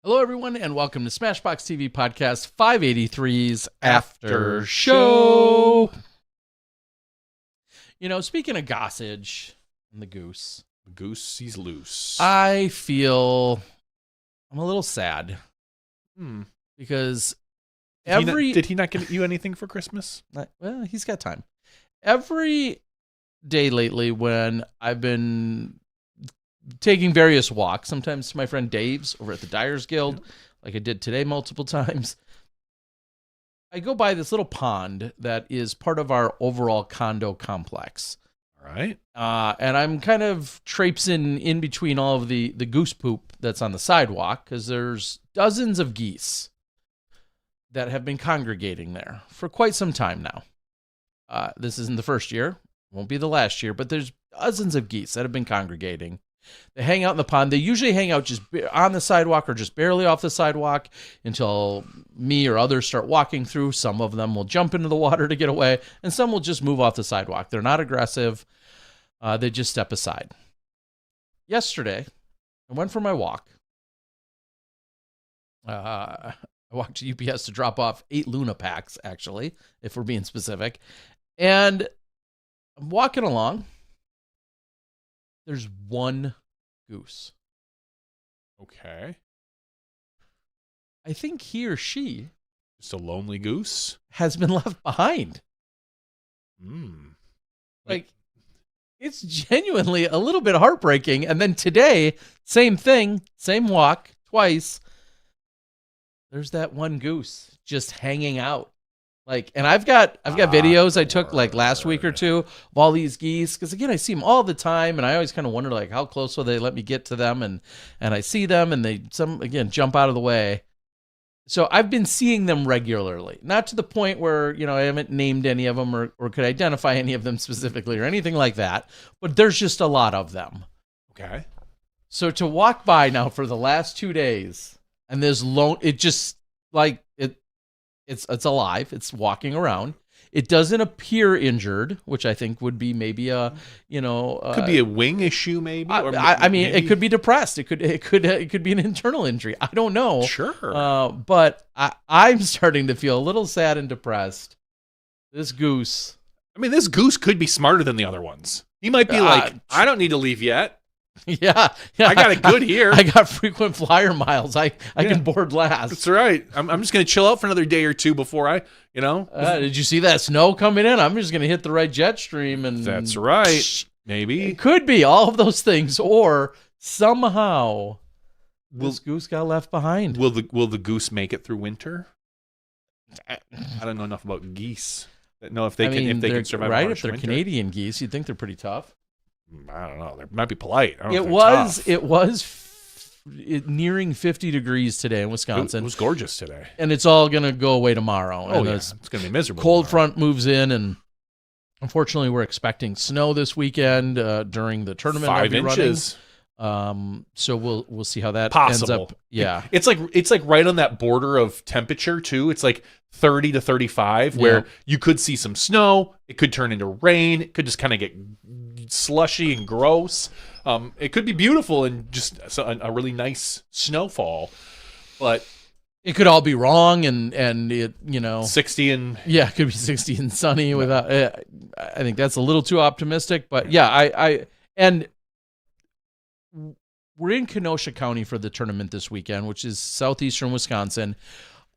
Hello, everyone, and welcome to Smashbox TV Podcast 583's After Show. You know, speaking of Gossage and the goose. The goose, he's loose. I feel I'm a little sad. Because did he not get you anything for Christmas? Well, he's got time. Every day lately when I've been taking various walks, sometimes to my friend Dave's over at the Dyers Guild, like I did today multiple times, I go by this little pond that is part of our overall condo complex. All right. And I'm kind of traipsing in between all of the goose poop that's on the sidewalk because there's dozens of geese that have been congregating there for quite some time now. This isn't the first year, won't be the last year, but there's dozens of geese that have been congregating. They hang out in the pond. They usually hang out just on the sidewalk or just barely off the sidewalk until me or others start walking through. Some of them will jump into the water to get away, and some will just move off the sidewalk. They're not aggressive. They just step aside. Yesterday, I went for my walk. I walked to UPS to drop off 8 Luna packs, actually, if we're being specific. And I'm walking along. There's one goose. Okay. I think he or she Just a lonely goose? has been left behind. Like, It's genuinely a little bit heartbreaking. And then today, same thing, same walk, twice. There's that one goose just hanging out. And I've got videos I took like last week or two of all these geese, because again I see them all the time, and I always kind of wonder like how close will they let me get to them, and I see them and they jump out of the way, So I've been seeing them regularly, not to the point where, I haven't named any of them or could identify any of them specifically or anything like that, but there's just a lot of them. Okay. So to walk by now for the last 2 days and there's it just like it's alive. It's walking around. It doesn't appear injured, which I think would be maybe could be a wing issue, maybe. I mean, it could be depressed. It could be an internal injury. I don't know. Sure. But I'm starting to feel a little sad and depressed. This goose. I mean, this goose could be smarter than the other ones. He might be like, I don't need to leave yet. Yeah. I got it good here. I got frequent flyer miles. I can board last. That's right. I'm just going to chill out for another day or two before I. Did you see that snow coming in? I'm just going to hit the right jet stream. And that's right. Maybe. It could be all of those things. Or somehow this goose got left behind. Will the goose make it through winter? I don't know enough about geese. No, if they can survive. Right, if they're winter. Canadian geese, you'd think they're pretty tough. I don't know. They might be polite. I don't know It was nearing 50 degrees today in Wisconsin. It was gorgeous today. And it's all going to go away tomorrow. Oh, yeah. It's going to be miserable. Cold front moves in, and unfortunately, we're expecting snow this weekend during the tournament. 5 inches. So we'll see how that Possible. ends up. Yeah. It's like right on that border of temperature, too. It's like 30 to 35, where you could see some snow. It could turn into rain. It could just kind of get slushy and gross. It could be beautiful and just a really nice snowfall, but it could all be wrong, and it 60 and it could be 60 and sunny without. I think that's a little too optimistic, but yeah, and we're in Kenosha County for the tournament this weekend, which is southeastern Wisconsin.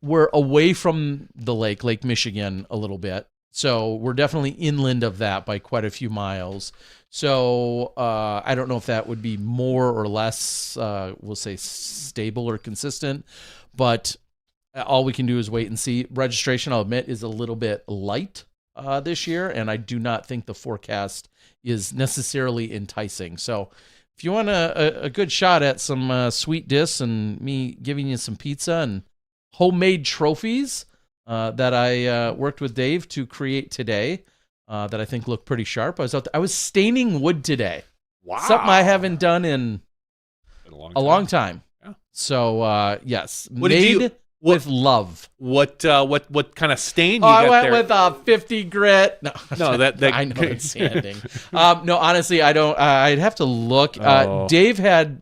We're away from the Lake Michigan a little bit. So we're definitely inland of that by quite a few miles. So I don't know if that would be more or less, we'll say, stable or consistent. But all we can do is wait and see. Registration, I'll admit, is a little bit light this year, and I do not think the forecast is necessarily enticing. So if you want a good shot at some sweet discs and me giving you some pizza and homemade trophies that I worked with Dave to create today that I think look pretty sharp. I was out there. I was staining wood today. Wow. Something I haven't done in a long time. Yeah. So, yes. What made did you, with love. What kind of stain you got there? I went with a 50 grit. No, that I know it's sanding. No, honestly, I don't. I'd have to look. Dave had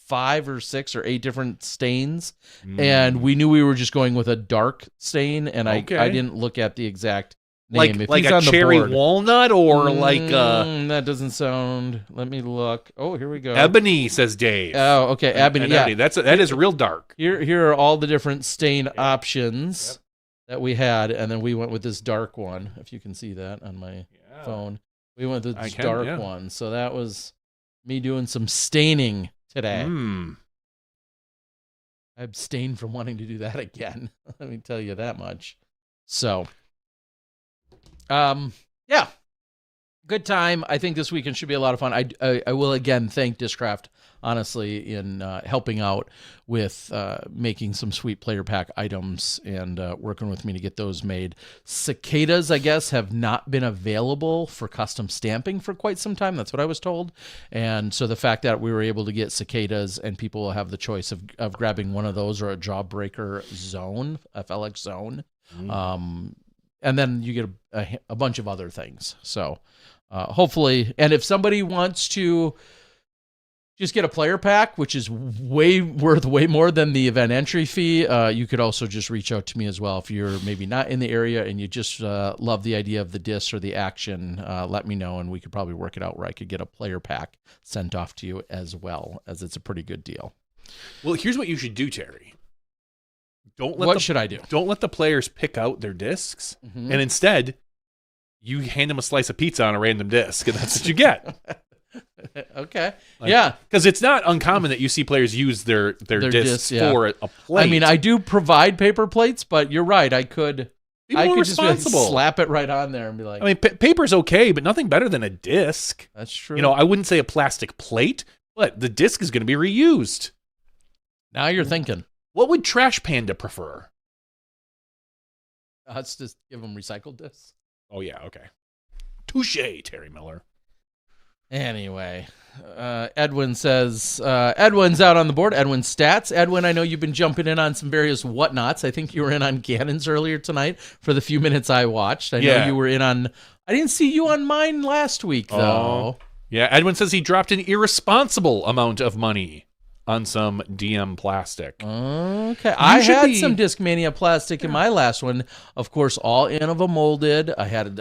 5 or 6 or 8 different stains, and we knew we were just going with a dark stain, and I didn't look at the exact name. Like a cherry walnut or like that doesn't sound. Let me look. Oh, here we go. Ebony, says Dave. Oh, okay, ebony. Yeah, ebony. That is real dark. Here are all the different stain options that we had, and then we went with this dark one. If you can see that on my phone, we went with this dark one. So that was me doing some staining today. I abstained from wanting to do that again. Let me tell you that much. So, yeah, good time. I think this weekend should be a lot of fun. I will again thank Discraft, honestly, in helping out with making some sweet player pack items and working with me to get those made. Cicadas, I guess, have not been available for custom stamping for quite some time. That's what I was told. And so the fact that we were able to get cicadas and people will have the choice of grabbing one of those or a Jawbreaker Zone, FLX Zone. And then you get a bunch of other things. So hopefully, and if somebody wants to just get a player pack, which is worth way more than the event entry fee, you could also just reach out to me as well. If you're maybe not in the area and you just love the idea of the discs or the action, let me know, and we could probably work it out where I could get a player pack sent off to you as well, as it's a pretty good deal. Well, here's what you should do, Terry. What should I do? Don't let the players pick out their discs, and instead, you hand them a slice of pizza on a random disc, and that's what you get. Okay. Yeah. Because it's not uncommon that you see players use their discs for a plate. I mean, I do provide paper plates, but you're right. I could just be like, responsible. slap it right on there and be like. I mean, paper's okay, but nothing better than a disc. That's true. You know, I wouldn't say a plastic plate, but the disc is going to be reused. Now you're thinking. What would Trash Panda prefer? Let's just give him recycled discs. Oh, yeah, okay. Touche, Terry Miller. Anyway, Edwin says, Edwin's out on the board. Edwin Stats. Edwin, I know you've been jumping in on some various whatnots. I think you were in on Gannon's earlier tonight for the few minutes I watched. I know you were in on, I didn't see you on mine last week, though. Yeah, Edwin says he dropped an irresponsible amount of money on some DM plastic. Okay. I had some Discmania plastic in my last one. Of course, all Innova molded. I had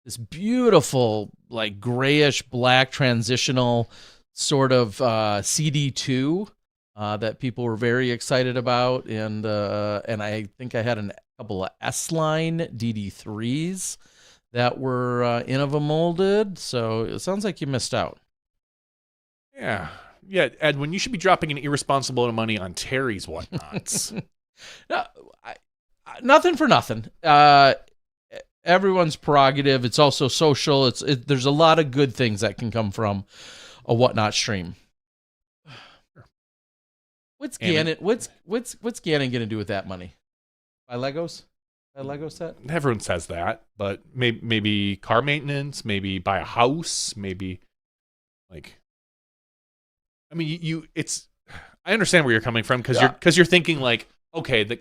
this beautiful, like, grayish black transitional sort of CD2 that people were very excited about. And I think I had a couple of S-line DD3s that were Innova molded. So it sounds like you missed out. Yeah. Yeah, Edwin, you should be dropping an irresponsible amount of money on Terry's whatnots. No, nothing for nothing. Everyone's prerogative. It's also social. There's a lot of good things that can come from a whatnot stream. What's Gannon? What's Gannon gonna do with that money? Buy Legos? A Lego set? Everyone says that, but maybe car maintenance, maybe buy a house, maybe like. I mean, I understand where you're coming from because you're thinking like, okay,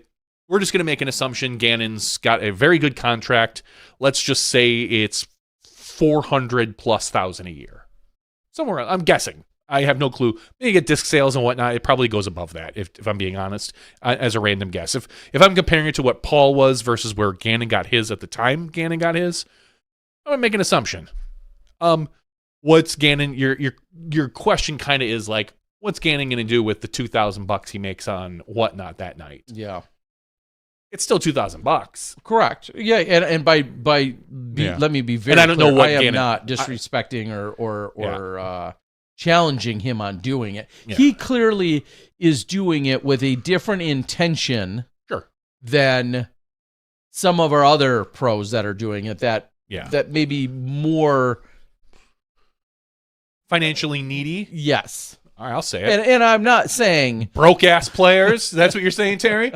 we're just going to make an assumption. Gannon's got a very good contract. Let's just say it's $400,000+ a year. Somewhere, I'm guessing. I have no clue. Maybe get disc sales and whatnot. It probably goes above that, if I'm being honest, as a random guess. If I'm comparing it to what Paul was versus where Gannon got his at the time Gannon got his, I'm going to make an assumption. What's Gannon? Your question kind of is like, what's Gannon going to do with the $2,000 he makes on whatnot that night? Yeah, it's still $2,000. Correct. Yeah, and let me be very. And I don't know what I am Gannon, not disrespecting or challenging him on doing it. Yeah. He clearly is doing it with a different intention than some of our other pros that are doing it. That may be more financially needy. Yes. All right, I'll say it. And I'm not saying broke ass players. That's what you're saying, Terry?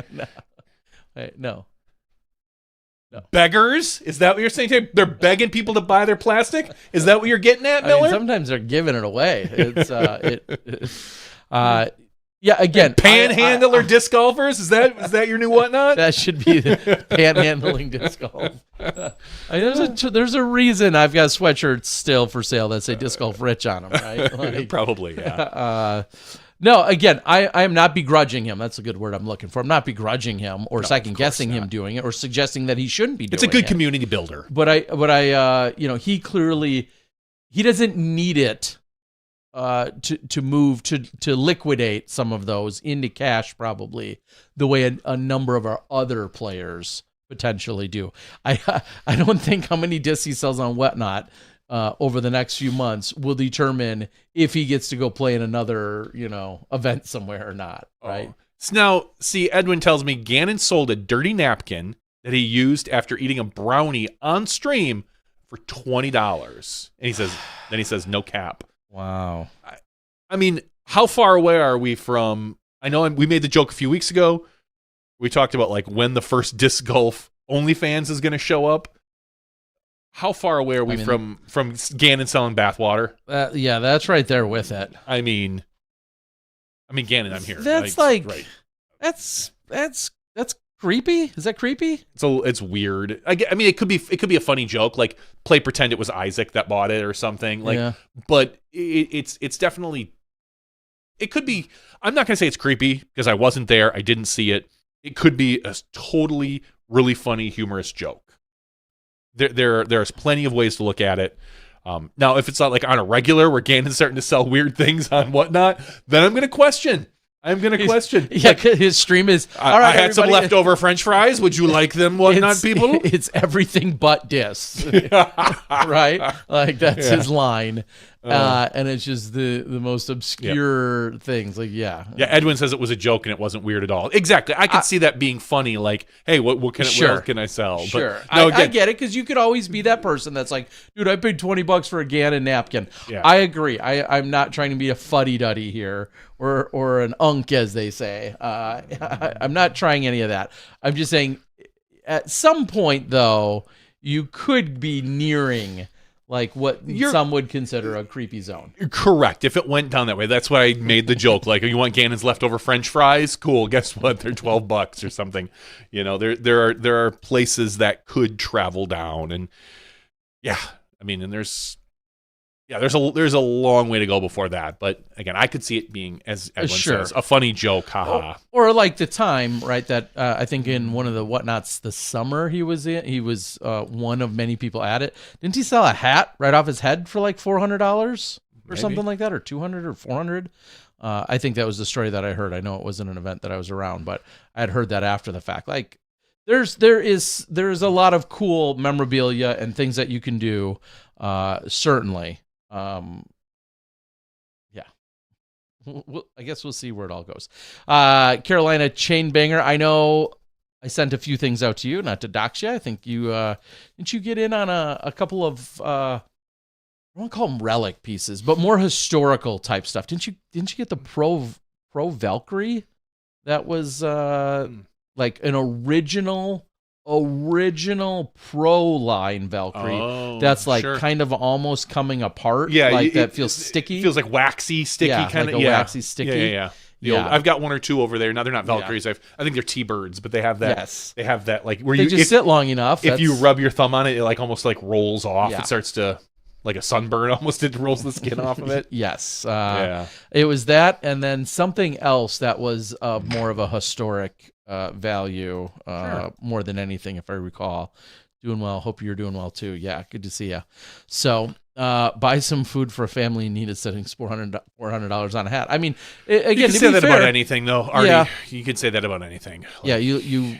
No. Beggars? Is that what you're saying, Terry? They're begging people to buy their plastic? Is that what you're getting at, Miller? I mean, sometimes they're giving it away. It's again, panhandler disc golfers. Is that your new whatnot? That should be the panhandling disc golf. There's a reason I've got sweatshirts still for sale that say disc golf rich on them, right? Like, probably, yeah. No, again, I am not begrudging him. That's a good word I'm looking for. I'm not begrudging him or second guessing him doing it or suggesting that he shouldn't be doing it. It's a good community builder. But I he clearly he doesn't need it to move to liquidate some of those into cash, probably the way a number of our other players potentially do. I don't think how many discs he sells on whatnot over the next few months will determine if he gets to go play in another event somewhere or not. Right. So now, see, Edwin tells me Gannon sold a dirty napkin that he used after eating a brownie on stream for $20, and he says no cap. Wow. I mean, how far away are we from? I know we made the joke a few weeks ago. We talked about like when the first disc golf OnlyFans is going to show up. How far away are we from Gannon selling bathwater? Yeah, that's right there with it. I mean, Gannon, I'm here. That's right. That's creepy. Is that creepy? It's weird. I mean, it could be a funny joke, like play pretend it was Isaac that bought it or something. Like, but it's definitely. It could be. I'm not gonna say it's creepy because I wasn't there. I didn't see it. It could be a totally really funny, humorous joke. There's plenty of ways to look at it. Now, if it's not like on a regular where Gannon's starting to sell weird things on whatnot, then I'm gonna question. Yeah, like, his stream is. All right, I had some leftover French fries. Would you like them, whatnot, people? It's everything but discs, right? Like that's his line. And it's just the most obscure things. Like, yeah. Yeah, Edwin says it was a joke and it wasn't weird at all. Exactly. I could see that being funny. Like, hey, what else can I sell? Sure. But, no, I get it, because you could always be that person that's like, dude, I paid $20 for a Gannon napkin. Yeah. I agree. I'm not trying to be a fuddy-duddy here or an unk, as they say. I'm not trying any of that. I'm just saying at some point, though, you could be nearing like what some would consider a creepy zone. Correct. If it went down that way, that's why I made the joke. Like, you want Gannon's leftover French fries? Cool. Guess what? They're $12 or something. You know, there are places that could travel down, and yeah, I mean, and there's a long way to go before that. But again, I could see it being, as Edwin says, a funny joke, haha. Or like the time, right? That I think in one of the Whatnots, the summer he was one of many people at it. Didn't he sell a hat right off his head for like $400 or something like that, or $200 or $400? I think that was the story that I heard. I know it wasn't an event that I was around, but I had heard that after the fact. Like, there's a lot of cool memorabilia and things that you can do. Certainly. Yeah. I guess we'll see where it all goes. Carolina Chain Banger. I know I sent a few things out to you, not to dox you. I think you didn't you get in on a couple of I won't call them relic pieces, but more historical type stuff. Didn't you get the Pro Valkyrie? That was like an original Pro line Valkyrie that's like kind of almost coming apart. Yeah, like that feels sticky. Feels like waxy, sticky kind of. Like waxy, sticky. Yeah. I've got one or two over there. Now they're not Valkyries. I think they're T-birds, but they have that. Yes. They have that like where they just sit long enough. If you rub your thumb on it, it like almost like rolls off. Yeah. It starts to like a sunburn almost. It rolls the skin off of it. Yes. It was that, and then something else that was more of a historic value, more than anything, if I recall. Doing well. Hope you're doing well too. Yeah, good to see you. So, buy some food for a family in need of setting $400 on a hat. I mean, again, you can say that about anything, though. Artie, yeah. You could say that about anything. Like, yeah, you.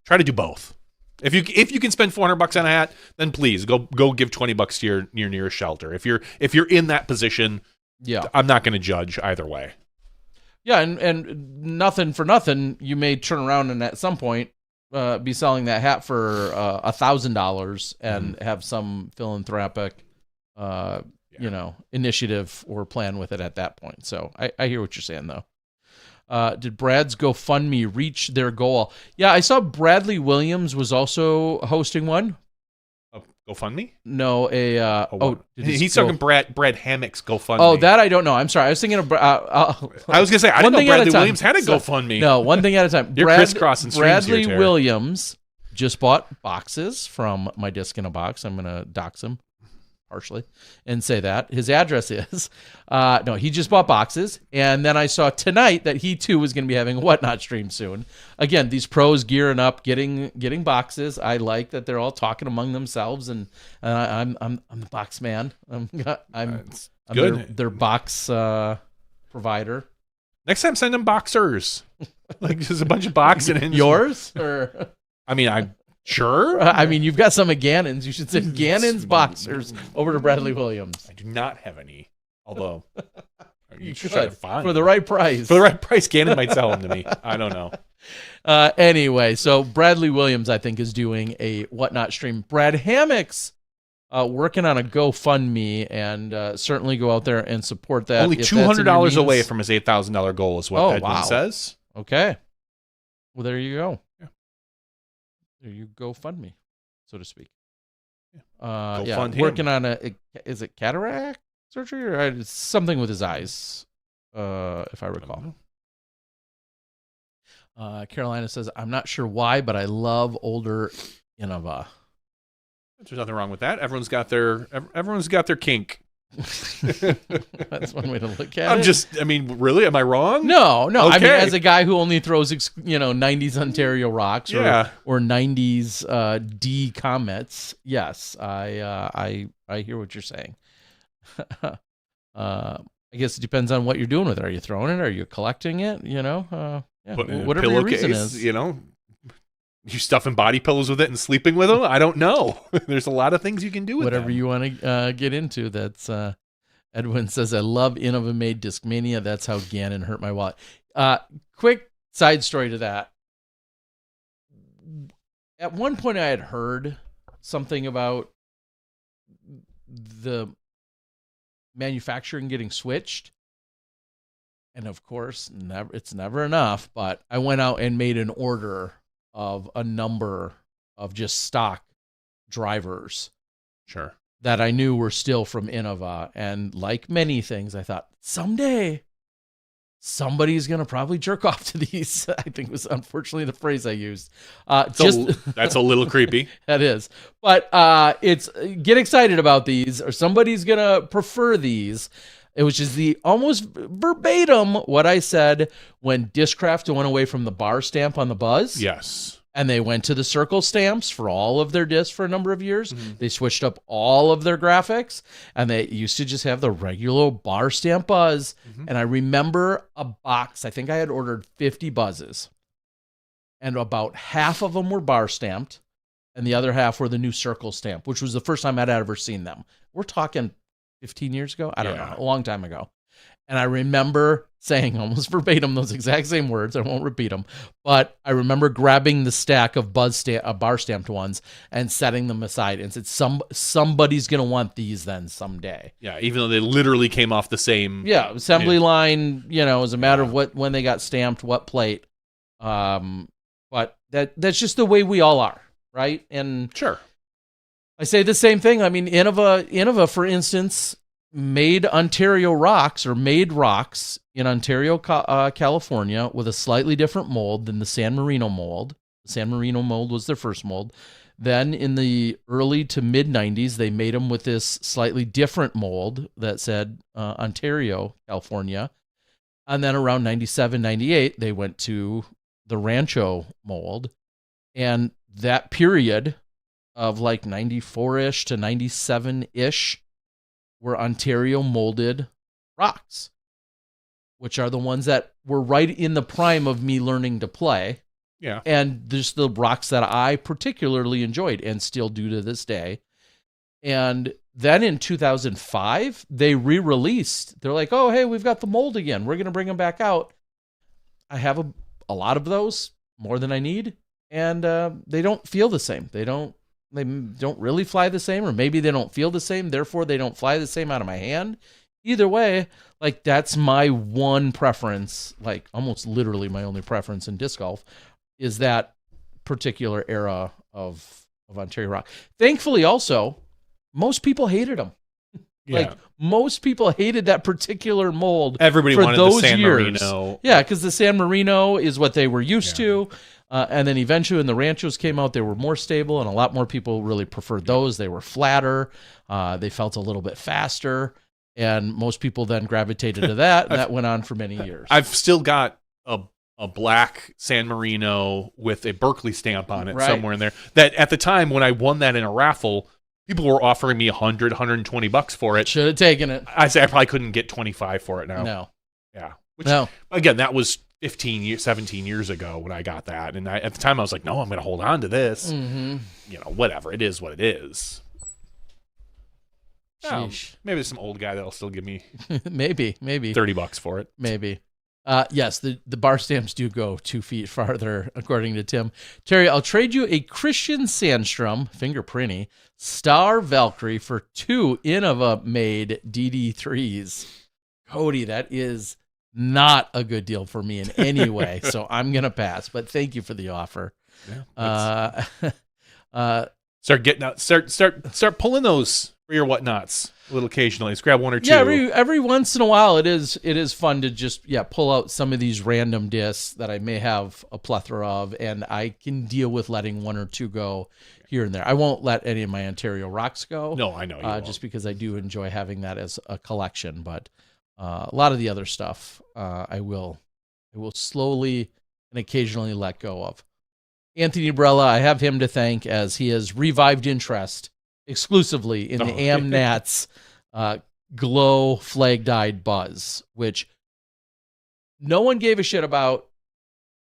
Try to do both. If you can spend $400 on a hat, then please go give $20 to your nearest shelter. If you're in that position, yeah, I'm not going to judge either way. Yeah, and nothing for nothing, you may turn around and at some point be selling that hat for $1,000 and have some philanthropic, initiative or plan with it at that point. So I hear what you're saying, though. Did Brad's GoFundMe reach their goal? Yeah, I saw Bradley Williams was also hosting one. GoFundMe? No, he's talking Brad Hammock's GoFundMe. Oh, that I don't know. I'm sorry. I was thinking of. I was gonna say I didn't know Bradley Williams had a GoFundMe. No, one thing at a time. You're crisscrossing streams Bradley here, Williams just bought boxes from My Disc in a Box. I'm gonna dox him partially and say that his address is. No, he just bought boxes, and then I saw tonight that he too was going to be having a Whatnot stream soon. Again, these pros gearing up, getting boxes. I like that they're all talking among themselves, and I'm the box man. I'm good. Their box provider. Next time, send them boxers. Like just a bunch of boxing. Yours or I mean, I'm sure. I mean, you've got some of Gannon's. You should send Gannon's boxers over to Bradley Williams. I do not have any. Although you should find for the right price. For the right price, Gannon might sell them to me. I don't know. Anyway, so Bradley Williams, I think, is doing a Whatnot stream. Brad Hammock's working on a GoFundMe, and certainly go out there and support that. Only $200 away from his $8,000 goal is what Edwin says. Okay. Well, there you go. Yeah. There you go, fund me, so to speak. Fund him. Working on is it cataract surgery or something with his eyes, if I recall. Carolina says, I'm not sure why, but I love older Innova. There's nothing wrong with that. Everyone's got their kink. That's one way to look at it. Really? Am I wrong? No. Okay. I mean, as a guy who only throws, 90s Ontario rocks or 90s D Comets, yes, I hear what you're saying. I guess it depends on what you're doing with it. Are you throwing it? Are you collecting it? Whatever your reason is. You stuffing body pillows with it and sleeping with them? I don't know. There's a lot of things you can do with Whatever them. you want to get into. That's Edwin says, I love Innova-made Discmania. That's how Gannon hurt my wallet. Quick side story to that. At one point, I had heard something about the manufacturing getting switched. And of course, it's never enough. But I went out and made an order of a number of just stock drivers. Sure. That I knew were still from Innova. And like many things, I thought, someday somebody's going to probably jerk off to these. I think was unfortunately the phrase I used. That's a little creepy. That is. But it's get excited about these, or somebody's going to prefer these. Which is the almost verbatim what I said when Discraft went away from the bar stamp on the Buzz. Yes. And they went to the circle stamps for all of their discs for a number of years. Mm-hmm. They switched up all of their graphics, and they used to just have the regular bar stamp Buzz. Mm-hmm. And I remember a box. I think I had ordered 50 Buzzes, and about half of them were bar stamped, and the other half were the new circle stamp, which was the first time I'd ever seen them. We're talking 15 years ago? I don't know, a long time ago. And I remember saying almost verbatim those exact same words. I won't repeat them. But I remember grabbing the stack of bar stamped ones and setting them aside and said, somebody's going to want these then someday. Yeah, even though they literally came off the same. Yeah, assembly line, it was a matter of when they got stamped, what plate. But that's just the way we all are, right? And Sure. I say the same thing. I mean, Innova, for instance, made rocks in Ontario, California, with a slightly different mold than the San Marino mold. The San Marino mold was their first mold. Then in the early to mid 90s, they made them with this slightly different mold that said Ontario, California. And then around 97, 98, they went to the Rancho mold. And that period of like 94-ish to 97-ish were Ontario molded rocks, which are the ones that were right in the prime of me learning to play. Yeah. And just the rocks that I particularly enjoyed and still do to this day. And then in 2005, they re-released. They're like, oh, hey, we've got the mold again. We're going to bring them back out. I have a lot of those, more than I need. And they don't feel the same. They don't really fly the same, or maybe they don't feel the same, therefore they don't fly the same out of my hand. Either way, like that's my one preference, like almost literally my only preference in disc golf, is that particular era of Ontario rock. Thankfully, also, most people hated them. Yeah. Like most people hated that particular mold. Everybody for wanted those the San years. Marino. Yeah, because the San Marino is what they were used to. And then eventually when the Ranchos came out, they were more stable, and a lot more people really preferred those. They were flatter. They felt a little bit faster. And most people then gravitated to that, and that went on for many years. I've still got a black San Marino with a Berkeley stamp on it somewhere in there. That at the time when I won that in a raffle, people were offering me $100, $120 for it. Should have taken it. I probably couldn't get 25 for it now. No. Yeah. Which, again, that was 17 years ago when I got that. And at the time I was like, no, I'm going to hold on to this. Mm-hmm. Whatever. It is what it is. Maybe there's some old guy that'll still give me maybe $30 for it. Maybe. Yes, the bar stamps do go 2 feet farther, according to Tim. Terry, I'll trade you a Christian Sandstrom, fingerprinty, Star Valkyrie for 2 Innova-made DD3s. Cody, that is not a good deal for me in any way, so I'm going to pass. But thank you for the offer. Yeah, start getting out, start pulling those for your whatnots a little occasionally. Let's grab one or two. Yeah, every once in a while, it is fun to just pull out some of these random discs that I may have a plethora of, and I can deal with letting 1 or 2 go here and there. I won't let any of my Ontario rocks go. No, I know you won't. Just because I do enjoy having that as a collection, but a lot of the other stuff I will slowly and occasionally let go of. Anthony Brella, I have him to thank, as he has revived interest exclusively in the AmNats glow flag dyed Buzz, which no one gave a shit about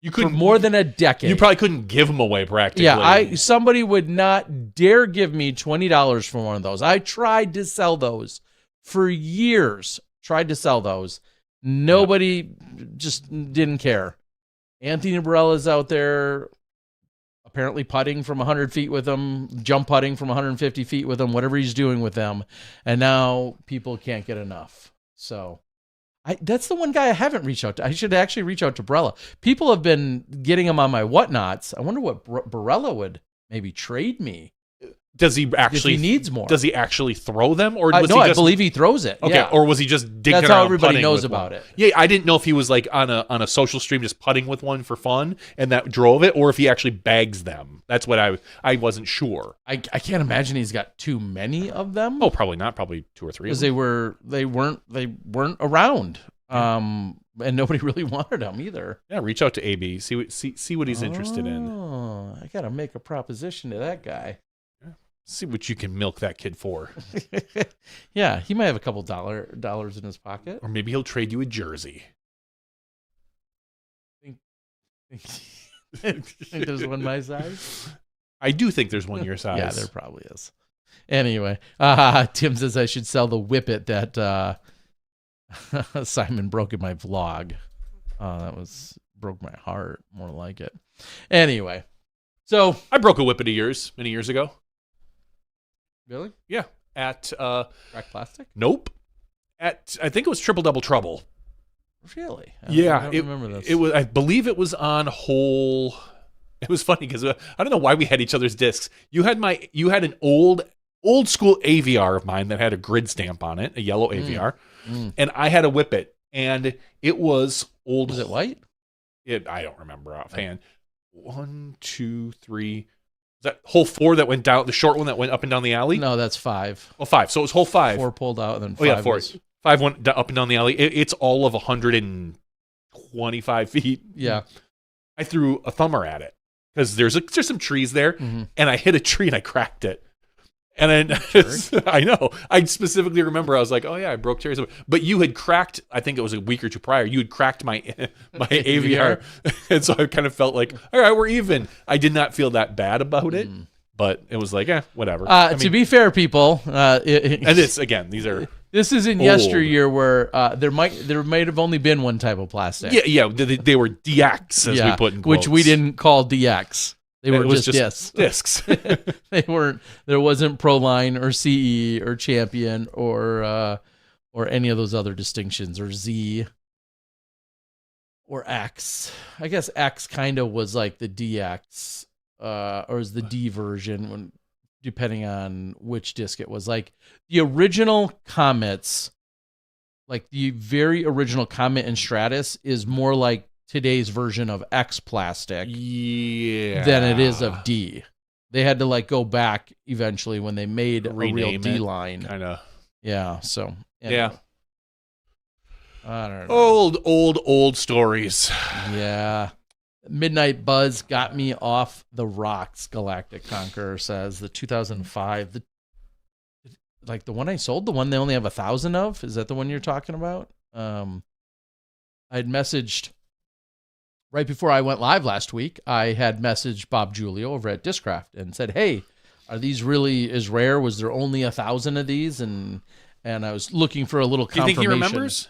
You for couldn't more than a decade. You probably couldn't give them away practically. Yeah, somebody would not dare give me $20 for one of those. I tried to sell those for years. Nobody just didn't care. Anthony Barella's out there apparently putting from 100 feet with them, jump putting from 150 feet with them, whatever he's doing with them. And now people can't get enough. So that's the one guy I haven't reached out to. I should actually reach out to Barella. People have been getting him on my whatnots. I wonder what Barella would maybe trade me. Does he actually? If he needs more. Does he actually throw them, or was no? he just, I believe he throws it. Okay, yeah. or was he just digging That's how around everybody putting knows with about one? it. Yeah, I didn't know if he was like on a social stream just putting with one for fun and that drove it, or if he actually bags them. That's what I wasn't sure. I can't imagine he's got too many of them. Oh, probably not. Probably 2 or 3. Because they weren't around. And nobody really wanted them either. Yeah, reach out to AB. See what he's interested in. Oh, I gotta make a proposition to that guy. See what you can milk that kid for. Yeah, he might have a couple dollars in his pocket. Or maybe he'll trade you a jersey. Think there's one my size? I do think there's one your size. Yeah, there probably is. Anyway, Tim says I should sell the whippet that Simon broke in my vlog. Broke my heart, more like it. Anyway, so I broke a whippet of yours many years ago. Really? Yeah. At Crack plastic? Nope. I think it was Triple Double Trouble. Really? I don't remember this. It was. I believe it was on hole. It was funny because I don't know why we had each other's discs. You had an old school AVR of mine that had a grid stamp on it, a yellow AVR, and I had a Whippet, and it was old. Was it white? I don't remember offhand. 1, 2, 3. Is that hole 4 that went down? The short one that went up and down the alley? No, that's 5. Oh, 5. So it was hole 5. 4 pulled out, and then 5. Oh yeah, 4. Was... 5 went up and down the alley. It's all of 125 feet. Yeah. I threw a thumber at it because there's some trees there, and I hit a tree and I cracked it. And then I know. I specifically remember I was like, "Oh yeah, I broke Terry's." But you had cracked. I think it was a week or two prior. You had cracked my AVR, and so I kind of felt like, "All right, we're even." I did not feel that bad about it, but it was like, whatever. To be fair, people, and this again, these are. This is in old. yesteryear where there might have only been one type of plastic. Yeah. They were DX as we put in quotes. Which we didn't call DX. They were just discs. They weren't. There wasn't Proline or CE or Champion or any of those other distinctions or Z or X. I guess X kind of was like the DX or is the D version when depending on which disc it was. Like the original Comets, like the very original Comet and Stratus is more like today's version of X plastic than it is of D. They had to like go back eventually when they made a real D line. Kind of. Yeah. So anyway. Yeah. I don't know. Old stories. Yeah. Midnight Buzz got me off the rocks. Galactic Conqueror says the 2005, like the one I sold, the one they only have 1,000 of. Is that the one you're talking about? I'd messaged. Right before I went live last week, I had messaged Bob Giulio over at Discraft and said, "Hey, are these really as rare? Was there only 1,000 of these?" And I was looking for a little confirmation. Do you think he remembers?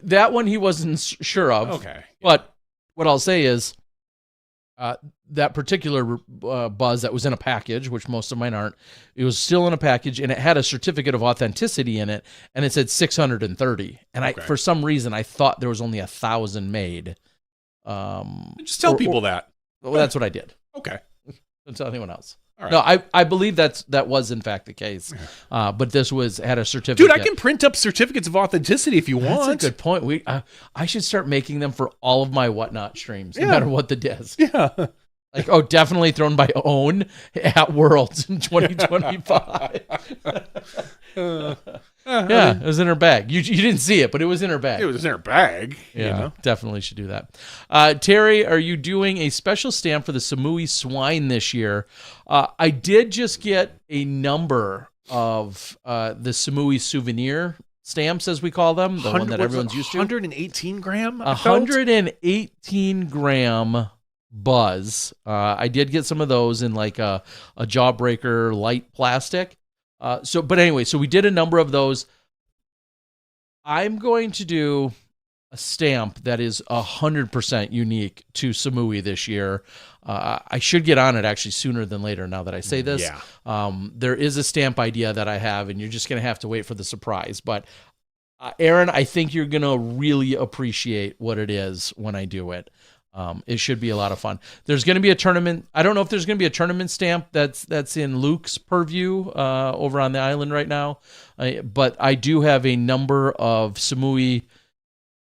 That one he wasn't sure of. Okay. But what I'll say is that particular Buzz that was in a package, which most of mine aren't, it was still in a package, and it had a certificate of authenticity in it, and it said 630. And I, for some reason, I thought there was only 1,000 made. Just tell people that. Well, that's what I did. Okay. Don't tell anyone else. All right. No, I believe that was in fact the case. But this had a certificate. Dude, I can print up certificates of authenticity if you want. That's a good point. I should start making them for all of my Whatnot streams, no matter what the disc. Yeah. Like, definitely thrown by Own at Worlds in 2025. Yeah, it was in her bag. You didn't see it, but it was in her bag. It was in her bag. Yeah, definitely should do that. Terry, are you doing a special stamp for the Samui Swine this year? I did just get a number of the Samui souvenir stamps, as we call them, the one that everyone's used to. 118 gram? 118 gram Buzz. I did get some of those in like a Jawbreaker light plastic. But anyway, so we did a number of those. I'm going to do a stamp that is 100% unique to Samui this year. I should get on it actually sooner than later now that I say this. Yeah. There is a stamp idea that I have, and you're just going to have to wait for the surprise. But Aaron, I think you're going to really appreciate what it is when I do it. It should be a lot of fun. There's going to be a tournament. I don't know if there's going to be a tournament stamp that's in Luke's purview over on the island right now. But I do have a number of Samui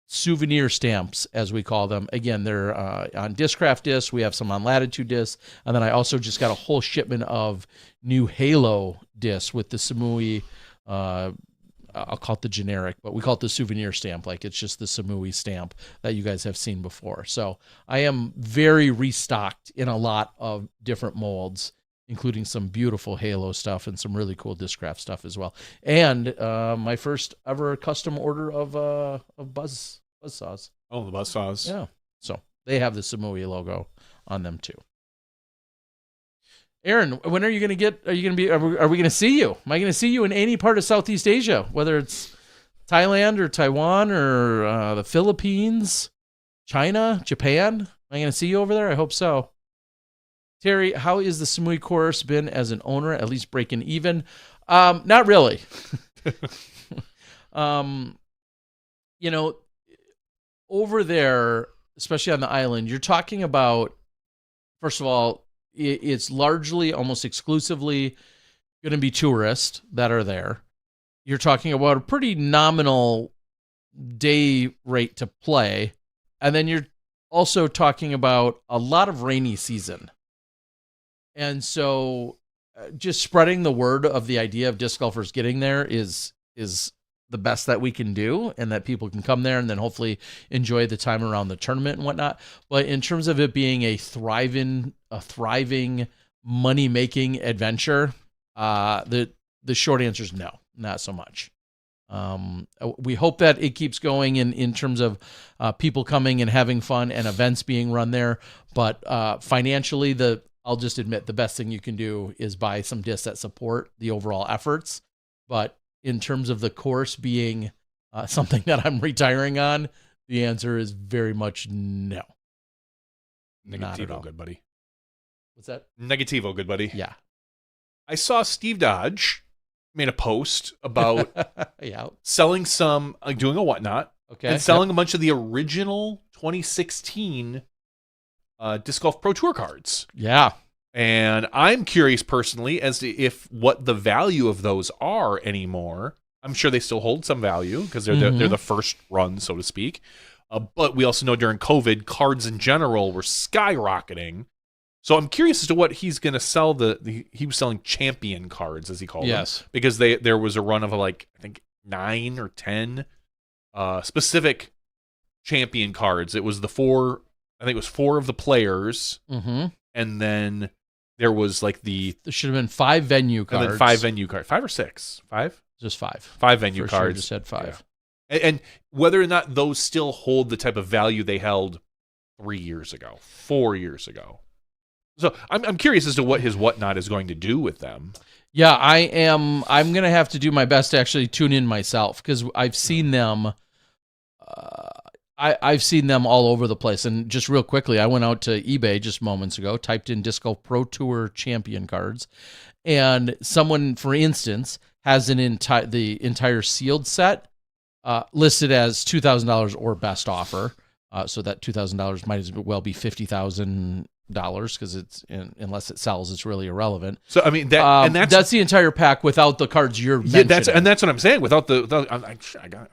souvenir stamps, as we call them. Again, they're on Discraft discs. We have some on Latitude discs. And then I also just got a whole shipment of new Halo discs with the Samui, I'll call it the generic, but we call it the souvenir stamp. Like it's just the Samui stamp that you guys have seen before. So I am very restocked in a lot of different molds, including some beautiful Halo stuff and some really cool Discraft stuff as well. And my first ever custom order of buzzsaws. Oh, the buzzsaws. Yeah. So they have the Samui logo on them too. Aaron, when are you going to get, are we going to see you? Am I going to see you in any part of Southeast Asia, whether it's Thailand or Taiwan or the Philippines, China, Japan? Am I going to see you over there? I hope so. Terry, how is the Samui course been as an owner, at least breaking even? Not really. Over there, especially on the island, you're talking about, first of all, it's largely, almost exclusively going to be tourists that are there. You're talking about a pretty nominal day rate to play. And then you're also talking about a lot of rainy season. And so just spreading the word of the idea of disc golfers getting there is the best that we can do, and that people can come there and then hopefully enjoy the time around the tournament and whatnot. But in terms of it being a thriving money-making adventure, the short answer is no, not so much. We hope that it keeps going in terms of people coming and having fun and events being run there. But financially, I'll just admit the best thing you can do is buy some discs that support the overall efforts. But in terms of the course being something that I'm retiring on, the answer is very much no. Negativo, good buddy. What's that? Negativo, good buddy. Yeah. I saw Steve Dodge made a post about selling some, doing a whatnot, and selling a bunch of the original 2016 Disc Golf Pro Tour cards. Yeah. And I'm curious personally as to what the value of those are anymore. I'm sure they still hold some value because they're the first run, so to speak. But we also know during COVID, cards in general were skyrocketing. So I'm curious as to what he's going to sell. He was selling champion cards, as he called them. Because there was a run of I think 9 or 10 specific champion cards. It was four of the players. Mm-hmm. And then there was there should have been 5 venue cards. And then 5 venue cards. 5 or 6? 5? Just 5. 5 venue cards. Sure, just had 5. Yeah. And whether or not those still hold the type of value they held 3 years ago, 4 years ago. So I'm curious as to what his whatnot is going to do with them. Yeah, I am. I'm going to have to do my best to actually tune in myself because I've seen them. I've seen them all over the place. And just real quickly, I went out to eBay just moments ago, typed in Disc Golf Pro Tour Champion cards, and someone, for instance, has the entire sealed set listed as $2,000 or best offer. So that $2,000 might as well be $50,000 because unless it sells, it's really irrelevant. So I mean that's the entire pack without the cards you're mentioning. That's what I'm saying. Without I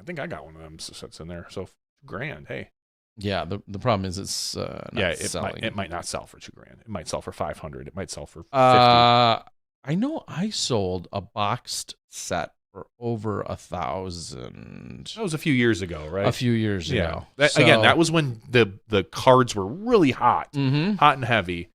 think I got one of them sets in there. So $2,000. Hey. Yeah. The problem is it's not selling. It might not sell for $2,000. It might sell for $500. It might sell for $50. I know I sold a boxed set for over $1,000. That was a few years ago, right? A few years ago. Again, that was when the cards were really hot, hot and heavy.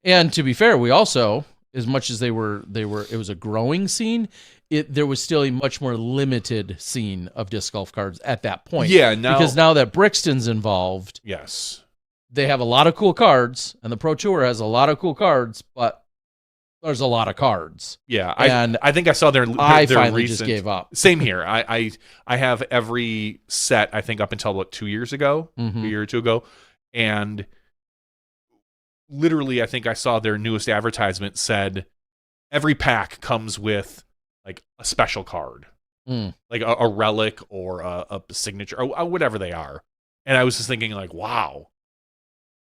And to be fair, we also as much as it was a growing scene, there was still a much more limited scene of disc golf cards at that point. Yeah, because now that Brixton's involved, yes, they have a lot of cool cards, and the Pro Tour has a lot of cool cards, but there's a lot of cards. Yeah, and I think I saw their finally recent, just gave up. Same here. I have every set, I think, up until about 2 years ago, a year or two ago, and literally, I think I saw their newest advertisement said every pack comes with like a special card, like a relic or a signature or whatever they are. And I was just thinking, like, wow,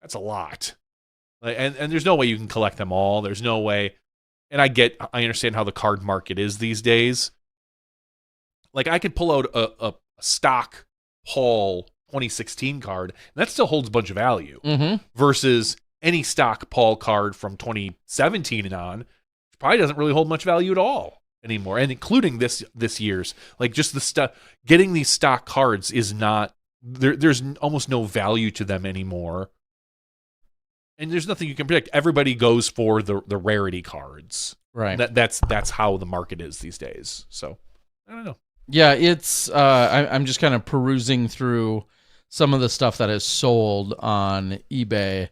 that's a lot. And there's no way you can collect them all. There's no way. And I understand how the card market is these days. Like, I could pull out a stock Paul 2016 card, and that still holds a bunch of value. Versus any stock Paul card from 2017 and on, which probably doesn't really hold much value at all anymore. And including this year's, like, just the stuff, getting these stock cards is not, there's almost no value to them anymore. And there's nothing you can predict. Everybody goes for the rarity cards. Right. That's how the market is these days. So, I don't know. Yeah, it's I'm just kind of perusing through some of the stuff that is sold on eBay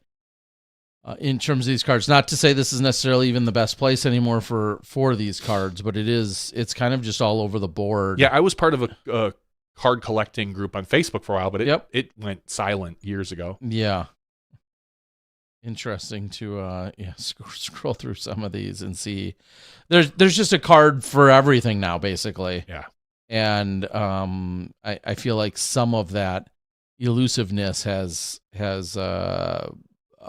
in terms of these cards. Not to say this is necessarily even the best place anymore for these cards, but it's kind of just all over the board. Yeah, I was part of a card collecting group on Facebook for a while, but it went silent years ago. Yeah. Interesting to scroll through some of these and see. There's just a card for everything now, basically. Yeah. And I feel like some of that elusiveness has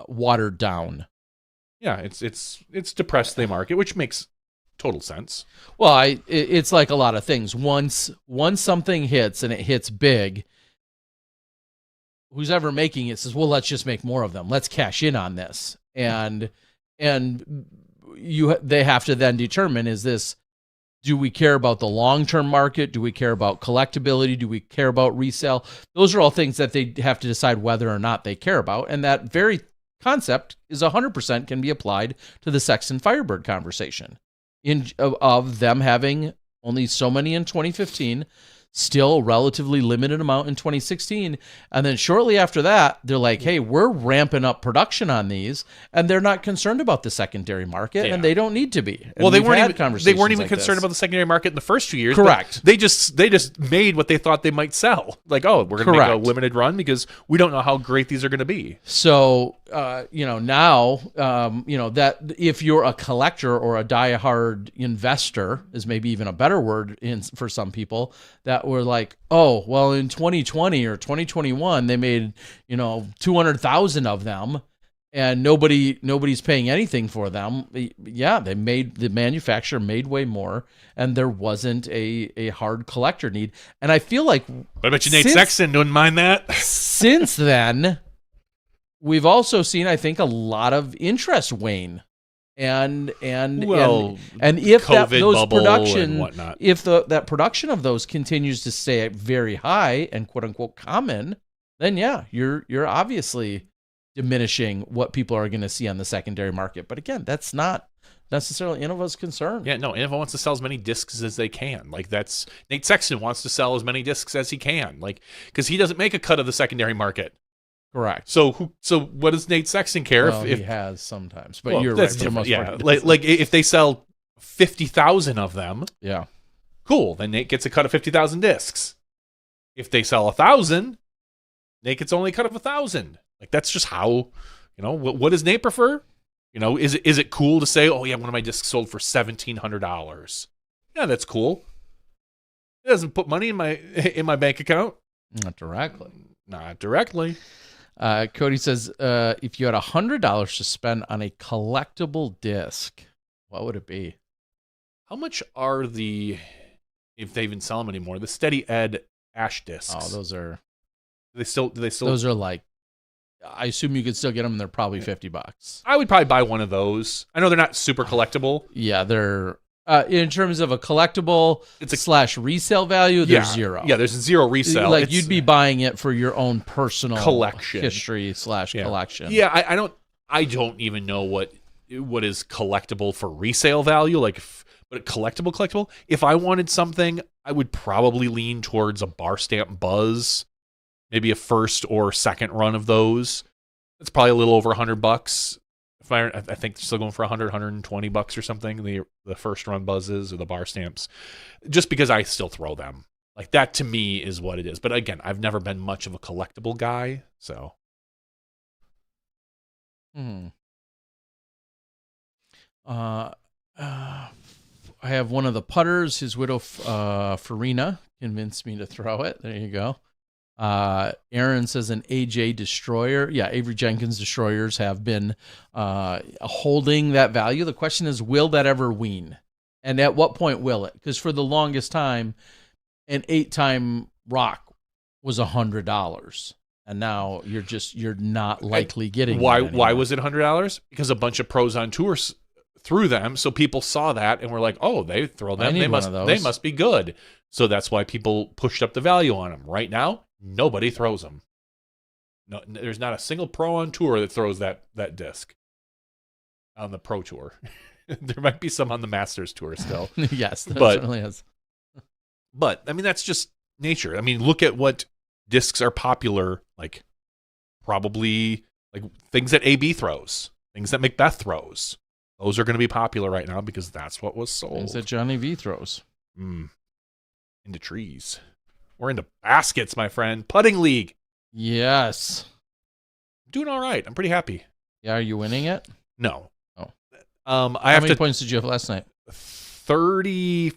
watered down. Yeah, it's depressed the market, which makes total sense. Well, it's like a lot of things. Once something hits and it hits big, who's ever making it says, well, let's just make more of them. Let's cash in on this. And they have to then determine, do we care about the long-term market? Do we care about collectability? Do we care about resale? Those are all things that they have to decide whether or not they care about. And that very concept is 100% can be applied to the Sexton Firebird conversation of them having only so many in 2015, still a relatively limited amount in 2016. And then shortly after that, they're like, hey, we're ramping up production on these, and they're not concerned about the secondary market, and they don't need to be. And well, they weren't even concerned about the secondary market in the first 2 years. Correct. They just made what they thought they might sell. Like, oh, we're going to make a limited run because we don't know how great these are going to be. So, now, that if you're a collector or a diehard investor is maybe even a better word for some people, that were like, oh, well, in 2020 or 2021, they made, 200,000 of them, and nobody's paying anything for them. Yeah, the manufacturer made way more, and there wasn't a hard collector need. And I feel like, I bet you Nate Sexton wouldn't mind that. Since then, we've also seen, I think, a lot of interest wane. And if that production of those continues to stay very high and quote unquote common, then you're obviously diminishing what people are going to see on the secondary market. But again, that's not necessarily Innova's concern. Yeah, no, Innova wants to sell as many discs as they can. Like, that's Nate Sexton wants to sell as many discs as he can, like, because he doesn't make a cut of the secondary market. Correct. So what does Nate Sexton care if he has sometimes? But you're that's right. For the most different. part, like if they sell 50,000 of them, cool. Then Nate gets a cut of 50,000 discs. If they sell 1,000, Nate gets only a cut of 1,000. Like, that's just how, what does Nate prefer? Is it cool to say, oh yeah, one of my discs sold for $1,700? Yeah, that's cool. It doesn't put money in my bank account. Not directly. Not directly. Cody says, if you had $100 to spend on a collectible disc, what would it be? How much are if they even sell them anymore, the Steady Ed Ash discs? Oh, those are. Do they still? Those are like. I assume you could still get them. And they're probably $50. I would probably buy one of those. I know they're not super collectible. Yeah, they're. In terms of a collectible / resale value, there's zero. Yeah, there's zero resale. Like, you'd be buying it for your own personal collection history / collection. Yeah, I don't even know what what is collectible for resale value, like but collectible. If I wanted something, I would probably lean towards a bar stamp Buzz, maybe a first or second run of those. It's probably a little over $100. I think they're still going for $120 or something. The first run Buzzes or the bar stamps, just because I still throw them. Like that to me is what it is. But again, I've never been much of a collectible guy, so. I have one of the putters. His widow, Farina, convinced me to throw it. There you go. Aaron says an AJ Destroyer. Yeah, Avery Jenkins Destroyers have been holding that value. The question is, will that ever wean? And at what point will it? Because for the longest time, an 8-time rock was $100. And now you're not likely getting why that anymore. was it $100? Because a bunch of pros on tour threw them, so people saw that and were like, "Oh, they throw them. They must be good." So that's why people pushed up the value on them. Right now, nobody throws them. No, there's not a single pro on tour that throws that disc on the pro tour. There might be some on the Masters tour still. Yes, that certainly is. But I mean, that's just nature. I mean, look at what discs are popular. Like probably like things that AB throws, things that Macbeth throws. Those are going to be popular right now because that's what was sold. Things that Johnny V throws. Into trees. We're into baskets, my friend. Putting league. Yes. I'm doing all right. I'm pretty happy. Yeah, are you winning it? No. Oh. How many points did you have last night? 30,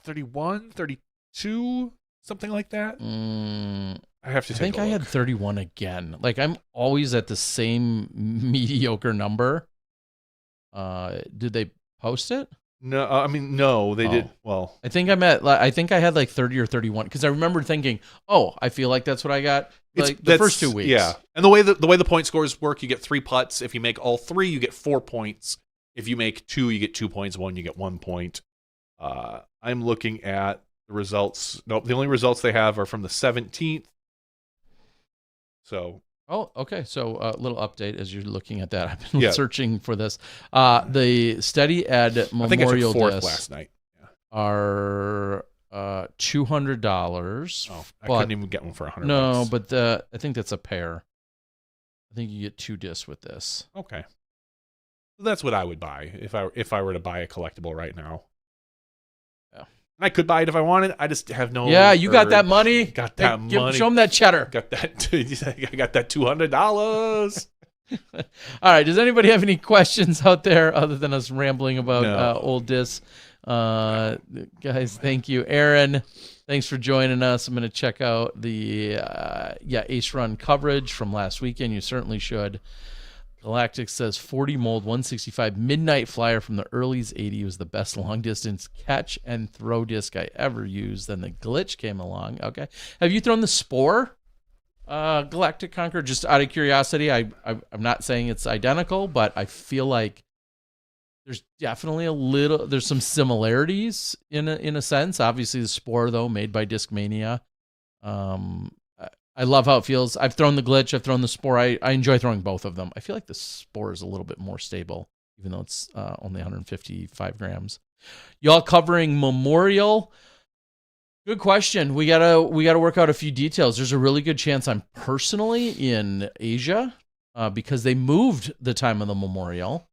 31, 32, something like that. I have to take a look. I had 31 again. Like, I'm always at the same mediocre number. Did they post it? No, I mean, no, they did. Well, I think I had like 30 or 31 because I remember thinking, oh, I feel like that's what I got like the first 2 weeks. Yeah. And the way the point scores work, you get 3 putts. If you make all 3, you get 4 points. If you make 2, you get 2 points. 1, you get 1 point. I'm looking at the results. Nope, the only results they have are from the 17th. So. Oh, okay. So a little update as you're looking at that. I've been searching for this. The Steady Ed Memorial discs last night. Are $200. Oh, I couldn't even get one for $100. No, but I think that's a pair. I think you get 2 discs with this. Okay, that's what I would buy if I were to buy a collectible right now. And I could buy it if I wanted. I just have no. Yeah, you got that money. Got that money. Show them that cheddar. Got that. I got that $200. All right. Does anybody have any questions out there other than us rambling about old discs? Guys, thank you, Aaron. Thanks for joining us. I'm going to check out the Ace Run coverage from last weekend. You certainly should. Galactic says 40 mold 165 midnight flyer from the early 80s was the best long distance catch and throw disc I ever used. Then the glitch came along. Okay. Have you thrown the Spore, Galactic Conqueror? Just out of curiosity, I'm not saying it's identical, but I feel like there's definitely there's some similarities in a sense. Obviously the Spore though, made by Discmania. I love how it feels. I've thrown the glitch. I've thrown the Spore. I enjoy throwing both of them. I feel like the Spore is a little bit more stable, even though it's only 155 grams. Y'all covering Memorial? Good question. We gotta work out a few details. There's a really good chance I'm personally in Asia because they moved the time of the Memorial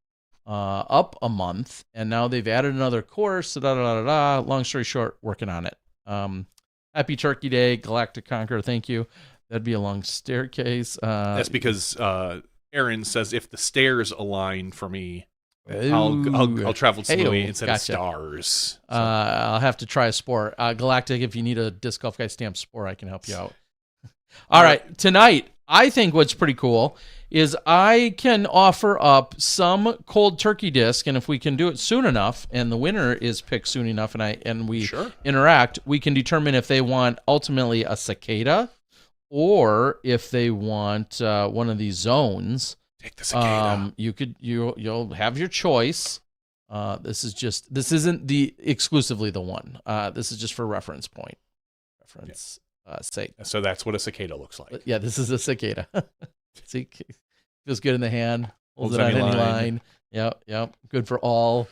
up a month, and now they've added another course. Long story short, working on it. Happy Turkey Day, Galactic Conqueror. Thank you. That'd be a long staircase. That's because Aaron says if the stairs align for me, I'll travel smoothly instead of stars. So. I'll have to try a Spore. Galactic, if you need a Disc Golf Guy stamp Spore, I can help you out. All right. Tonight, I think what's pretty cool is I can offer up some cold turkey disc, and if we can do it soon enough, and the winner is picked soon enough, and we interact, we can determine if they want ultimately a cicada, or if they want one of these zones. Take the cicada. You'll have your choice. This isn't exclusively the one. This is just for reference point. Sake. So that's what a cicada looks like. Yeah, this is a cicada. See, feels good in the hand. Holds it on any line. Yep. Good for all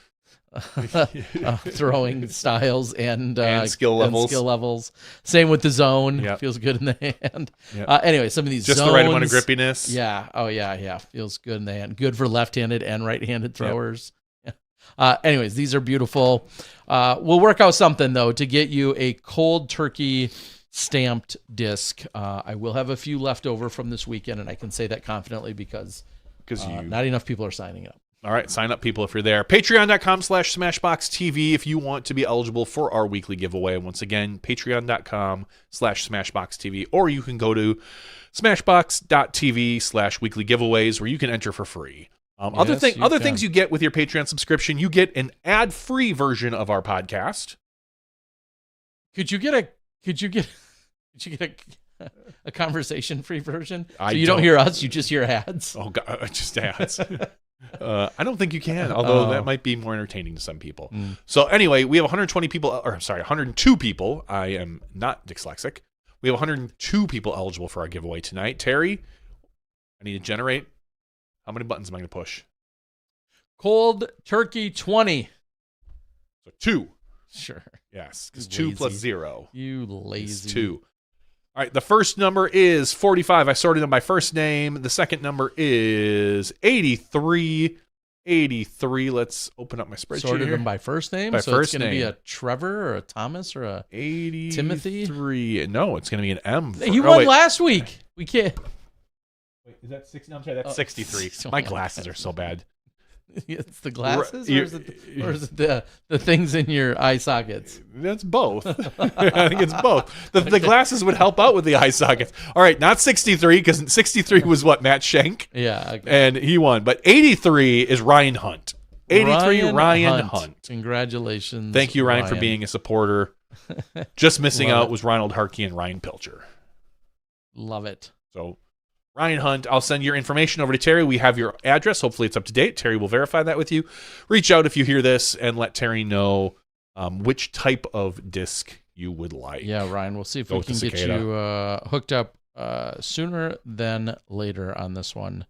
throwing styles and skill levels. Same with the zone. Yep. Feels good in the hand. Yep. Anyway, some of these just zones, the right amount of grippiness. Yeah. Oh yeah. Feels good in the hand. Good for left-handed and right-handed throwers. Yep. Yeah. Anyways, these are beautiful. We'll work out something though to get you a cold turkey stamped disc. I will have a few left over from this weekend, and I can say that confidently because not enough people are signing up. All right, sign up, people, if you're there. Patreon.com/SmashBoxxTV if you want to be eligible for our weekly giveaway. Once again, Patreon.com/SmashBoxxTV, or you can go to SmashBox.tv/weekly giveaways where you can enter for free. Other things you get with your Patreon subscription, you get an ad-free version of our podcast. Could you get a conversation-free version? So you don't hear us, you just hear ads? Oh, God, just ads. I don't think you can, although that might be more entertaining to some people. So anyway, we have 102 people. I am not dyslexic. We have 102 people eligible for our giveaway tonight. Terry, I need to generate. How many buttons am I going to push? Cold Turkey 20. So 2. Sure. Yes, because 2 plus 0. You lazy. Is 2. All right, the first number is 45. I sorted them by first name. The second number is 83. 83. Let's open up my spreadsheet. Sorted here. them by first name? By so first it's going to name. be a Trevor or a Thomas or a 83. Timothy? No, it's going to be an M. He won last week. We can't. Wait, is that 60? No, I'm sorry, that's 63. My glasses are so bad. It's the glasses, or is it the things in your eye sockets? That's both. I think it's both. The glasses would help out with the eye sockets. All right, not 63, because 63 was what, Matt Schenk? Yeah. Okay. And he won. But 83 is Ryan Hunt. 83, Ryan Hunt. Congratulations. Thank you, Ryan, for being a supporter. Just missing out was Ronald Harkey and Ryan Pilcher. Love it. So, Ryan Hunt, I'll send your information over to Terry. We have your address. Hopefully it's up to date. Terry will verify that with you. Reach out if you hear this and let Terry know which type of disc you would like. Yeah, Ryan, we'll see if we can get you hooked up sooner than later on this one.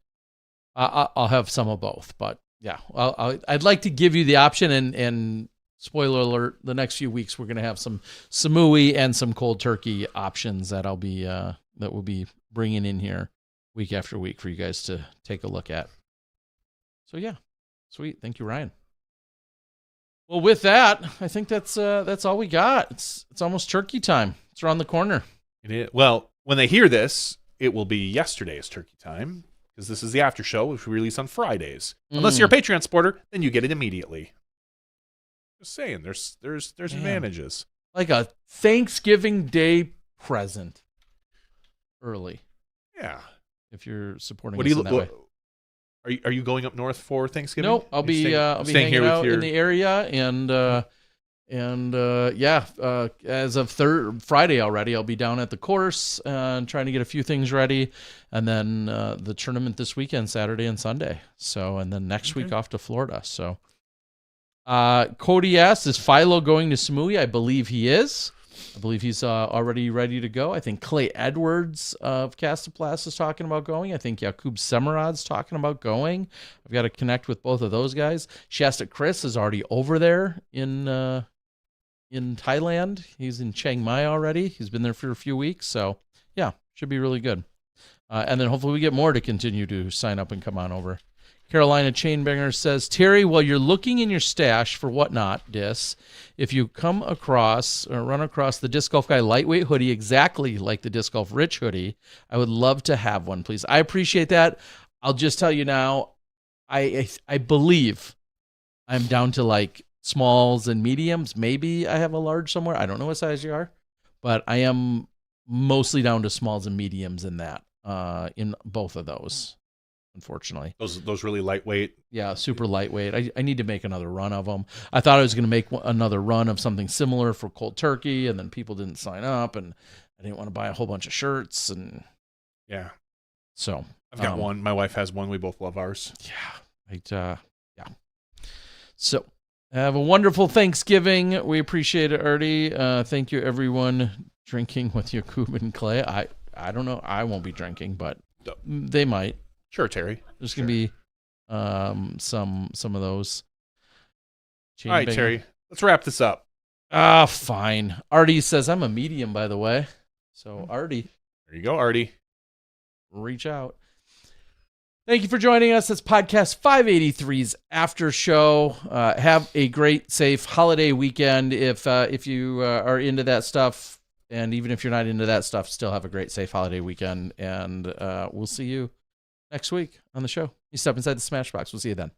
I'll have some of both, but yeah, I'd like to give you the option, and spoiler alert, the next few weeks we're going to have some Samui and some cold turkey options that we'll be bringing in here week after week for you guys to take a look at. So yeah, sweet. Thank you, Ryan. Well, with that, I think that's all we got. It's almost turkey time. It's around the corner. It is. Well, when they hear this, it will be yesterday's turkey time, because this is the after show, which we release on Fridays. Unless you're a Patreon supporter, then you get it immediately. Just saying, there's advantages. Like a Thanksgiving Day present early. Yeah. If you're supporting us in that way. Are you going up north for Thanksgiving? No, I'll be hanging here out in the area, and as of Friday already, I'll be down at the course and trying to get a few things ready, and then the tournament this weekend, Saturday and Sunday. So, and then next week off to Florida. So, Cody asks, is Philo going to Samui? I believe he is. I believe he's already ready to go. I think Clay Edwards of Castaplas is talking about going. I think Jakub Semarad's talking about going. I've got to connect with both of those guys. Shasta Chris is already over there in Thailand. He's in Chiang Mai already. He's been there for a few weeks. So, yeah, should be really good. And then hopefully we get more to continue to sign up and come on over. Carolina Chainbanger says, Terry, while you're looking in your stash for whatnot, if you come across or run across the Disc Golf Guy lightweight hoodie exactly like the Disc Golf Rich hoodie, I would love to have one, please. I appreciate that. I'll just tell you now, I believe I'm down to like smalls and mediums. Maybe I have a large somewhere. I don't know what size you are, but I am mostly down to smalls and mediums in that, in both of those. Unfortunately, those really lightweight. Yeah, super lightweight. I need to make another run of them. I thought I was going to make another run of something similar for cold turkey, and then people didn't sign up, and I didn't want to buy a whole bunch of shirts, and yeah. So I've got one. My wife has one. We both love ours. Yeah. Yeah. So have a wonderful Thanksgiving. We appreciate it, Artie. Thank you, everyone, drinking with Jakub and Clay. I don't know. I won't be drinking, but they might. Sure, Terry. There's going to be some of those. All right, Terry, let's wrap this up. Fine. Artie says I'm a medium, by the way. So Artie, There you go, Artie. reach out. Thank you for joining us. That's podcast 583's after show. Have a great, safe holiday weekend. If you are into that stuff, and even if you're not into that stuff, still have a great, safe holiday weekend. And we'll see you next week on the show. You step inside the Smashbox. We'll see you then.